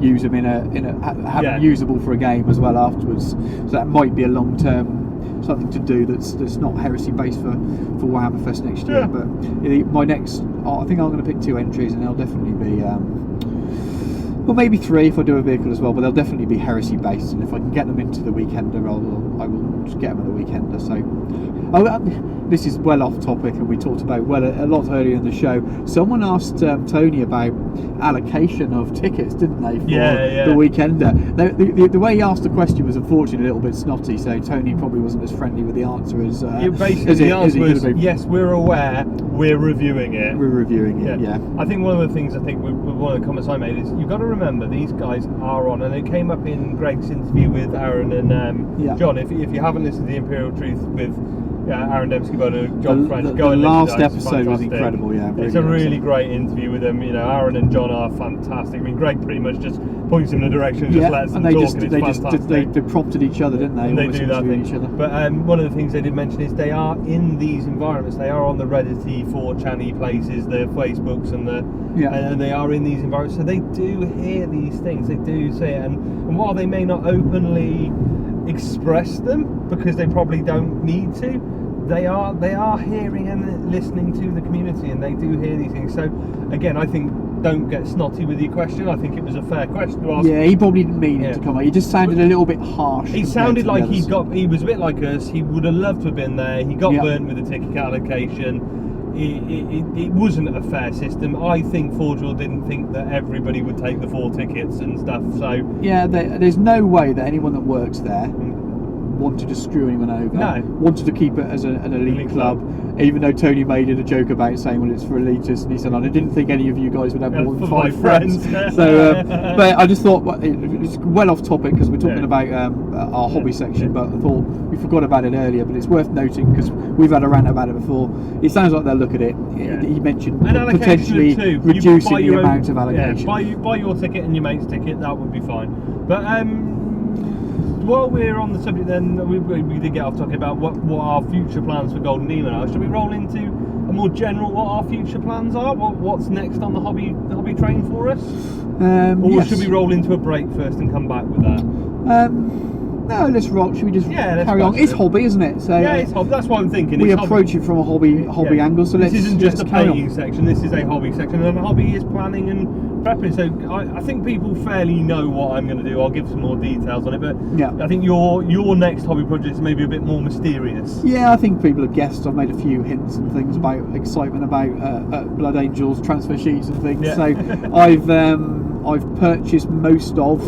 use them have them usable for a game as well afterwards. So that might be a long-term something to do that's not Heresy based for Warhammer Fest next year. But my next, I think I'm going to pick 2 entries, and they'll definitely be well, maybe 3 if I do a vehicle as well, but they'll definitely be Heresy based, and if I can get them into the Weekender, I will just get them at the Weekender. So this is well off topic, and we talked about a lot earlier in the show. Someone asked Tony about allocation of tickets, didn't they, for the Weekender? The way he asked the question was unfortunately a little bit snotty, so Tony probably wasn't as friendly with the answer as the answer was yes, we're aware, we're reviewing it. I think one of the things, one of the comments I made is, you've got to remember these guys are on, and it came up in Greg's interview with Aaron and John. If you haven't listened to the Imperial Truth with Aaron Dembski and John French. The Go and last listen to it, it's episode was fantastic. incredible, yeah. It's a really great interview with them. You know, Aaron and John are fantastic. I mean, Greg pretty much just points him in the direction and just lets them and talk, and it's fantastic. they prompted each other, didn't they? And they Almost do that interviewing thing. each other. But one of the things they did mention is they are in these environments. They are on the Reddity, 4chan-y places, the Facebooks, and they are in these environments. So they do hear these things. They do see it, and while they may not openly express them because they probably don't need to, they are hearing and listening to the community, and they do hear these things. So again, I think, don't get snotty with your question. I think it was a fair question to ask. Yeah, he probably didn't mean it to come out. He just sounded a little bit harsh. He sounded like he was a bit like us. He would have loved to have been there. He got burnt with the ticket allocation. It wasn't a fair system. I think Forgewell didn't think that everybody would take the 4 tickets and stuff. So yeah, there's no way that anyone that works there wanted to screw anyone over. No. Wanted to keep it as an elite club. Even though Tony made it a joke about saying, well, it's for elitists, and he said, I didn't think any of you guys would have more than 5 friends. So, but I just thought, it's well off topic because we're talking about our hobby section, but I thought we forgot about it earlier, but it's worth noting because we've had a rant about it before. It sounds like they'll look at it. He mentioned potentially reducing the amount of allocation. Buy your ticket and your mate's ticket, that would be fine. But while we're on the subject, then we did get off talking about what our future plans for Golden Demon are. Should we roll into a more general what our future plans are? What's next on the hobby train for us? Or should we roll into a break first and come back with that? No, let's roll. Should we just carry on? It's hobby, isn't it? So yeah, it's hobby. That's what I'm thinking. We approach it from a hobby angle. So this isn't just a painting section. This is a hobby section, and hobby is planning and prepping. So I think people fairly know what I'm going to do. I'll give some more details on it, but I think your next hobby project is maybe a bit more mysterious. Yeah, I think people have guessed. I've made a few hints and things about excitement about Blood Angels transfer sheets and things. Yeah. So I've purchased most of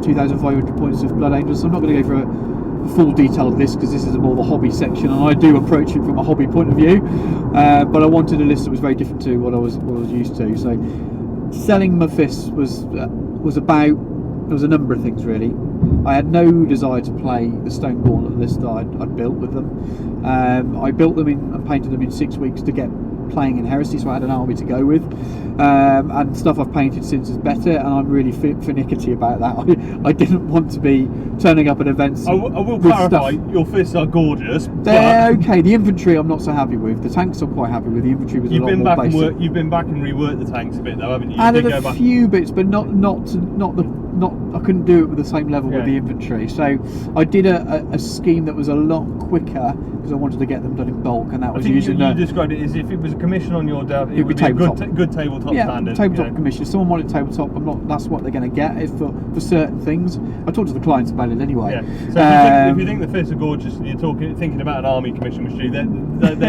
2,500 points of Blood Angels. So I'm not going to go for a full detail of this because this is more of a hobby section, and I do approach it from a hobby point of view. But I wanted a list that was very different to what I was used to. So selling my fists was about, there was a number of things really. I had no desire to play the Stone Gauntlet list that I'd built with them. I built them and painted them in 6 weeks to get playing in Heresy, so I had an army to go with, and stuff I've painted since is better, and I'm really finicky about that. I didn't want to be turning up at events. I will clarify, your fists are gorgeous. They're okay. The infantry I'm not so happy with. The tanks I'm quite happy with. The infantry was a lot more basic. You've been back and reworked the tanks a bit though, haven't you? Added a few bits, but not I couldn't do it with the same level with the infantry. So I did a scheme that was a lot quicker because I wanted to get them done in bulk, and that was using. You described it as if it was a commission on your dad. It would be a good tabletop standard. Tabletop commission. If someone wanted tabletop, that's what they're going to get. If for certain things, I talked to the clients about it anyway. Yeah. So if you think the fists are gorgeous and you're thinking about an army commission with you, there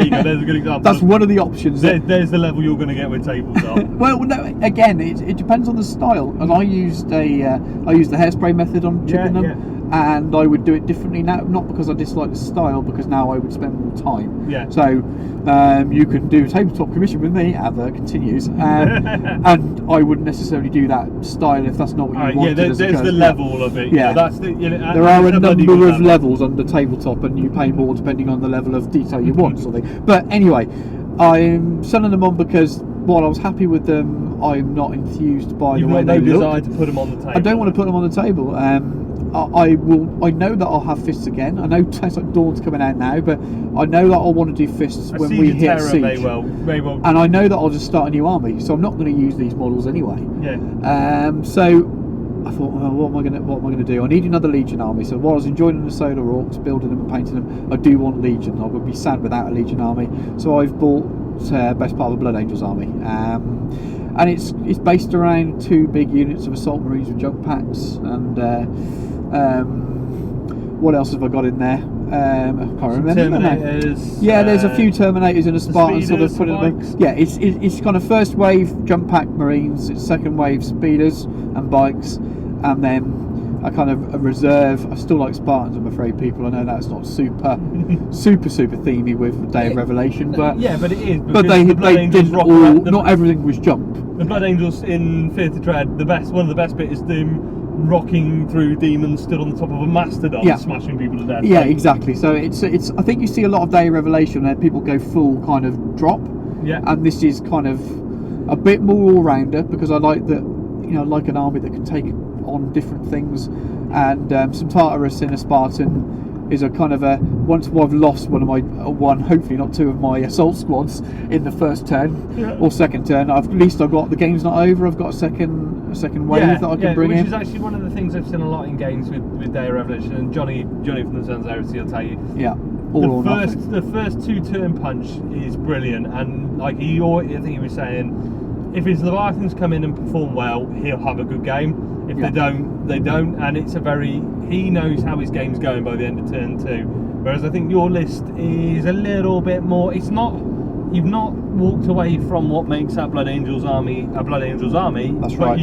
you go. There's a good example. That's one of the options. There's the level you're going to get with tabletop. Well, no, again, it depends on the style. And I used the hairspray method on chipping them. And I would do it differently now, not because I dislike the style, because now I would spend more time. Yeah. So you can do a tabletop commission with me. Advert continues, and I wouldn't necessarily do that style if that's not what you wanted. Yeah, there's the level of it. Yeah, that's there are a number of levels under tabletop, and you pay more depending on the level of detail you want. Something. But anyway, I'm selling them on because while I was happy with them, I'm not enthused by the way they look. You've no desire to put them on the table. I don't want to put them on the table. I know that I'll have fists again. I know Dawn's coming out now, but I know that I'll want to do fists when we hit Siege. May well. And I know that I'll just start a new army, so I'm not going to use these models anyway. Yeah. So I thought, well, what am I going to do? I need another Legion army. So while I was enjoying the Solar Orcs, building them and painting them, I do want Legion. I would be sad without a Legion army. So I've bought best part of a Blood Angels army. And it's based around 2 big units of Assault Marines with junk packs, and what else have I got in there? I can't remember. Terminators. Yeah, there's a few Terminators and a Spartan sort of put it. Yeah, it's kind of first wave jump pack Marines, it's second wave speeders and bikes, and then a kind of a reserve. I still like Spartans, I'm afraid, people. I know that's not super themey with Day of Revelation, but yeah, but it is. But they didn't all. Not everything was jump. The Blood Angels in Fear to Dread. One of the best bit is them rocking through demons stood on the top of a mastodon, Yeah. smashing people to death. Yeah, exactly. So it's I think you see a lot of Day of Revelation where people go full kind of drop, Yeah. and this is kind of a bit more all rounder, because I like that, like an army that can take on different things, and some Tartarus in a Spartan is a kind of a, once I've lost hopefully not two of my assault squads in the first turn or second turn, at least I've got, the game's not over, I've got a second wave that I can bring which in. is actually one of the things I've seen a lot in games with Day of Revelation, and Johnny from the Sons of Heresy will tell you. Yeah, all or nothing. The first 2 turn punch is brilliant, and like I think he was saying, if his Leviathans come in and perform well, he'll have a good game. If they don't, they don't, and it's he knows how his game's going by the end of turn 2. Whereas I think your list is a little bit more. It's not. You've not walked away from what makes that Blood Angels army a Blood Angels army. That's but right.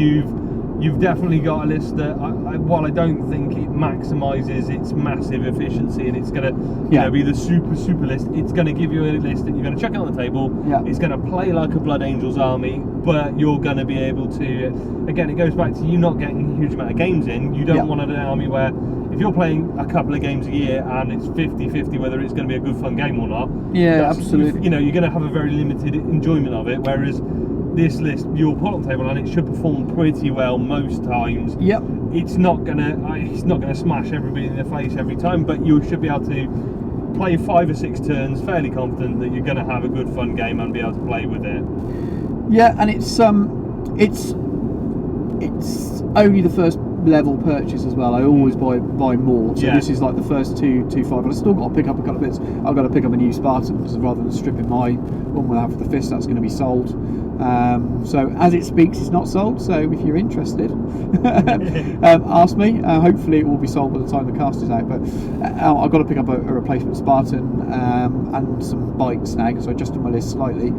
You've definitely got a list that, while I don't think it maximises its massive efficiency and it's going to be the super list, it's going to give you a list that you're going to chuck it on the table. Yeah. It's going to play like a Blood Angels army, but you're going to be able to. Again, it goes back to you not getting a huge amount of games in. You don't want an army where, if you're playing a couple of games a year and it's 50-50 whether it's going to be a good fun game or not. Yeah, absolutely. You're going to have a very limited enjoyment of it, whereas this list you'll put on the table and it should perform pretty well most times. Yep. It's not gonna smash everybody in the face every time, but you should be able to play 5 or 6 turns fairly confident that you're going to have a good fun game and be able to play with it. Yeah, and it's only the first level purchase as well. I always buy more, so this is like the first two 5, but I've still got to pick up a couple of bits. I've got to pick up a new Spartan, because rather than stripping my one with half the fist, that's going to be sold. So as it speaks, it's not sold, so if you're interested, ask me. Hopefully it will be sold by the time the cast is out, but I've got to pick up a replacement Spartan and some bikes now, because I adjusted my list slightly.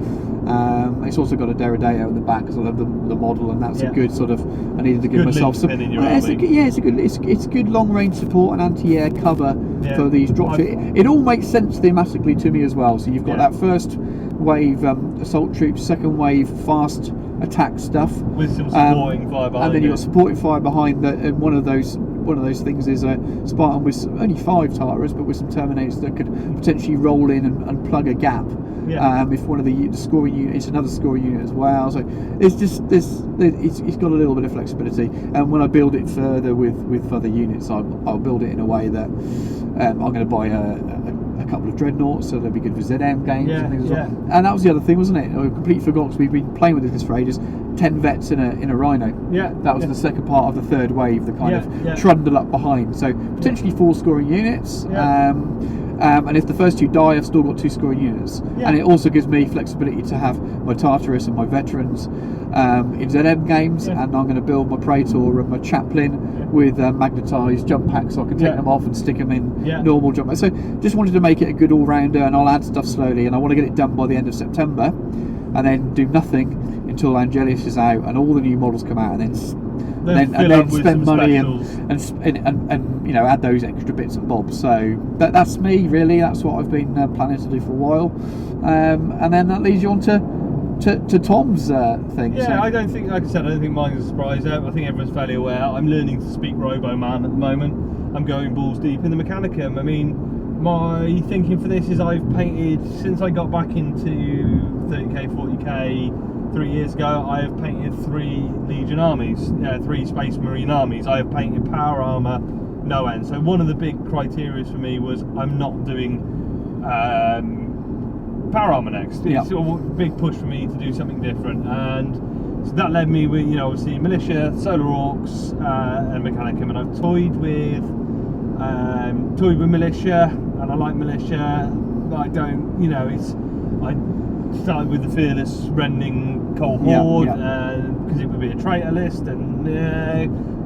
It's also got a Derrideo at the back, because I love the model, and that's a good sort of, I needed to give good myself some, it's a good long range support and anti-air cover for these drops. It all makes sense thematically to me as well. So you've got that first wave assault troops, second wave fast attack stuff with some supporting fire behind, and then you've got supporting fire behind that, and one of those things is a Spartan with only 5 Tartarus, but with some Terminators that could potentially roll in and plug a gap. If one of the scoring unit, it's another scoring unit as well. So it's just it's got a little bit of flexibility. And when I build it further with other units, I'll build it in a way that I'm going to buy a couple of dreadnoughts, so they'll be good for ZM games and things as well. And that was the other thing, wasn't it? I completely forgot, because we've been playing with this for ages. 10 vets in a Rhino. That was the second part of the third wave, the kind of trundle up behind. So potentially 4 scoring units. And if the first 2 die, I've still got 2 scoring units. And it also gives me flexibility to have my Tartarus and my veterans in ZM games, and I'm going to build my Praetor and my Chaplain with magnetised jump packs, so I can take them off and stick them in normal jump packs. So just wanted to make it a good all-rounder, and I'll add stuff slowly, and I want to get it done by the end of September, and then do nothing until Angelius is out and all the new models come out, and then spend money and add those extra bits and bobs. So that's me really. That's what I've been planning to do for a while, and then that leads you on to Tom's thing. I don't think, like I said, I don't think mine's a surprise. I think everyone's fairly aware. I'm learning to speak Robo-Man at the moment. I'm going balls deep in the Mechanicum. I mean, my thinking for this is I've painted, since I got back into 30k, 40k 3 years ago, I have painted 3 Legion armies, 3 Space Marine armies. I have painted power armour no end. So one of the big criteria for me was I'm not doing power armour next. It's a big push for me to do something different, and so that led me with, obviously Militia, Solar Orcs, and Mechanicum, and I've toyed with Militia, and I like Militia, but I don't, I started with the Fearless Rending Cold Horde, because it would be a traitor list, and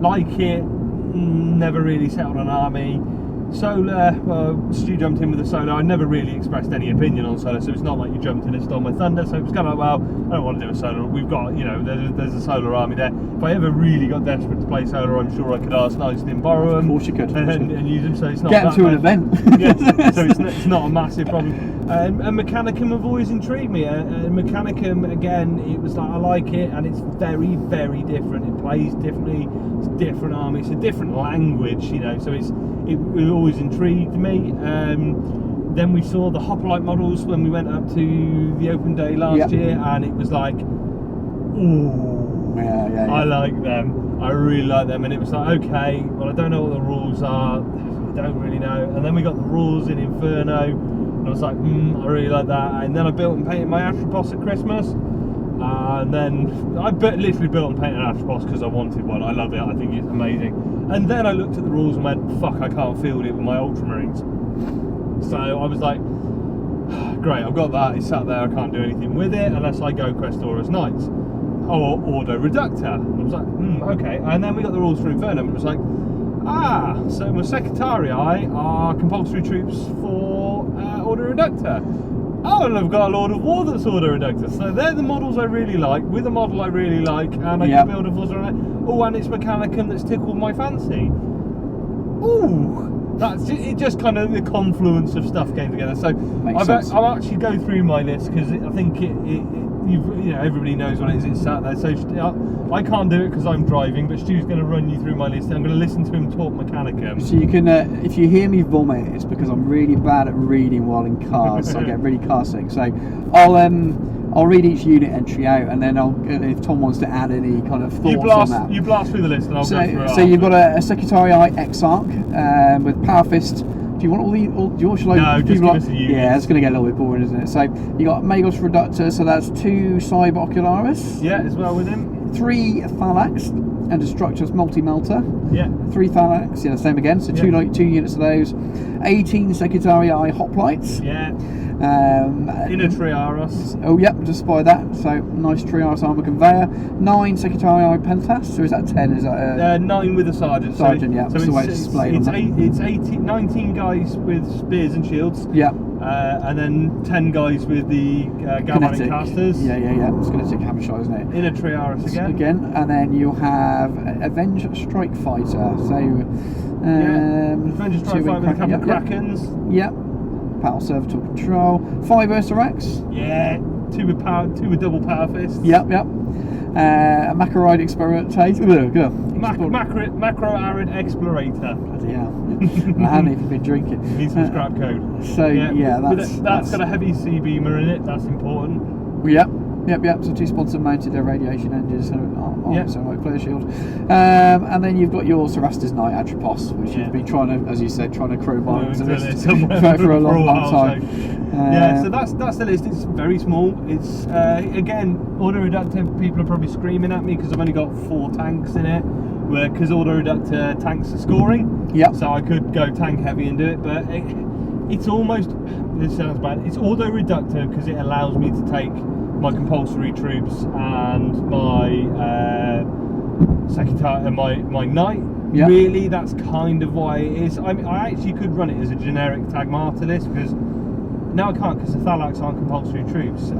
like it, never really settled on army. Solar, Stu jumped in with the Solar. I never really expressed any opinion on Solar, so it's not like you jumped in and stole my thunder. So it was kind of like, well, I don't want to do a Solar. We've got, there's a Solar army there. If I ever really got desperate to play Solar, I'm sure I could ask Nice and borrow them. Of course you could. And use them, so it's not get them to an event. So it's not a massive problem. And Mechanicum have always intrigued me. And Mechanicum, again, it was like, I like it, and it's very, very different. It plays differently. It's a different army. It's a different language, you know. So it always intrigued me. Then we saw the Hoplite models when we went up to the open day last year, and it was like, ooh, I like them. I really like them. And it was like, okay, well, I don't know what the rules are. I don't really know. And then we got the rules in Inferno. And I was like, I really like that. And then I built and painted my Astropos at Christmas. And then I literally built and painted an Astropos because I wanted one. I love it. I think it's amazing. And then I looked at the rules and went, fuck, I can't field it with my Ultramarines. So I was like, great, I've got that. It's sat there. I can't do anything with it unless I go Questora's Knights or Ordo Reductor. And I was like, okay. And then we got the rules for Inferno. And it was like, so my Secretarii are compulsory troops for Order Reductor. Oh, and I've got a Lord of War that's Order Reductor. So they're the models I really like, with a model I really like, and I can build a force around it. Oh, and it's Mechanicum that's tickled my fancy. Ooh, it just kind of the confluence of stuff came together. So I'll actually go through my list because I think everybody knows what it is. It's sat there. So I can't do it because I'm driving, but Stu's going to run you through my list. And I'm going to listen to him talk Mechanicum. So you can, if you hear me vomit, it's because I'm really bad at reading while in cars. So I get really car sick. So I'll read each unit entry out, and then if Tom wants to add any kind of thoughts on that. You blast through the list, and I'll go through it. So you've got a Secretarii Exarch with Power Fist. Do you want all the? No, just give us the units. Yeah, it's going to get a little bit boring, isn't it? So you got Magos Reductor, so that's 2 Cyber Ocularis. Yeah, as well with him. 3 Thalax and Destructors Multi-Melter. Yeah. 3 Thalax, yeah, same again. So 2 units of those. 18 Secretarii Hoplites. Yeah. In a Triaros. Oh, yep, just by that. So nice Triaros armor conveyor. 9 Secretarii Pentas, or is that 10? Is that 9 with a sergeant. Sergeant, yeah. So it's displayed. It's 19 guys with spears and shields. Yeah. And then 10 guys with the galvanic casters. Yeah. It's kinetic hammer shot, isn't it? In a Triaris again. And then you have Avenge Strike Fighter. So Avenge Strike Fighter with a couple of Krakens. Yep. Battle Servitor Patrol. 5 Ursarex. Yeah. 2 with double power fists. Yep. A Macaride Experimentator. Macro Arid Explorator. Bloody hell. I haven't even been drinking. Needs some scrap code. So that's got a heavy sea beamer in it. That's important. Yep. So 2 sponsored mounted radiation engines, so clear shield. And then you've got your Sarastas Knight Atropos, which you've been trying to crowbar into this for a long time. So that's the list. It's very small. It's again, Order Reductor. People are probably screaming at me because I've only got 4 tanks in it. Because Order Reductor tanks are scoring. Yep. So I could go tank heavy and do it, but it's almost. This sounds bad. It's Order Reductor because it allows me to take my compulsory troops and my my knight. Yep. Really, that's kind of why it is. I mean, I actually could run it as a generic Tagmata list because now I can't because the Thalax aren't compulsory troops.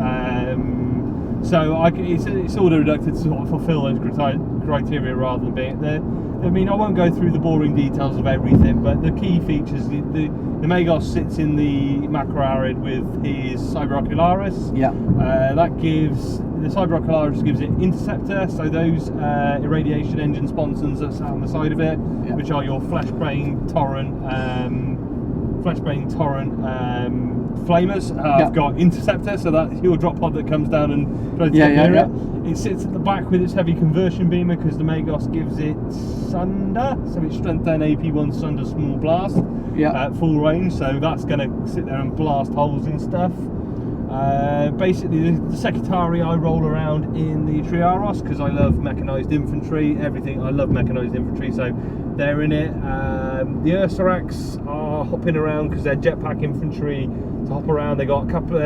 So it's Order Reductor to sort of fulfil those criteria rather than being there. I mean, I won't go through the boring details of everything, but the key features, the Magos sits in the Macro Arid with his Cyber Ocularis. Yeah. That gives, the Cyber Ocularis gives it Interceptor, so those irradiation engine sponsons that sat on the side of it, which are your Fleshbane Torrent, flamers. I've got Interceptor, so that's your drop pod that comes down and tries to near it. It sits at the back with its heavy conversion beamer because the Magos gives it Sunder, so it's Strength 10 AP1 Sunder Small Blast at full range, so that's going to sit there and blast holes in stuff. Basically, the Secretarii I roll around in the Triaros because I love mechanised infantry, everything. I love mechanised infantry, so they're in it. The Ursarex are hopping around because they're jetpack infantry to hop around. They got a couple,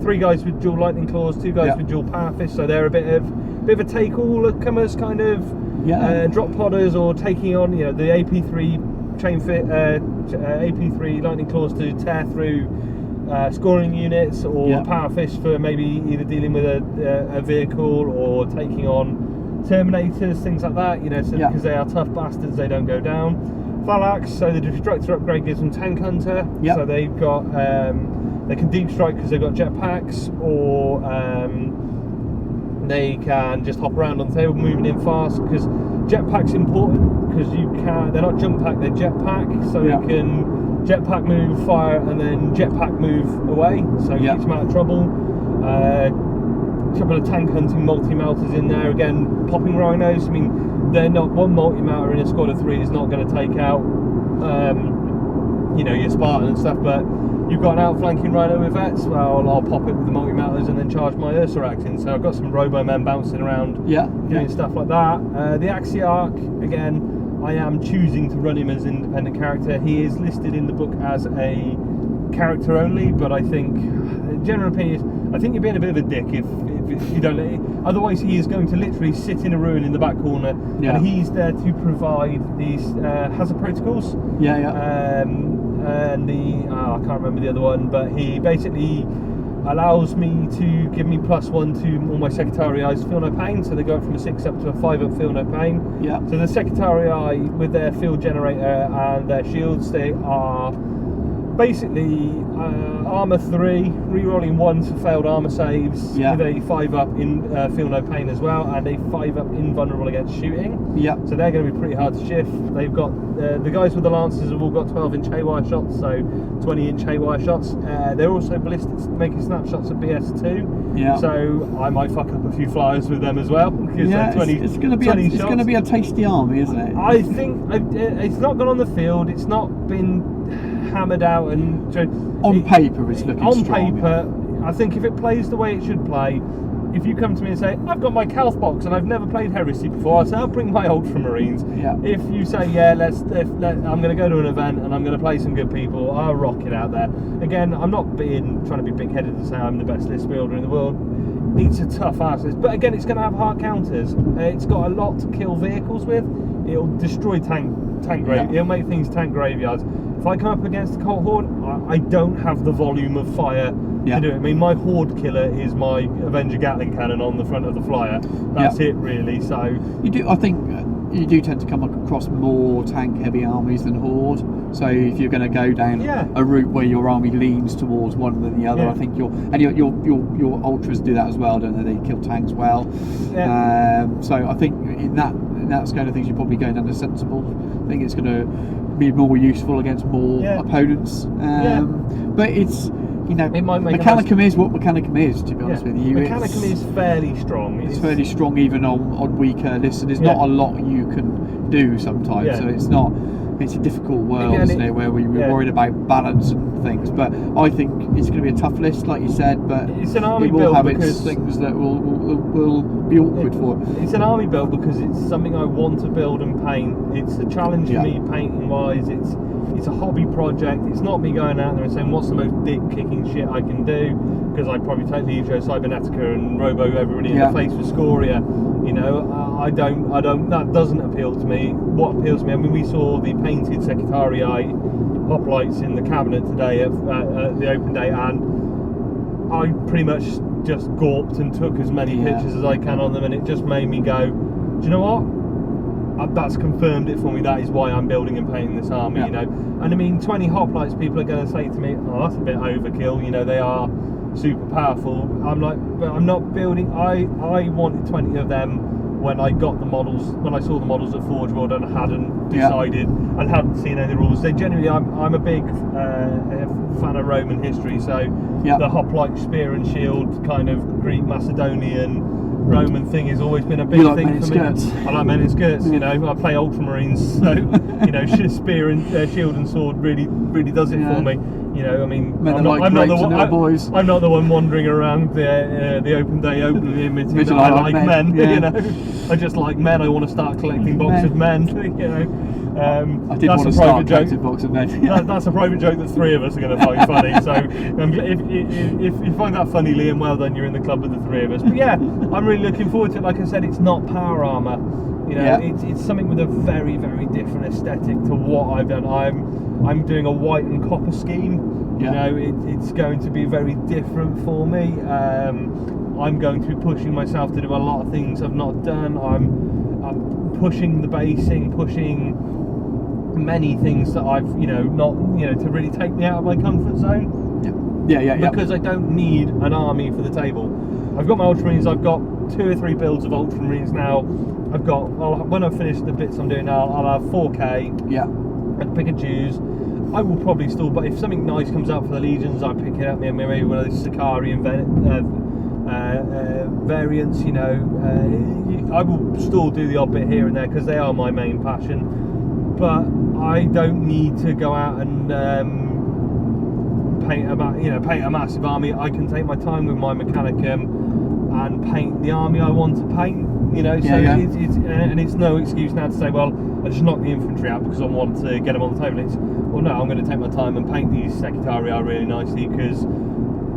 3 guys with dual lightning claws, 2 guys with dual power fists, so they're a bit of a take all comers kind of drop podders or taking on the AP3 chain fit AP3 lightning claws to tear through scoring units or power fists for maybe either dealing with a vehicle or taking on Terminators, things like that, because they are tough bastards, they don't go down. Phalanx, so the Destructor upgrade gives them Tank Hunter. Yep. So they've got, they can deep strike because they've got jetpacks, or they can just hop around on the table, moving in fast. Because jetpack's important, because they're not jump pack, they're jetpack, so you can jetpack move, fire, and then jetpack move away. So it keeps them out of trouble. A couple of tank hunting multi-melters in there, again popping rhinos. I mean, they're not, one multi-melter in a squad of 3 is not going to take out you know, your Spartan and stuff, but you've got an outflanking rhino with vets, well, I'll pop it with the multi-melters and then charge my Ursarax in. So I've got some Robo-Men bouncing around doing stuff like that. The Axiarch, again, I am choosing to run him as an independent character. He is listed in the book as a character only, but I think, general opinion, I think you're being a bit of a dick if you don't. Otherwise, he is going to literally sit in a ruin in the back corner, and he's there to provide these hazard protocols. And the I can't remember the other one, but he basically allows me to give me +1 to all my Secretarii feel no pain, so they go from a 6 up to a 5 up feel no pain. So the Secretarii, with their field generator and their shields, they are basically armor 3, rerolling 1 for failed armor saves, with a 5 up in feel no pain as well, and a 5 up invulnerable against shooting. So they're going to be pretty hard to shift. They've got the guys with the lancers have all got 12-inch haywire shots, so 20-inch haywire shots. They're also ballistics, making snapshots of BS2. So I might fuck up a few flyers with them as well. Because it's going to be a tasty army, isn't it? I think it's not gone on the field. It's not been hammered out, and on paper it's looking strong. I think if it plays the way it should play, if you come to me and say, I've got my Calth box and I've never played Heresy before, I say, I'll bring my Ultramarines. If you say, I'm going to go to an event and I'm going to play some good people, I'll rock it out there. Again, I'm not trying to be big-headed and say I'm the best list builder in the world. It's a tough ass list, but again, it's going to have hard counters. It's got a lot to kill vehicles with. It'll destroy tank graveyards. It'll make things tank graveyards. If I come up against the Cult Horde, I don't have the volume of fire to do it. I mean, my Horde killer is my Avenger Gatling cannon on the front of the flyer. That's it, really. So you do. I think you do tend to come across more tank-heavy armies than Horde. So if you're going to go down a route where your army leans towards one than the other, I think your ultras do that as well, don't they? They kill tanks well. So I think in that scale of things, you're probably going down the sensible. I think it's going to be more useful against more opponents. But it's, you know, Mechanicum is what Mechanicum is, to be honest with you. Mechanicum is fairly strong. It's fairly strong even on weaker lists, and there's not a lot you can do sometimes. So it's not. It's a difficult world, isn't it, where we're worried about balance and things. But I think it's going to be a tough list, like you said. But it's an army it will build have because its things that will be awkward for it. It's an army build because it's something I want to build and paint. It's a challenge for me painting wise. It's a hobby project. It's not me going out there and saying what's the most dick kicking shit I can do, because I'd probably take Legio Cybernetica and robo everybody in the face with Scoria. You know, I don't. That doesn't appeal to me. What appeals to me, I mean, we saw the painted Secretarii hoplites in the cabinet today at the open day, and I pretty much just gawped and took as many pictures as I can on them, and it just made me go, do you know what? That's confirmed it for me. That is why I'm building and painting this army, you know. And I mean, 20 hoplites, people are going to say to me, oh, that's a bit overkill, you know, they are super powerful. I'm like, but I'm not building. I wanted 20 of them when I got the models, when I saw the models at Forge World and hadn't decided and hadn't seen any rules. They generally, I'm a big fan of Roman history, so the hoplite spear and shield kind of Greek Macedonian Roman thing has always been a big thing for me. I like men in skirts, you know. I play Ultramarines, so you know, spear and shield and sword really does it for me. You know, I mean, I'm not the one wandering around the open day openly admitting that I like men. You know, I just like men. I want to start collecting boxes of men. You know. I did want to start collecting boxes of men. That's a private joke that 3 of us are going to find funny. So if you find that funny, Liam, well done. You're in the club with the 3 of us. But yeah, I'm really looking forward to it. Like I said, it's not power armor. You know, it's something with a very, very different aesthetic to what I've done. I'm doing a white and copper scheme. You know, it's going to be very different for me. I'm going to be pushing myself to do a lot of things I've not done. I'm pushing the basing, pushing many things that I've not to really take me out of my comfort zone. Yeah. Because I don't need an army for the table. I've got my Ultramarines. I've got 2 or 3 builds of Ultramarines now. When I've finished the bits I'm doing now, I'll have 4K. Yeah. And pick and choose. I will probably still, but if something nice comes out for the Legions, I pick it up. Maybe one of the Sicarian variants. I will still do the odd bit here and there because they are my main passion. But I don't need to go out and paint a massive army. I can take my time with my Mechanicum and paint the army I want to paint. It's no excuse now to say, well, I just knock the infantry out because I want to get them on the table. It's, well, no, I'm going to take my time and paint these Secretariat really nicely because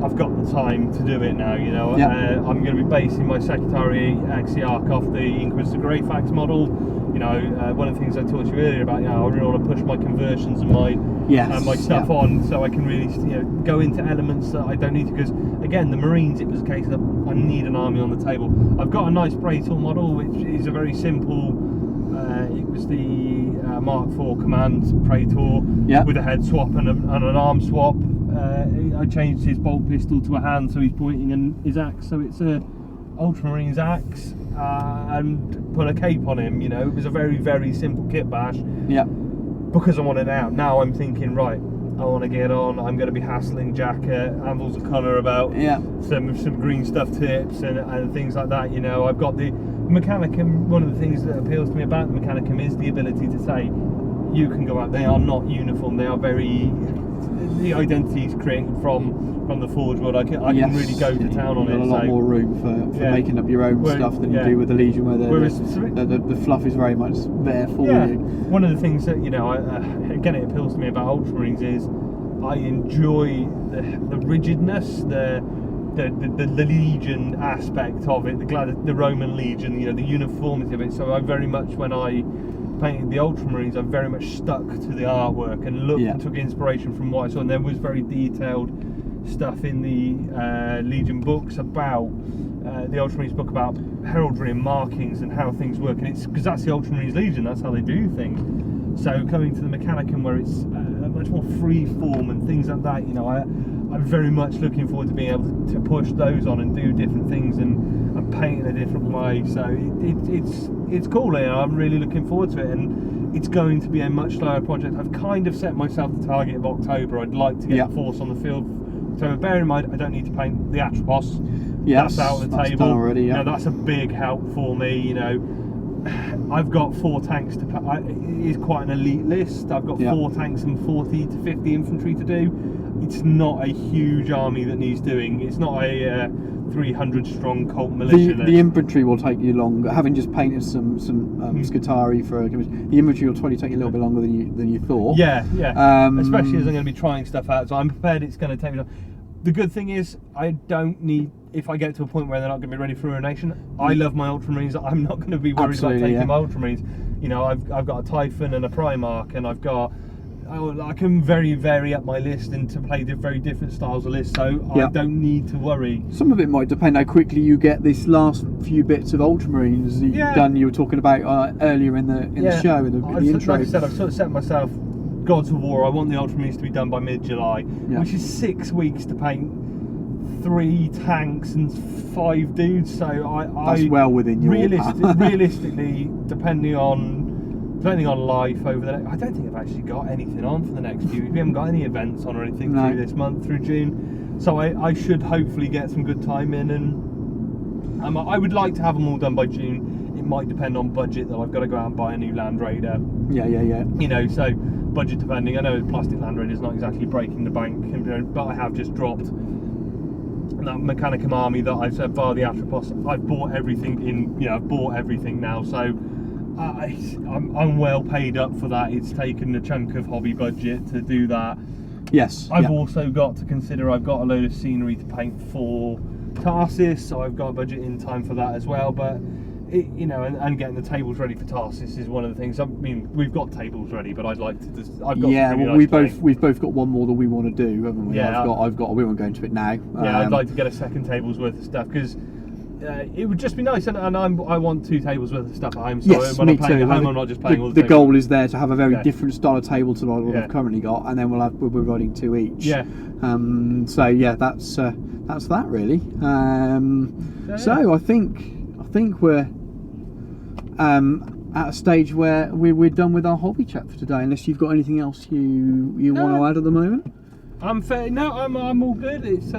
I've got the time to do it now. I'm going to be basing my Secretary Exiarch off the Inquisitor Greyfax model. One of the things I talked to you earlier about, I really want to push my conversions and my stuff on, so I can really go into elements that I don't need to. Because again, the Marines, it was a case of I need an army on the table. I've got a nice Praetor model, which is a very simple. It was the Mark IV Command Praetor with a head swap and an arm swap. I changed his bolt pistol to a hand, so he's pointing his axe. So it's a Ultramarines axe, and put a cape on him. It was a very, very simple kit bash. Yeah. Because I want it out. Now I'm thinking, right, I want to get on. I'm going to be hassling Jack at Anvils of Connor about some green stuff tips and things like that. I've got the Mechanicum. One of the things that appeals to me about the Mechanicum is the ability to say, you can go out. They are not uniform. They are the identity is created from the Forge world. I can really go to town on it. You've got a lot more room for making up your own stuff than you do with the Legion, where the fluff is very much there for you. One of the things that again it appeals to me about Ultramarines is I enjoy the rigidness, the Legion aspect of it, the Roman Legion, the uniformity of it. So I very much, when I painted the Ultramarines, I very much stuck to the artwork and looked and took inspiration from what I saw. And there was very detailed stuff in the Legion books about the Ultramarines book about heraldry and markings and how things work. And it's because that's the Ultramarines Legion, that's how they do things. So coming to the Mechanicum, where it's much more free form and things like that, I'm very much looking forward to being able to push those on and do different things and paint in a different way. So it's cool. I'm really looking forward to it, and it's going to be a much slower project. I've kind of set myself the target of October. I'd like to get the force on the field. So bear in mind, I don't need to paint the Atropos. That's out on the table. Done already, that's a big help for me. I've got 4 tanks to paint. It is quite an elite list. I've got 4 tanks and 40 to 50 infantry to do. It's not a huge army that needs doing. It's not a 300 strong cult militia. The infantry will take you longer. Having just painted some Scutari for a commission, the infantry will probably take you a little bit longer than you thought. Yeah. Especially as I'm going to be trying stuff out, so I'm prepared it's going to take me long. The good thing is, I don't need, if I get to a point where they're not going to be ready for urination, I love my Ultramarines. I'm not going to be worried about taking my Ultramarines. I've got a Typhon and a Primarch, and I can vary up my list and to play very different styles of lists, so I don't need to worry. Some of it might depend how quickly you get this last few bits of Ultramarines that you've done. You were talking about earlier in the show, in the intro. Like I said, I've sort of set myself Gods of War. I want the Ultramarines to be done by mid-July, which is 6 weeks to paint 3 tanks and 5 dudes. So that's well within your realistically, depending on life over the next, I don't think I've actually got anything on for the next few weeks. We haven't got any events on or anything through this month, through June. So I should hopefully get some good time in, and I would like to have them all done by June. It might depend on budget, that I've got to go out and buy a new Land Raider. Yeah. So budget depending. I know plastic Land Raider is not exactly breaking the bank, but I have just dropped that Mechanicum army that I've said bar the Atropos. I've bought everything I've bought everything now, so I'm well paid up for that. It's taken a chunk of hobby budget to do that. Yes. I've also got to consider, I've got a load of scenery to paint for Tarsis, so I've got a budget in time for that as well. But and getting the tables ready for Tarsis is one of the things. I mean, we've got tables ready, but I'd like to just. We've both got one more that we want to do, haven't we? Yeah. I've got. We won't go into it now. Yeah, I'd like to get a second table's worth of stuff, because it would just be nice, and I want 2 tables worth of stuff at home. So Yes, when me I'm playing too. at home, I'm not just playing all The the goal is there to have a very Yeah. different style of table to what Yeah. I've currently got, and then we'll be running 2 each. Yeah. So yeah, that's that really. So I think we're at a stage where we're done with our hobby chat for today. Unless you've got anything else you want to add at the moment. I'm fair. No, I'm all good. It's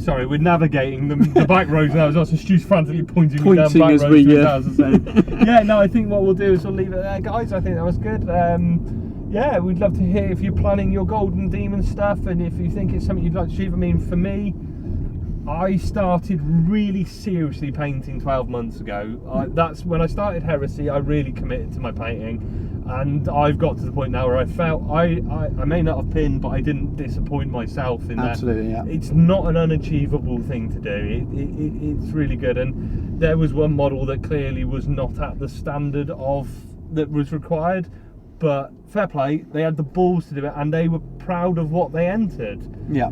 sorry, we're navigating the back roads now. So Stu's frantically pointing me down back as roads we, to his house and saying, yeah, no, I think what we'll do is we'll leave it there, guys. I think that was good. Yeah, we'd love to hear if you're planning your Golden Demon stuff, and if you think it's something you'd like to achieve. I mean, for me, I started really seriously painting 12 months ago. That's when I started Heresy. I really committed to my painting, and I've got to the point now where I felt I may not have pinned, but I didn't disappoint myself in Absolutely, that. yeah. It's not an unachievable thing to do. It's really good, and there was one model that clearly was not at the standard that was required, but fair play, they had the balls to do it, and they were proud of what they entered. Yeah.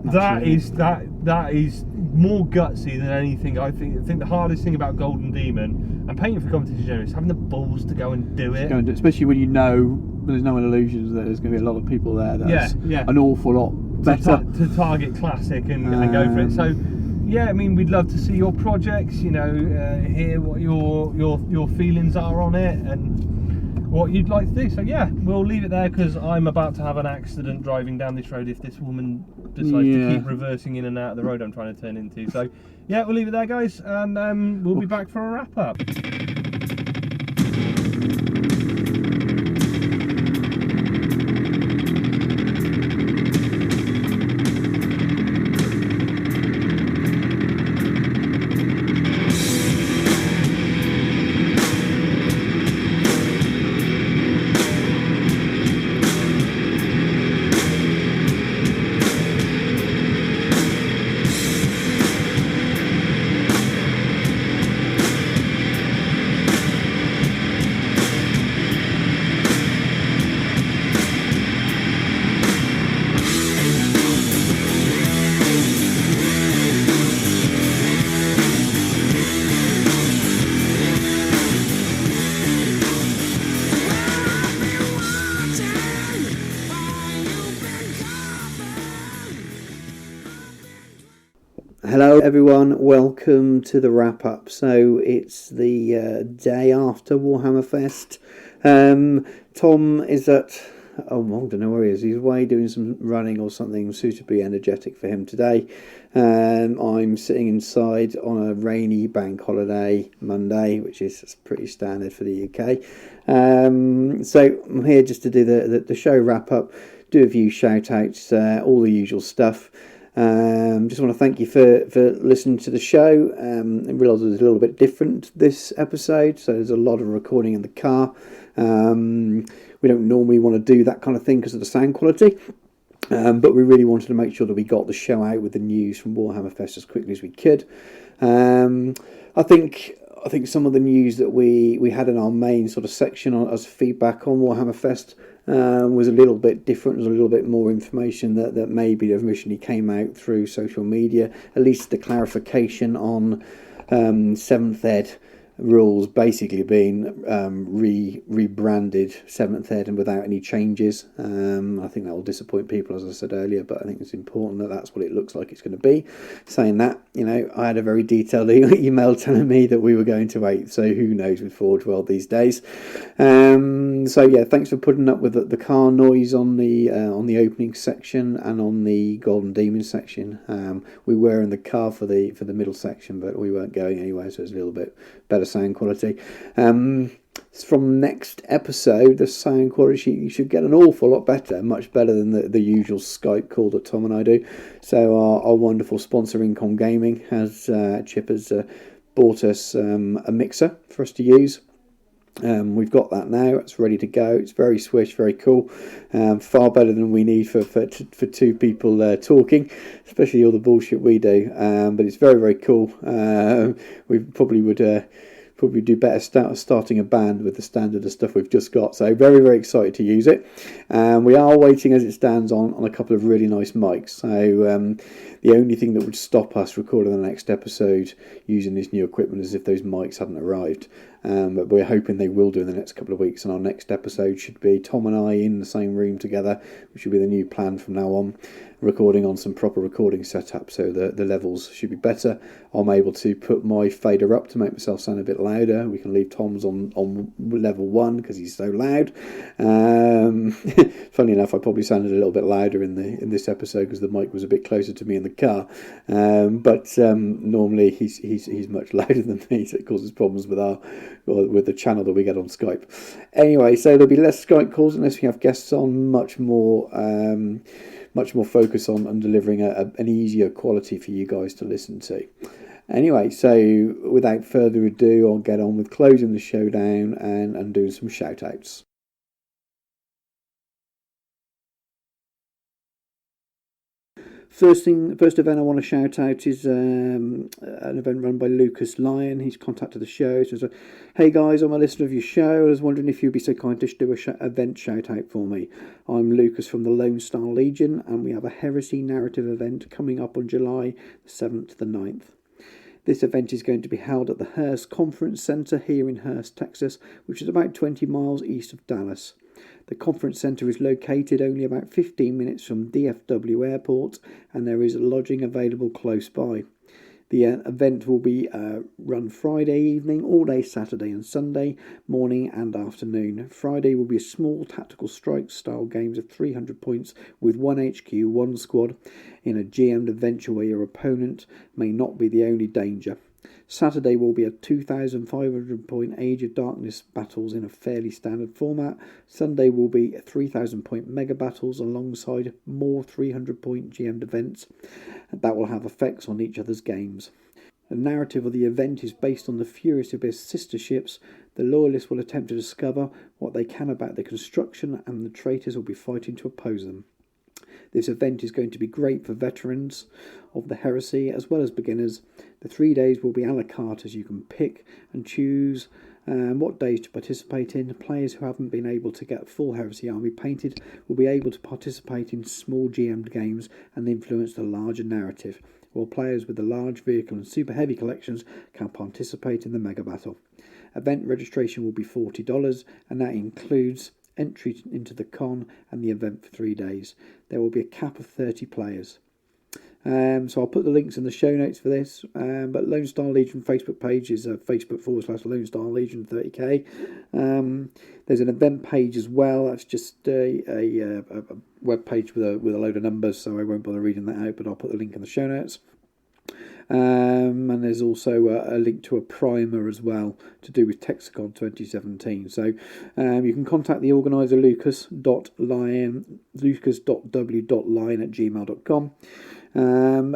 That absolutely. that is more gutsy than anything. I think the hardest thing about Golden Demon and painting for competition is having the balls to go and do it. Especially when you know there's no illusions that there's going to be a lot of people there. That's Yeah. an awful lot better. to target classic and go for it. So yeah, I mean, we'd love to see your projects. Hear what your feelings are on it and what you'd like to do. So yeah, we'll leave it there because I'm about to have an accident driving down this road if this woman decides to keep reversing in and out of the road I'm trying to turn into. So yeah, we'll leave it there, guys, and we'll be back for a wrap up. Hello everyone, welcome to the wrap up. So it's the day after Warhammer Fest. Tom is at, I don't know where he is. He's away doing some running or something suitably energetic for him today. I'm sitting inside on a rainy bank holiday Monday, which is pretty standard for the UK. So I'm here just to do the show wrap up, do a few shout outs, all the usual stuff. Just want to thank you for listening to the show. I realise it was a little bit different this episode, so there's a lot of recording in the car. We don't normally want to do that kind of thing because of the sound quality, but we really wanted to make sure that we got the show out with the news from Warhammer Fest as quickly as we could. I think some of the news that we had in our main sort of section as feedback on Warhammer Fest was a little bit different. There was a little bit more information that maybe originally came out through social media. At least the clarification on 7th Ed rules basically being rebranded 7th Ed and without any changes. I think that will disappoint people, as I said earlier, but I think it's important that that's what it looks like it's going to be. Saying that, I had a very detailed email telling me that we were going to 8th, so who knows with Forge World these days. So yeah, thanks for putting up with the car noise on the opening section and on the Golden Demon section. We were in the car for the middle section, but we weren't going anywhere, so it's a little bit better sound quality. From next episode, the sound quality should get an awful lot better, much better than the usual Skype call that Tom and I do. So our wonderful sponsor Incom Gaming Chip has bought us a mixer for us to use. We've got that now. It's ready to go. It's very swish, very cool. Far better than we need for two people talking, especially all the bullshit we do. But it's very, very cool. We probably would probably do better starting a band with the standard of stuff we've just got. So very, very excited to use it. We are waiting as it stands on a couple of really nice mics. So the only thing that would stop us recording the next episode using this new equipment is if those mics hadn't arrived. But we're hoping they will do in the next couple of weeks, and our next episode should be Tom and I in the same room together, which will be the new plan from now on, recording on some proper recording setup, so the levels should be better. I'm able to put my fader up to make myself sound a bit louder. We can leave Tom's on level 1 because he's so loud. Funny enough, I probably sounded a little bit louder in this episode because the mic was a bit closer to me in the car. But normally he's much louder than me, so it causes problems with the channel that we get on Skype. Anyway, so there'll be less Skype calls unless we have guests on. Much more focus on delivering an easier quality for you guys to listen to. Anyway, so without further ado, I'll get on with closing the show down and doing some shout outs. First event I want to shout out is an event run by Lucas Lyon. He's contacted the show. Says, "Hey guys, I'm a listener of your show. I was wondering if you'd be so kind to do a event shout out for me. I'm Lucas from the Lone Star Legion, and we have a Heresy narrative event coming up on July the 7th to the 9th. This event is going to be held at the Hearst Conference Center here in Hearst, Texas, which is about 20 miles east of Dallas. The conference centre is located only about 15 minutes from DFW Airport, and there is lodging available close by. The event will be run Friday evening, all day Saturday and Sunday, morning and afternoon. Friday will be a small tactical strike style games of 300 points with 1 HQ, 1 squad, in a GM'd adventure where your opponent may not be the only danger. Saturday will be a 2,500 point Age of Darkness battles in a fairly standard format. Sunday will be 3,000 point mega battles alongside more 300 point GM'd events that will have effects on each other's games. The narrative of the event is based on the Furious Abyss sister ships. The Loyalists will attempt to discover what they can about their construction, and the traitors will be fighting to oppose them. This event is going to be great for veterans of the Heresy as well as beginners. The 3 days will be a la carte, as you can pick and choose what days to participate in. Players who haven't been able to get a full Heresy army painted will be able to participate in small GM'd games and influence the larger narrative, while players with the large vehicle and super heavy collections can participate in the mega battle. Event registration will be $40, and that includes entry into the con and the event for 3 days. There will be a cap of 30 players. So I'll put the links in the show notes for this. But Lone Star Legion Facebook page is Facebook.com/Lone Star Legion 30k. There's an event page as well. That's just a web page with a load of numbers, so I won't bother reading that out, but I'll put the link in the show notes. And there's also a link to a primer as well to do with Texicon 2017. So you can contact the organiser lucas.w.line@gmail.com.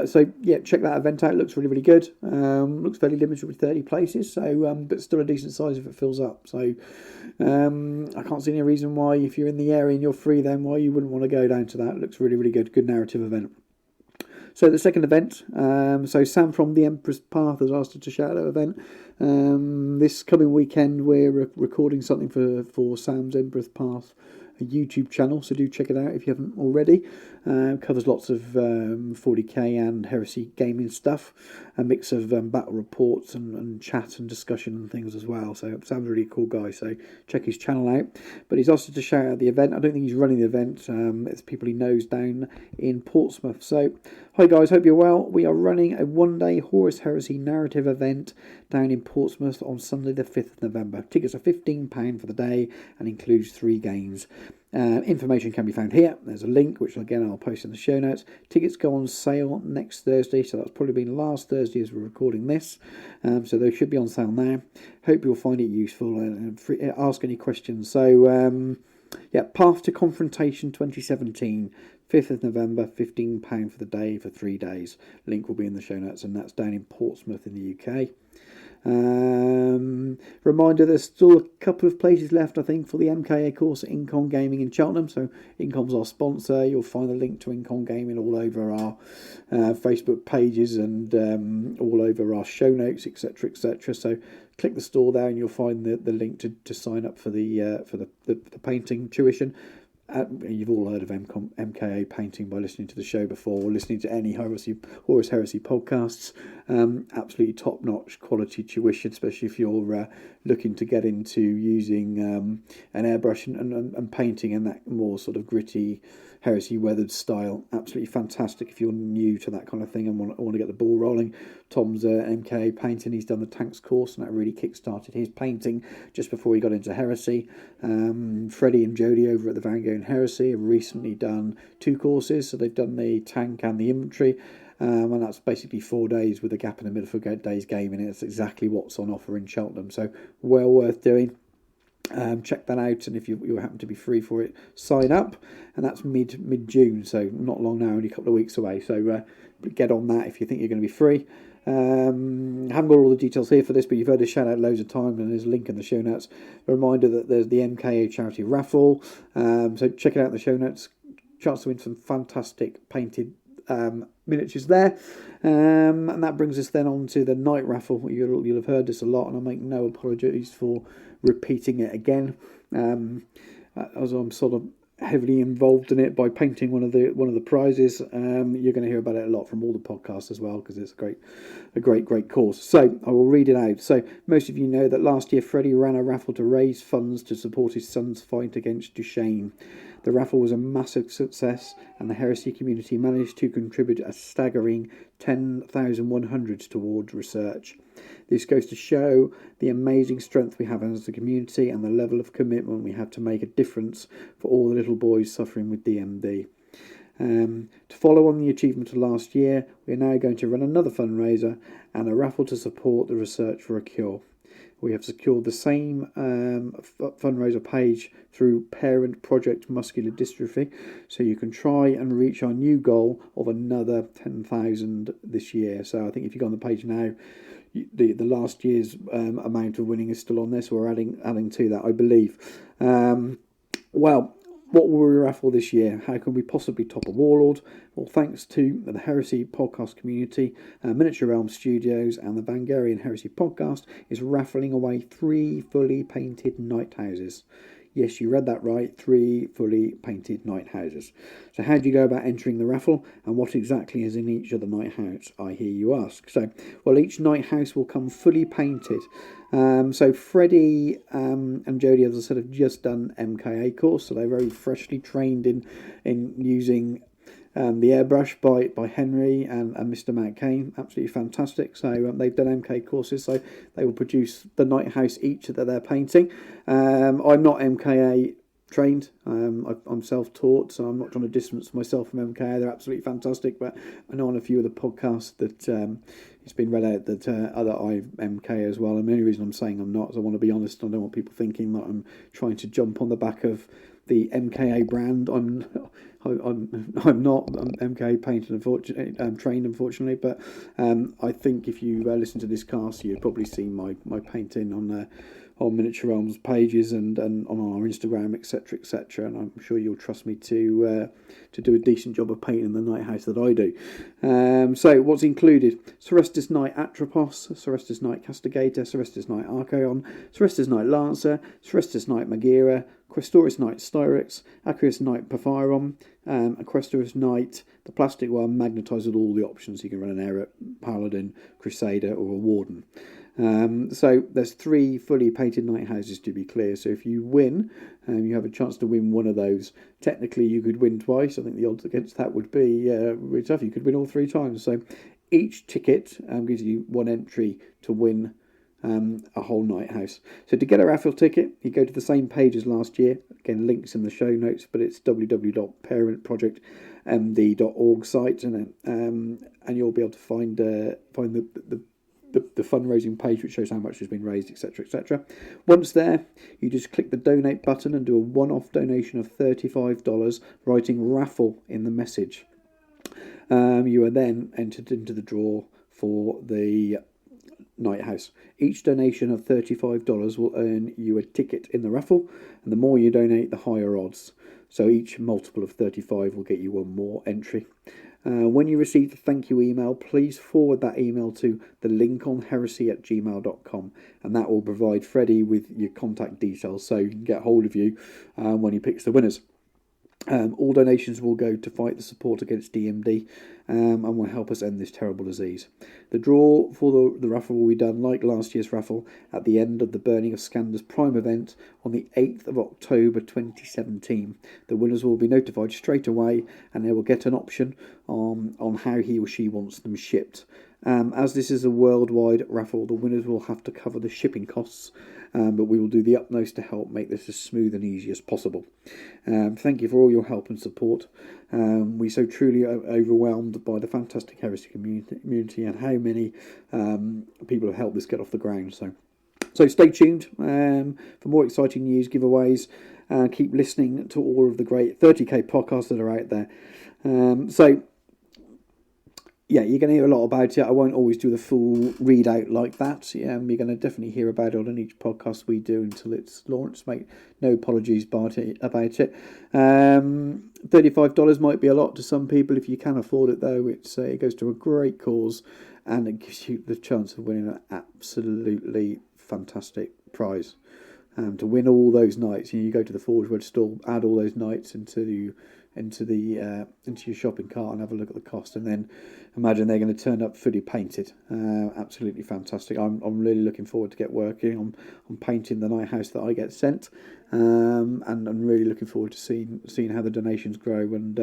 So yeah, check that event out. It looks really, really good. Looks fairly limited with 30 places, so but still a decent size if it fills up. So I can't see any reason why, if you're in the area and you're free, then why you wouldn't want to go down to that. It looks really, really good. Good narrative event. So the second event, so Sam from the Emperor's Path has asked us to shout out that event. This coming weekend we're recording something for Sam's Emperor's Path, a YouTube channel, so do check it out if you haven't already. Covers lots of 40k and Heresy gaming stuff, a mix of battle reports and chat and discussion and things as well. So Sam's a really cool guy, so check his channel out. But he's asked us to shout out the event. I don't think he's running the event. It's people he knows down in Portsmouth. So hi guys, hope you're well. We are running a one-day Horus Heresy narrative event down in Portsmouth on Sunday the 5th of November. Tickets are £15 for the day and includes 3 games. Information can be found here. There's a link, which again I'll post in the show notes. Tickets go on sale next Thursday, so that's probably been last Thursday as we're recording this. So they should be on sale now. Hope you'll find it useful and ask any questions. So yeah, Path to Confrontation 2017, 5th of November, £15 for the day for 3 days. Link will be in the show notes, and that's down in Portsmouth in the UK. Reminder, there's still a couple of places left, I think, for the MKA course at Incom Gaming in Cheltenham. So Incom's our sponsor. You'll find a link to Incom Gaming all over our Facebook pages and all over our show notes, etc, etc. So click the store there and you'll find the link to sign up for the painting tuition. You've all heard of MKA painting by listening to the show before, or listening to any Horus Heresy podcasts. Absolutely top-notch quality tuition, especially if you're looking to get into using an airbrush and painting in that more sort of gritty Heresy weathered style. Absolutely fantastic if you're new to that kind of thing and want to get the ball rolling. Tom's MKA painting, he's done the tanks course, and that really kick-started his painting just before he got into Heresy. Freddie and Jodie over at the Vanguard and Heresy have recently done 2 courses, so they've done the tank and the infantry, and that's basically 4 days with a gap in the middle for a day's gaming. It's exactly what's on offer in Cheltenham, so well worth doing. Check that out, and if you happen to be free for it, sign up, and that's mid-June, so not long now, only a couple of weeks away, so get on that if you think you're going to be free. I haven't got all the details here for this, but you've heard us shout out loads of times, and there's a link in the show notes. A reminder that there's the MKA charity raffle, so check it out in the show notes. Chance to win some fantastic painted miniatures there, and that brings us then on to the night raffle. You'll have heard this a lot, and I make no apologies for repeating it again, as I'm sort of heavily involved in it by painting one of the prizes. You're going to hear about it a lot from all the podcasts as well, because it's a great course. So I will read it out. So most of you know that last year Freddie ran a raffle to raise funds to support his son's fight against Duchenne. The raffle was a massive success, and the Heresy community managed to contribute a staggering 10,100 towards research. This goes to show the amazing strength we have as a community and the level of commitment we have to make a difference for all the little boys suffering with DMD. To follow on the achievement of last year, we are now going to run another fundraiser and a raffle to support the research for a cure. We have secured the same fundraiser page through Parent Project Muscular Dystrophy, so you can try and reach our new goal of another 10,000 this year. So I think if you go on the page now, the last year's amount of winning is still on there, so we're adding to that, I believe. Well, what will we raffle this year? How can we possibly top a Warlord? Well, thanks to the Heresy podcast community, Miniature Realm Studios and the Vangarian Heresy podcast is raffling away 3 fully painted night houses. Yes, you read that right, 3 fully painted night houses. So how do you go about entering the raffle, and what exactly is in each of the night house, I hear you ask? So, well, each night house will come fully painted. So Freddie and Jodie, as I said, have just done MKA course, so they're very freshly trained in using the airbrush by Henry and Mr. Matt Kane. Absolutely fantastic. So they've done MK courses, so they will produce the night house each that they're painting. I'm not MKA trained. I'm self-taught, so I'm not trying to distance myself from MKA. They're absolutely fantastic, but I know on a few of the podcasts that it's been read out that other MK as well. And the only reason I'm saying I'm not is I want to be honest. I don't want people thinking that I'm trying to jump on the back of the MKA brand. I'm not. I'm MKA painted, unfortunately. I'm trained, unfortunately. But I think if you listen to this cast, you've probably seen my painting on Miniature Realms pages and on our Instagram, etc., etc. And I'm sure you'll trust me to do a decent job of painting the night house that I do. So what's included? Cerestus Knight Atropos, Cerestus Knight Castigator, Cerestus Knight Archaon, Cerestus Knight Lancer, Cerestus Knight Magira, Questoris Knight Styrex, Acrius Knight Paphyron, Questoris Knight, the plastic one, magnetised with all the options. You can run an Error, Paladin, Crusader or a Warden. So there's 3 fully painted night houses, to be clear. So if you win, you have a chance to win one of those. Technically, you could win twice. I think the odds against that would be really tough. You could win all 3 times. So each ticket gives you 1 entry to win a whole night house. So to get a raffle ticket, you go to the same page as last year. Again, links in the show notes, but it's www.parentprojectmd.org site, and you'll be able to find the fundraising page, which shows how much has been raised, etc., etc. Once there, you just click the donate button and do a one-off donation of $35, writing raffle in the message. You are then entered into the draw for the night house. Each donation of $35 will earn you a ticket in the raffle, and the more you donate, the higher odds. So each multiple of 35 will get you one more entry. When you receive the thank you email, please forward that email to the linkonheresy@gmail.com, and that will provide Freddie with your contact details so he can get hold of you when he picks the winners. All donations will go to fight the support against DMD and will help us end this terrible disease. The draw for the raffle will be done like last year's raffle at the end of the Burning of Scanders Prime event on the 8th of October 2017. The winners will be notified straight away and they will get an option on how he or she wants them shipped. As this is a worldwide raffle, the winners will have to cover the shipping costs, but we will do the utmost to help make this as smooth and easy as possible. Thank you for all your help and support. We're so truly overwhelmed by the fantastic Heresy community and how many people have helped this get off the ground. So stay tuned for more exciting news, giveaways, and keep listening to all of the great 30k podcasts that are out there. Yeah, you're going to hear a lot about it. I won't always do the full readout like that. You're going to definitely hear about it on each podcast we do until it's launched. Mate, no apologies about it. $35 might be a lot to some people. If you can afford it, though, it goes to a great cause and it gives you the chance of winning an absolutely fantastic prize. To win all those nights, you go to the Forge World store, add all those nights into your shopping cart and have a look at the cost, and then imagine they're going to turn up fully painted. Absolutely fantastic. I'm really looking forward to get working on painting the night house that I get sent, and I'm really looking forward to seeing how the donations grow, and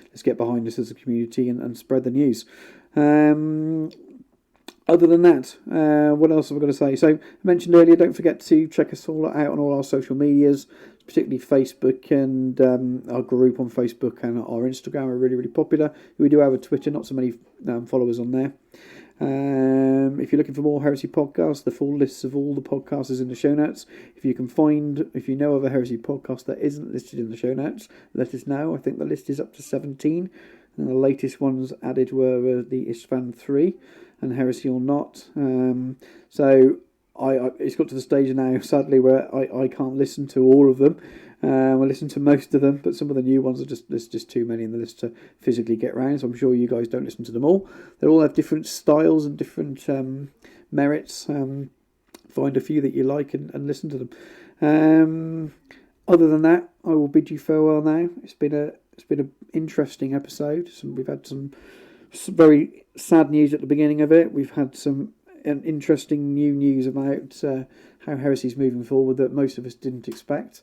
let's get behind this as a community and spread the news. Other than that, what else have I got to say? So I mentioned earlier, don't forget to check us all out on all our social medias, particularly Facebook, and our group on Facebook and our Instagram are really, really popular. We do have a Twitter, not so many followers on there. If you're looking for more Heresy podcasts, the full lists of all the podcasts is in the show notes. If you know of a Heresy podcast that isn't listed in the show notes, let us know. I think the list is up to 17, and the latest ones added were the E15 3 and Heresy or Not. So it's got to the stage now, sadly, where I can't listen to all of them. I listen to most of them, but some of the new ones there's just too many in the list to physically get round. So I'm sure you guys don't listen to them all. They all have different styles and different merits. Find a few that you like and listen to them. Other than that, I will bid you farewell now. It's been an interesting episode. We've had some very sad news at the beginning of it. We've had some interesting new news about how Heresy's moving forward that most of us didn't expect.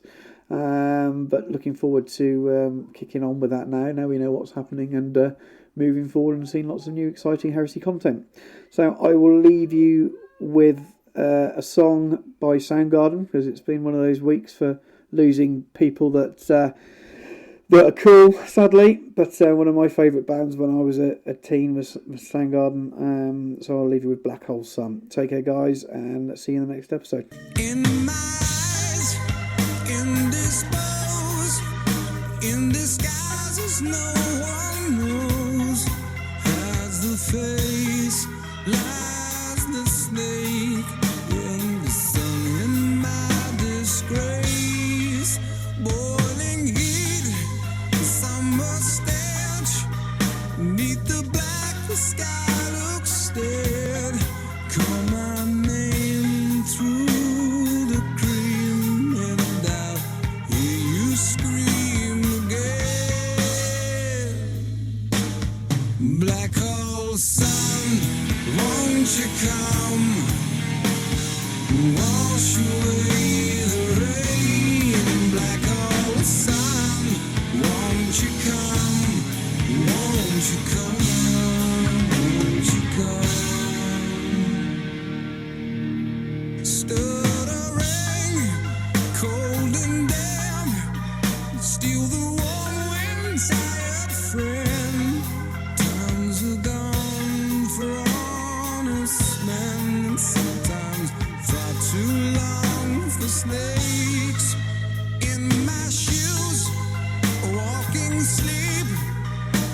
But looking forward to kicking on with that now. Now we know what's happening and moving forward and seeing lots of new exciting Heresy content. So I will leave you with a song by Soundgarden, because it's been one of those weeks for losing people that are cool, sadly. But one of my favourite bands when I was a teen was Soundgarden. So I'll leave you with Black Hole Sun. Take care, guys, and see you in the next episode. In my eyes, indisposed, in disguises no one knows, hides the face, lies the snake, in the sun, in my disgrace, boiling heat, summer stench, neath the black, the sky looks dead, call my name through the cream, and I'll hear you scream again. Black hole sun, won't you come, wash away the rain. Black hole sun, won't you come, won't you come, won't you come. Stuttering, cold and damp, steal the warm wind, tired friend. Times are gone for honest men, and sometimes far too long for snakes. In my shoes, walking sleep,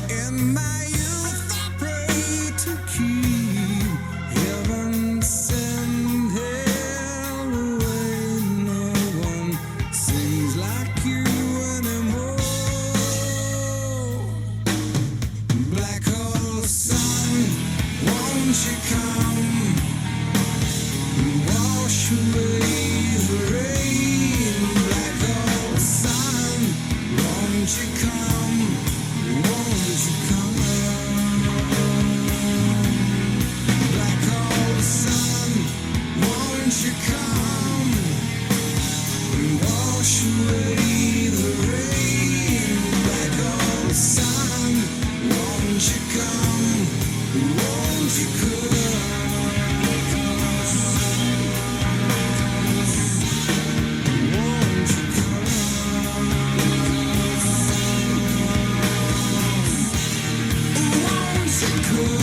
in my youth I pray to keep heaven send hell away. No one sings like you anymore. you come? Won't you come? Black hole sun, won't you come and wash away the rain? Black hole sun, won't you come? Won't you come? Won't you come? Won't you come?